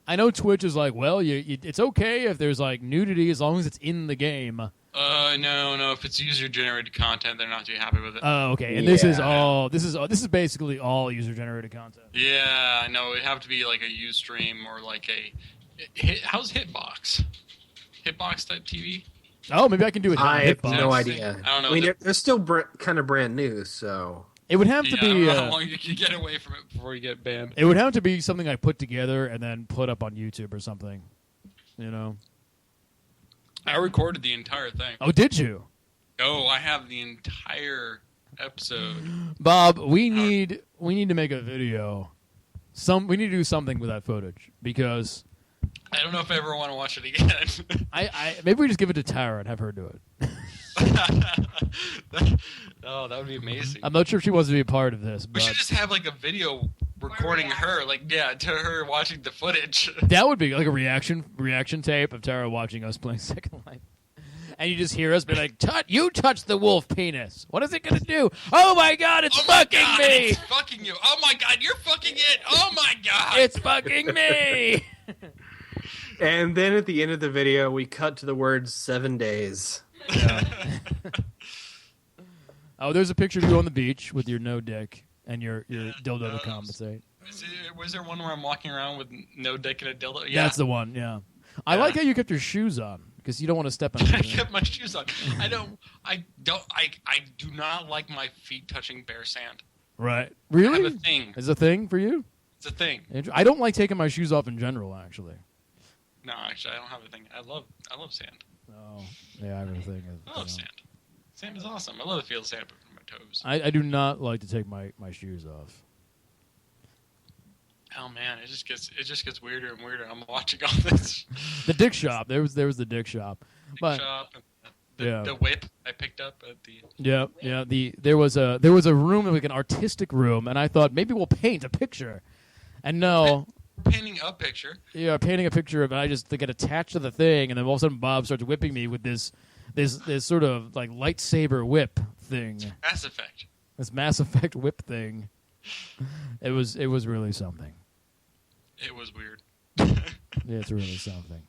Speaker 1: I know Twitch is like, well, it's okay if there's like nudity as long as it's in the game.
Speaker 4: No. If it's user generated content, they're not too happy with it.
Speaker 1: Oh, okay. And this is basically all user generated content.
Speaker 4: Yeah, no, it'd have to be like a Ustream or like how's Hitbox? Hitbox type TV?
Speaker 1: Oh, maybe I can do it.
Speaker 3: I have
Speaker 1: Hitbox.
Speaker 3: no idea.
Speaker 4: I don't know.
Speaker 3: I mean, they're still kind of brand new, so
Speaker 1: it would have to be.
Speaker 4: I don't know how long you can get away from it before you get banned.
Speaker 1: It would have to be something I put together and then put up on YouTube or something. You know.
Speaker 4: I recorded the entire thing.
Speaker 1: Oh, did you?
Speaker 4: Oh, I have the entire episode.
Speaker 1: Bob, we need to make a video. We need to do something with that footage, because
Speaker 4: I don't know if I ever want to watch it again.
Speaker 1: Maybe we just give it to Tara and have her do it.
Speaker 4: Oh, that would be amazing.
Speaker 1: I'm not sure if she wants to be a part of this.
Speaker 4: We should just have like a video recording her, to her watching the footage.
Speaker 1: That would be like a reaction tape of Tara watching us playing Second Life. And you just hear us be like, you touched the wolf penis. What is it going to do? Oh my God, it's fucking me.
Speaker 4: It's fucking you. Oh my God, you're fucking it. Oh my God.
Speaker 1: It's fucking me.
Speaker 3: And then at the end of the video, we cut to the words 7 days.
Speaker 1: Yeah. Oh, there's a picture of you on the beach with your no dick and your dildo to compensate.
Speaker 4: Was there one where I'm walking around with no dick and a dildo? Yeah.
Speaker 1: That's the one, yeah. I like how you kept your shoes on, because you don't want to step on
Speaker 4: I kept my shoes on. I do not like my feet touching bare sand.
Speaker 1: Right. Really?
Speaker 4: I have a thing.
Speaker 1: Is it a thing for you?
Speaker 4: It's a thing.
Speaker 1: I don't like taking my shoes off in general, actually.
Speaker 4: No, actually, I don't have a thing. I love sand.
Speaker 1: Oh, yeah, I have a thing.
Speaker 4: I love sand. Sand is awesome. I love the feel of sand on my toes.
Speaker 1: I do not like to take my shoes off.
Speaker 4: Oh man, it just gets weirder and weirder. I'm watching all this.
Speaker 1: The dick shop. There was the dick shop.
Speaker 4: Shop. The whip I picked up at the.
Speaker 1: Yeah. There was a room, like an artistic room, and I thought maybe we'll paint a picture, and no.
Speaker 4: Painting a picture.
Speaker 1: Yeah, painting a picture of it. I just get attached to the thing, and then all of a sudden Bob starts whipping me with this sort of like lightsaber whip thing.
Speaker 4: Mass Effect.
Speaker 1: This Mass Effect whip thing. It was really something.
Speaker 4: It was weird.
Speaker 1: Yeah, it's really something.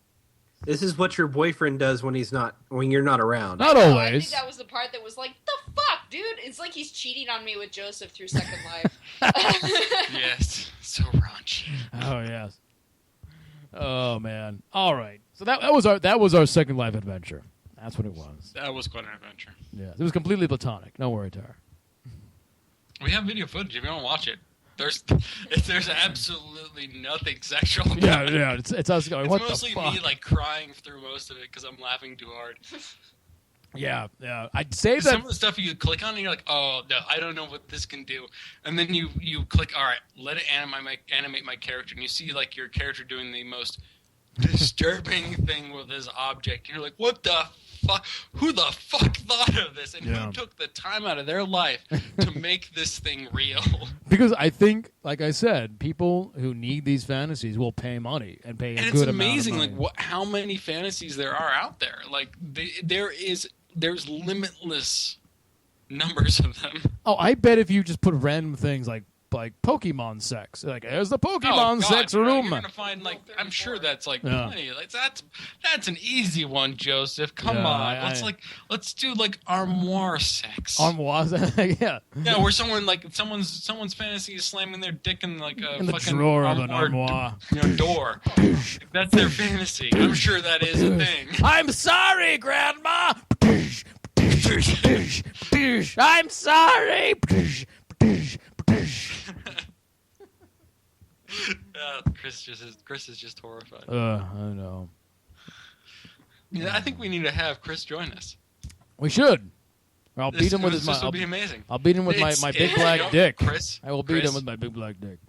Speaker 3: This is what your boyfriend does when you're not around.
Speaker 1: Not always.
Speaker 5: I think that was the part that was like, the fuck, dude? It's like he's cheating on me with Joseph through Second Life.
Speaker 4: Yes, so raunchy.
Speaker 1: Oh yes. Oh man. All right. So that was our Second Life adventure. That's what it was.
Speaker 4: That was quite an adventure.
Speaker 1: Yeah, it was completely platonic. Don't worry, Tara.
Speaker 4: We have video footage if you want to watch it. There's absolutely nothing sexual.
Speaker 1: Yeah. It's us going.
Speaker 4: It's
Speaker 1: What
Speaker 4: mostly
Speaker 1: the fuck?
Speaker 4: me like crying through most of it because I'm laughing too hard.
Speaker 1: Yeah. I'd say
Speaker 4: Some
Speaker 1: that.
Speaker 4: of the stuff you click on and you're like, oh no, I don't know what this can do, and then you click, all right, let it animate my character, and you see like your character doing the most disturbing thing with his object, and you're like, what the fuck? Who the fuck thought of this, and who took the time out of their life to make this thing real?
Speaker 1: Because I think, like I said, people who need these fantasies will pay money and pay a
Speaker 4: And
Speaker 1: good
Speaker 4: it's
Speaker 1: amount
Speaker 4: amazing,
Speaker 1: of money.
Speaker 4: like how many fantasies there are out there. Like there's limitless numbers of them.
Speaker 1: Oh, I bet if you just put random things like Pokemon sex, like there's the Pokemon sex room.
Speaker 4: You're gonna find like I'm sure that's like
Speaker 1: Yeah.
Speaker 4: plenty. Like that's an easy one, Joseph. Come
Speaker 1: Yeah,
Speaker 4: on, let's do like armoire sex.
Speaker 1: Armoire, yeah.
Speaker 4: Yeah, where someone's fantasy is slamming their dick in like a
Speaker 1: In the
Speaker 4: fucking
Speaker 1: drawer of an armoire.
Speaker 4: Door. Like, that's their fantasy. I'm sure that is a thing.
Speaker 1: I'm sorry, Grandma. I'm sorry.
Speaker 4: Chris is just horrified.
Speaker 1: I know.
Speaker 4: Yeah, I think we need to have Chris join us.
Speaker 1: We should. Or I'll beat him with his.
Speaker 4: This will be amazing.
Speaker 1: I'll beat him with my big black dick.
Speaker 4: Chris,
Speaker 1: I will beat him with my big black dick.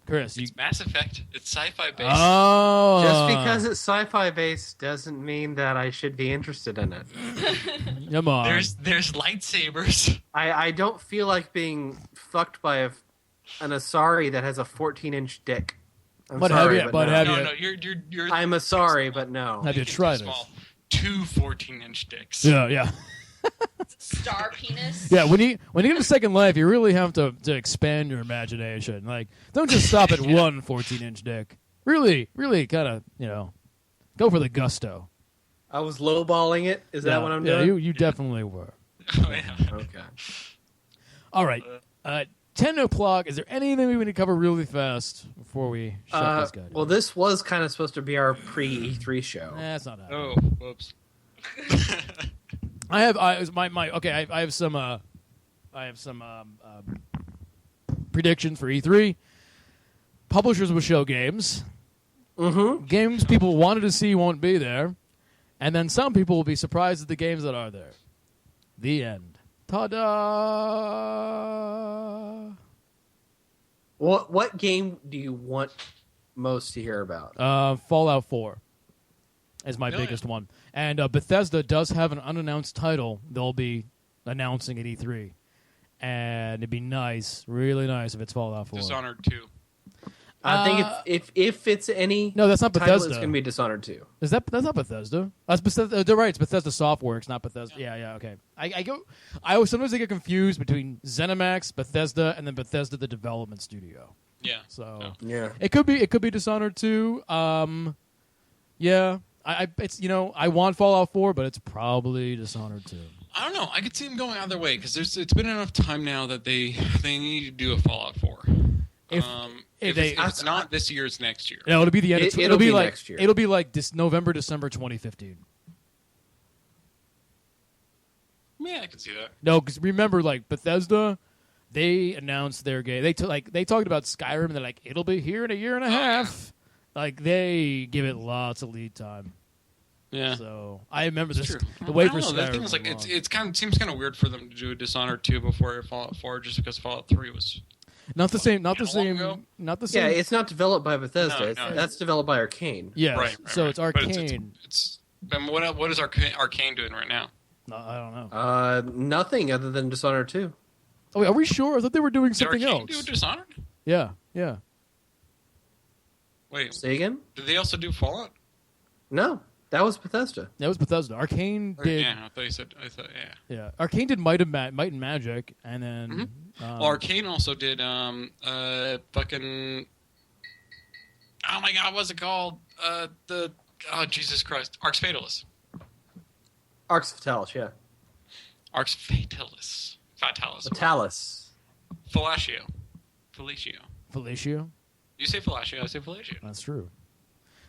Speaker 1: Chris,
Speaker 4: it's Mass Effect. It's sci-fi based.
Speaker 1: Oh,
Speaker 6: Just because it's sci-fi based doesn't mean that I should be interested in it.
Speaker 1: Come on.
Speaker 4: There's lightsabers.
Speaker 6: I don't feel like being fucked by an Asari that has a 14-inch dick. I'm
Speaker 1: But
Speaker 6: sorry,
Speaker 1: have you-
Speaker 6: but
Speaker 1: but
Speaker 6: no.
Speaker 1: have
Speaker 4: No,
Speaker 1: you-
Speaker 4: no, you're.
Speaker 6: I'm a sorry, but no.
Speaker 1: Have you
Speaker 4: thinking
Speaker 1: tried
Speaker 4: too
Speaker 1: this?
Speaker 4: small. 2 14-inch dicks.
Speaker 1: Yeah.
Speaker 5: Star penis.
Speaker 1: Yeah, when you get to Second Life, you really have to expand your imagination. Like, don't just stop at one 14-inch dick. Really kind of, go for the gusto.
Speaker 6: I was lowballing it. Is that what I'm doing?
Speaker 1: You definitely were.
Speaker 4: Oh, yeah.
Speaker 6: Okay.
Speaker 1: All right. 10 o'clock. Is there anything we need to cover really fast before we shut this guy down?
Speaker 6: Well, this was kind of supposed to be our pre-E3 show.
Speaker 1: That's not happening.
Speaker 4: Oh, whoops.
Speaker 1: I have some predictions for E3. Publishers will show games.
Speaker 6: Mm-hmm.
Speaker 1: Games people wanted to see won't be there. And then some people will be surprised at the games that are there. The end. Ta-da!
Speaker 6: What game do you want most to hear about?
Speaker 1: Fallout 4 is my
Speaker 4: Really?
Speaker 1: biggest one. And Bethesda does have an unannounced title they'll be announcing at E3. And it'd be nice, really nice, if it's Fallout 4.
Speaker 4: Dishonored 2.
Speaker 6: I think if it's any
Speaker 1: No, that's not
Speaker 6: title,
Speaker 1: Bethesda.
Speaker 6: it's going to be Dishonored 2.
Speaker 1: That's not Bethesda. That's Bethesda. They're right. It's Bethesda Softworks, not Bethesda. Yeah. Okay. I sometimes I get confused between ZeniMax, Bethesda, and then Bethesda, the development studio.
Speaker 4: Yeah.
Speaker 1: So
Speaker 6: Yeah.
Speaker 1: it could be Dishonored 2. Yeah. I want Fallout 4, but it's probably Dishonored 2.
Speaker 4: I don't know. I could see them going either way because it's been enough time now that they need to do a Fallout 4.
Speaker 1: If
Speaker 4: It's not this year, it's next year.
Speaker 1: No, it'll be the end.
Speaker 6: It'll be
Speaker 1: like
Speaker 6: next year.
Speaker 1: It'll be like November, December 2015.
Speaker 4: Yeah, I can see that.
Speaker 1: No, because remember, like Bethesda, they announced their game. They talked about Skyrim. And they're like, it'll be here in a year and a half. Like they give it lots of lead time.
Speaker 4: Yeah.
Speaker 1: So I remember this.
Speaker 4: True.
Speaker 1: The wait
Speaker 4: I
Speaker 1: for
Speaker 4: don't know.
Speaker 1: Skyrim.
Speaker 4: The thing is, like,
Speaker 1: was long.
Speaker 4: it's kind of seems kind of weird for them to do a Dishonored 2 before Fallout 4, just because Fallout 3 was.
Speaker 1: not the same. Not the
Speaker 4: how long
Speaker 1: same.
Speaker 4: ago?
Speaker 1: Not the same.
Speaker 6: Yeah, it's not developed by Bethesda.
Speaker 4: No,
Speaker 6: That's developed by Arcane.
Speaker 1: Yes.
Speaker 4: Right.
Speaker 1: So it's
Speaker 4: But
Speaker 1: Arcane.
Speaker 4: It's what is Arcane doing right now?
Speaker 1: No, I don't know.
Speaker 6: Nothing other than Dishonored 2.
Speaker 1: Oh, wait, are we sure? I thought they were doing
Speaker 4: Did
Speaker 1: something
Speaker 4: Arcane
Speaker 1: else.
Speaker 4: do Dishonored?
Speaker 1: Yeah.
Speaker 4: Wait,
Speaker 6: Say again?
Speaker 4: did they also do Fallout?
Speaker 6: No, that was Bethesda.
Speaker 1: That was Bethesda. Arcane did.
Speaker 4: Yeah, I thought you said. I thought yeah.
Speaker 1: Yeah. Arcane did Might and Magic, and then.
Speaker 4: Well, Arcane also did fucking. Oh my God, what's it called? Jesus Christ, Arx Fatalis.
Speaker 6: Arx Fatalis, yeah.
Speaker 4: Arx Fatalis.
Speaker 6: Fatalis.
Speaker 4: Felicio.
Speaker 1: Felicio.
Speaker 4: You say Felicio, I say Felicio.
Speaker 1: That's true.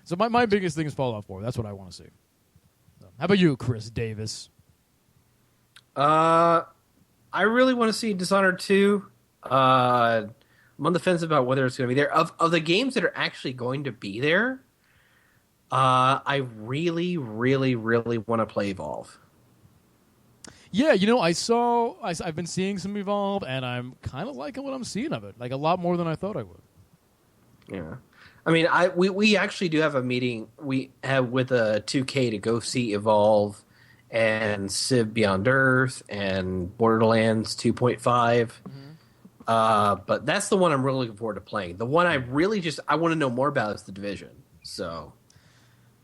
Speaker 1: So my biggest thing is Fallout 4. That's what I want to see. So, how about you, Chris Davis?
Speaker 6: I really want to see Dishonored 2. I'm on the fence about whether it's going to be there. Of the games that are actually going to be there, I really, really, really want to play Evolve.
Speaker 1: Yeah, you know, I've been seeing some Evolve, and I'm kind of liking what I'm seeing of it. Like, a lot more than I thought I would.
Speaker 6: Yeah. I mean, we actually do have a meeting we have with 2K to go see Evolve and Civ Beyond Earth and Borderlands 2.5. But that's the one I'm really looking forward to playing. The one I want to know more about is The Division. So,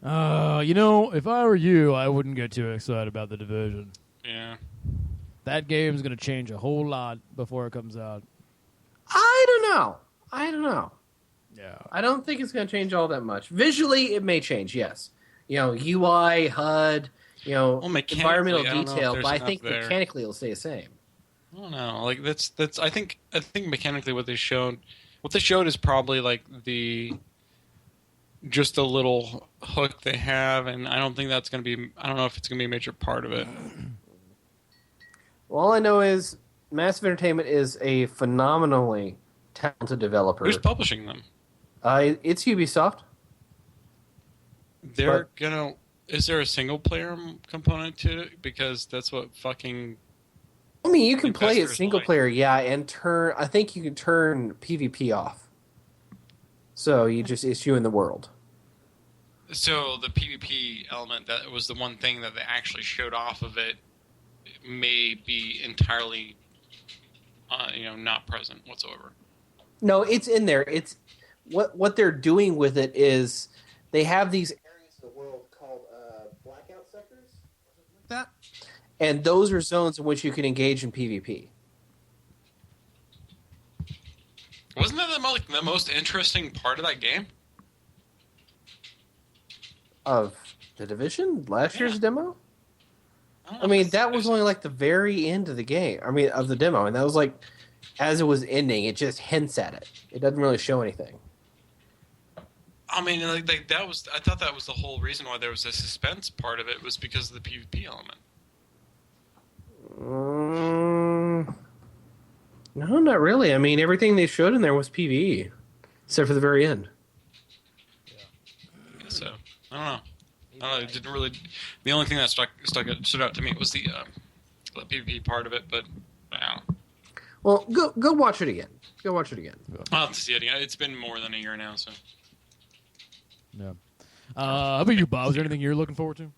Speaker 1: you know, if I were you, I wouldn't get too excited about The Division.
Speaker 4: Yeah.
Speaker 1: That game's going to change a whole lot before it comes out.
Speaker 6: I don't know.
Speaker 1: Yeah.
Speaker 6: I don't think it's going to change all that much. Visually, it may change, yes. You know, UI, HUD, environmental detail, but I think mechanically it'll stay the same.
Speaker 4: I don't know. Like that's I think mechanically what they showed is probably like just a little hook they have, and I don't think that's going to be. I don't know if it's going to be a major part of it.
Speaker 6: Well, all I know is Massive Entertainment is a phenomenally talented developer.
Speaker 4: Who's publishing them?
Speaker 6: It's Ubisoft.
Speaker 4: Is there a single player component to it? Because that's what fucking.
Speaker 6: I mean, you can play it single player, yeah, and I think you can turn PvP off. So it's you in the world.
Speaker 4: So the PvP element, that was the one thing that they actually showed off of it, may be entirely, not present whatsoever.
Speaker 6: No, it's in there. It's what they're doing with it is they have these areas of the world called blackout sectors, or something like that, and those are zones in which you can engage in PvP.
Speaker 4: Wasn't that the most interesting part of that game?
Speaker 6: Of The Division? Last year's demo? I mean, that was only like the very end of the game. I mean, of the demo. And that was like, as it was ending, it just hints at it. It doesn't really show anything.
Speaker 4: I mean, like that was. I thought that was the whole reason why there was a suspense part of it, was because of the PvP element.
Speaker 6: No, not really. I mean, everything they showed in there was PvE, except for the very end.
Speaker 4: Yeah. So I don't know. It didn't really. The only thing that stood out to me was the PvP part of it, but I don't know.
Speaker 6: Well, go watch it again. Go watch it again.
Speaker 4: I'll have to see it again. It's been more than a year now, so.
Speaker 1: Yeah. How about you, Bob? Is there anything you're looking forward to?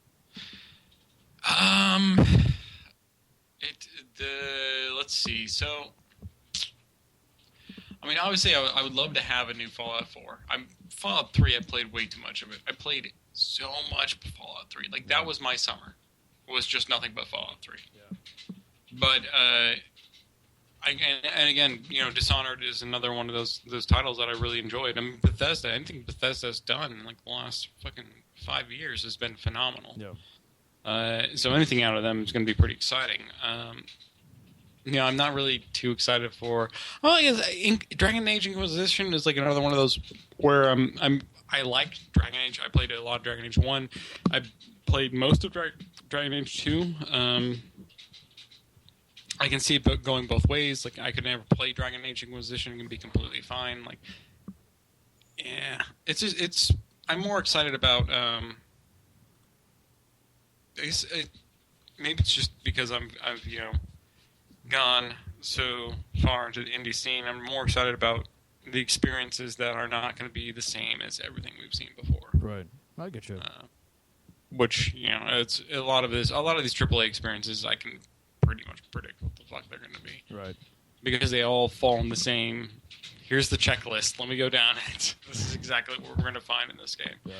Speaker 4: Let's see. So, I mean, obviously, I would love to have a new Fallout 4. Fallout 3, I played way too much of it. I played so much Fallout 3. Like, that was my summer. It was just nothing but Fallout 3.
Speaker 1: Yeah.
Speaker 4: But, again, Dishonored is another one of those titles that I really enjoyed. I mean, Bethesda, anything Bethesda's done in, like, the last fucking 5 years has been phenomenal.
Speaker 1: Yeah.
Speaker 4: So anything out of them is going to be pretty exciting. I'm not really too excited for. I guess Dragon Age Inquisition is like another one of those where I liked Dragon Age. I played a lot of Dragon Age 1. I played most of Dragon Age 2. I can see it going both ways. Like, I could never play Dragon Age Inquisition and be completely fine. Like, yeah, I'm more excited about. Maybe it's just because I've gone so far into the indie scene. I'm more excited about the experiences that are not going to be the same as everything we've seen before.
Speaker 1: Right, I get you.
Speaker 4: Which it's a lot of these AAA experiences. I can pretty much predict what the fuck they're going to be.
Speaker 1: Right. Because
Speaker 4: they all fall in the same. Here's the checklist. Let me go down it. This is exactly what we're going to find in this game.
Speaker 1: Yeah.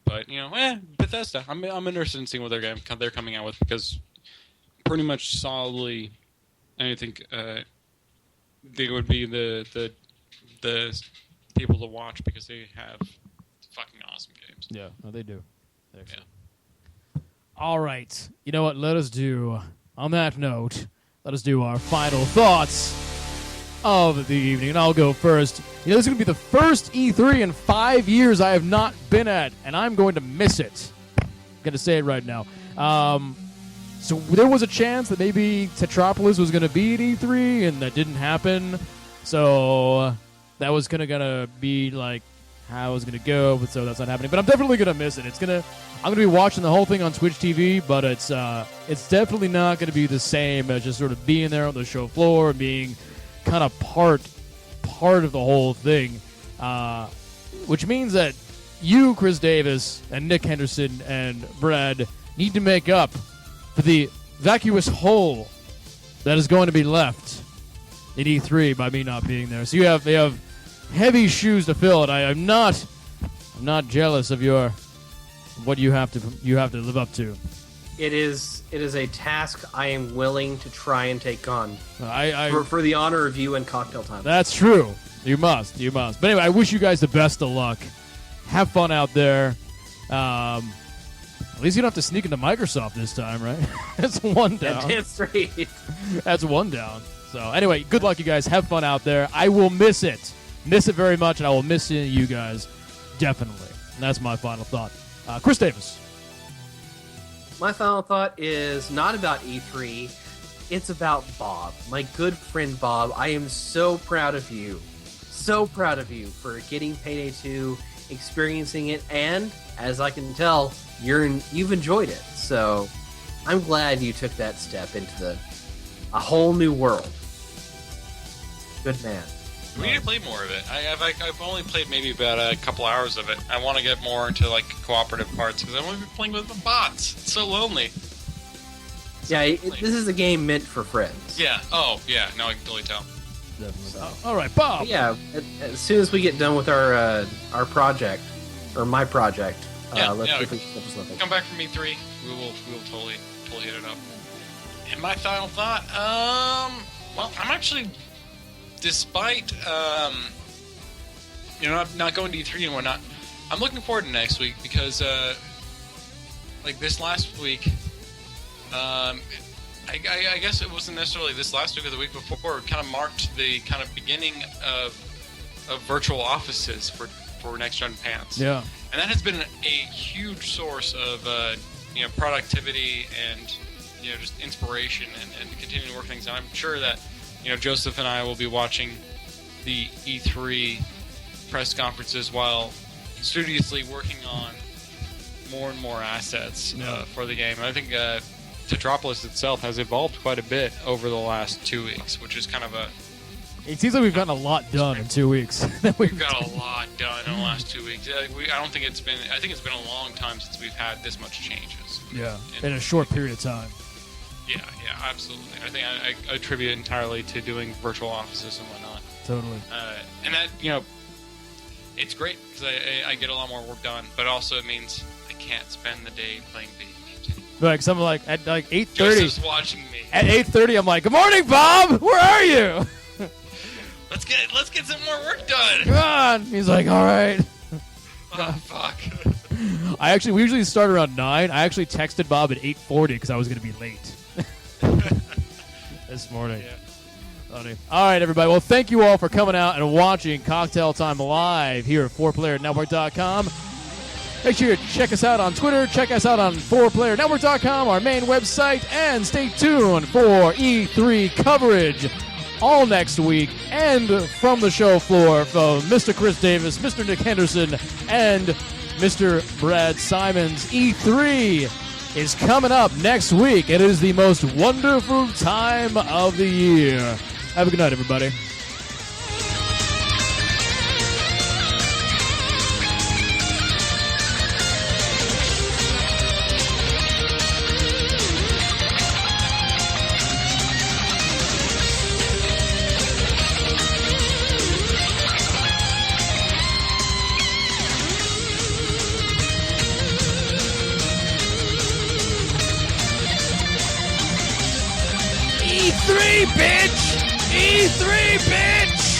Speaker 4: But Bethesda. I'm interested in seeing what they're coming out with, because pretty much solidly, I think they would be the people to watch, because they have fucking awesome games.
Speaker 1: Yeah, no, they do. Excellent. Yeah. All right. You know what? On that note, let us do our final thoughts of the evening. And I'll go first. This is going to be the first E3 in 5 years I have not been at, and I'm going to miss it. I'm going to say it right now. So there was a chance that maybe Tetropolis was going to be at E3, and that didn't happen. So that was going to be like how it was going to go, but so that's not happening. But I'm definitely going to miss it. I'm going to be watching the whole thing on Twitch TV, but it's definitely not going to be the same as just sort of being there on the show floor and being kind of part of the whole thing. Which means that you, Chris Davis, and Nick Henderson, and Brad need to make up for the vacuous hole that is going to be left in E3 by me not being there. So they have heavy shoes to fill, and I'm not jealous of what you have to live up to.
Speaker 3: It is a task I am willing to try and take on for the honor of you and Cocktail Time.
Speaker 1: That's true. You must. But anyway, I wish you guys the best of luck. Have fun out there. At least you don't have to sneak into Microsoft this time, right? That's one down.
Speaker 3: That's right.
Speaker 1: That's one down. So anyway, good luck, you guys. Have fun out there. I will miss it. Miss it very much, and I will miss seeing you guys, definitely. And that's my final thought. Chris Davis.
Speaker 3: My final thought is not about E3. It's about Bob, my good friend Bob. I am so proud of you. So proud of you for getting Payday 2, experiencing it, and, as I can tell, you've enjoyed it. So I'm glad you took that step into a whole new world. Good man.
Speaker 4: We need to play more of it. I've only played maybe about a couple hours of it. I want to get more into like cooperative parts because I want to be playing with the bots. It's so lonely.
Speaker 3: This is a game meant for friends.
Speaker 4: Yeah. Oh, yeah. No, I can totally tell.
Speaker 1: So. All right, Bob.
Speaker 3: But yeah. As soon as we get done with our project, or my project, let's see if we can do something.
Speaker 4: Come back from E3. We will totally hit it up. And my final thought. Well, I'm actually. Despite, not going to E3 and whatnot, I'm looking forward to next week because, like this last week, I guess it wasn't necessarily this last week or the week before. It kind of marked the kind of beginning of virtual offices for Next Gen Pants.
Speaker 1: Yeah,
Speaker 4: and that has been a huge source of productivity and just inspiration and continuing to work things out. I'm sure that. Joseph and I will be watching the E3 press conferences while studiously working on more and more assets for the game. And I think Tetropolis itself has evolved quite a bit over the last 2 weeks, which is kind of
Speaker 1: It seems like we've gotten a lot done in 2 weeks.
Speaker 4: We've got a lot done in the last 2 weeks. I think it's been a long time since we've had this much changes.
Speaker 1: Yeah, in a short period of time.
Speaker 4: Yeah, absolutely. I think I attribute it entirely to doing virtual offices and whatnot.
Speaker 1: Totally.
Speaker 4: And that, it's great because I get a lot more work done, but also it means I can't spend the day playing video games anymore.
Speaker 1: Like something like at like 8:30.
Speaker 4: Joseph's watching me.
Speaker 1: At 8:30, I'm like, "Good morning, Bob. Where are you?"
Speaker 4: Let's get some more work done.
Speaker 1: Come on. He's like, "All right."
Speaker 4: Oh fuck.
Speaker 1: We usually start around 9. I actually texted Bob at 8:40 because I was going to be late. This morning. Yeah. Funny. All right, everybody. Well, thank you all for coming out and watching Cocktail Time live here at 4playernetwork.com. Make sure you check us out on Twitter. Check us out on 4playernetwork.com, our main website. And stay tuned for E3 coverage all next week. And from the show floor from Mr. Chris Davis, Mr. Nick Henderson, and Mr. Brad Simons, E3 is coming up next week. It is the most wonderful time of the year. Have a good night, everybody. E3, bitch! E3, bitch!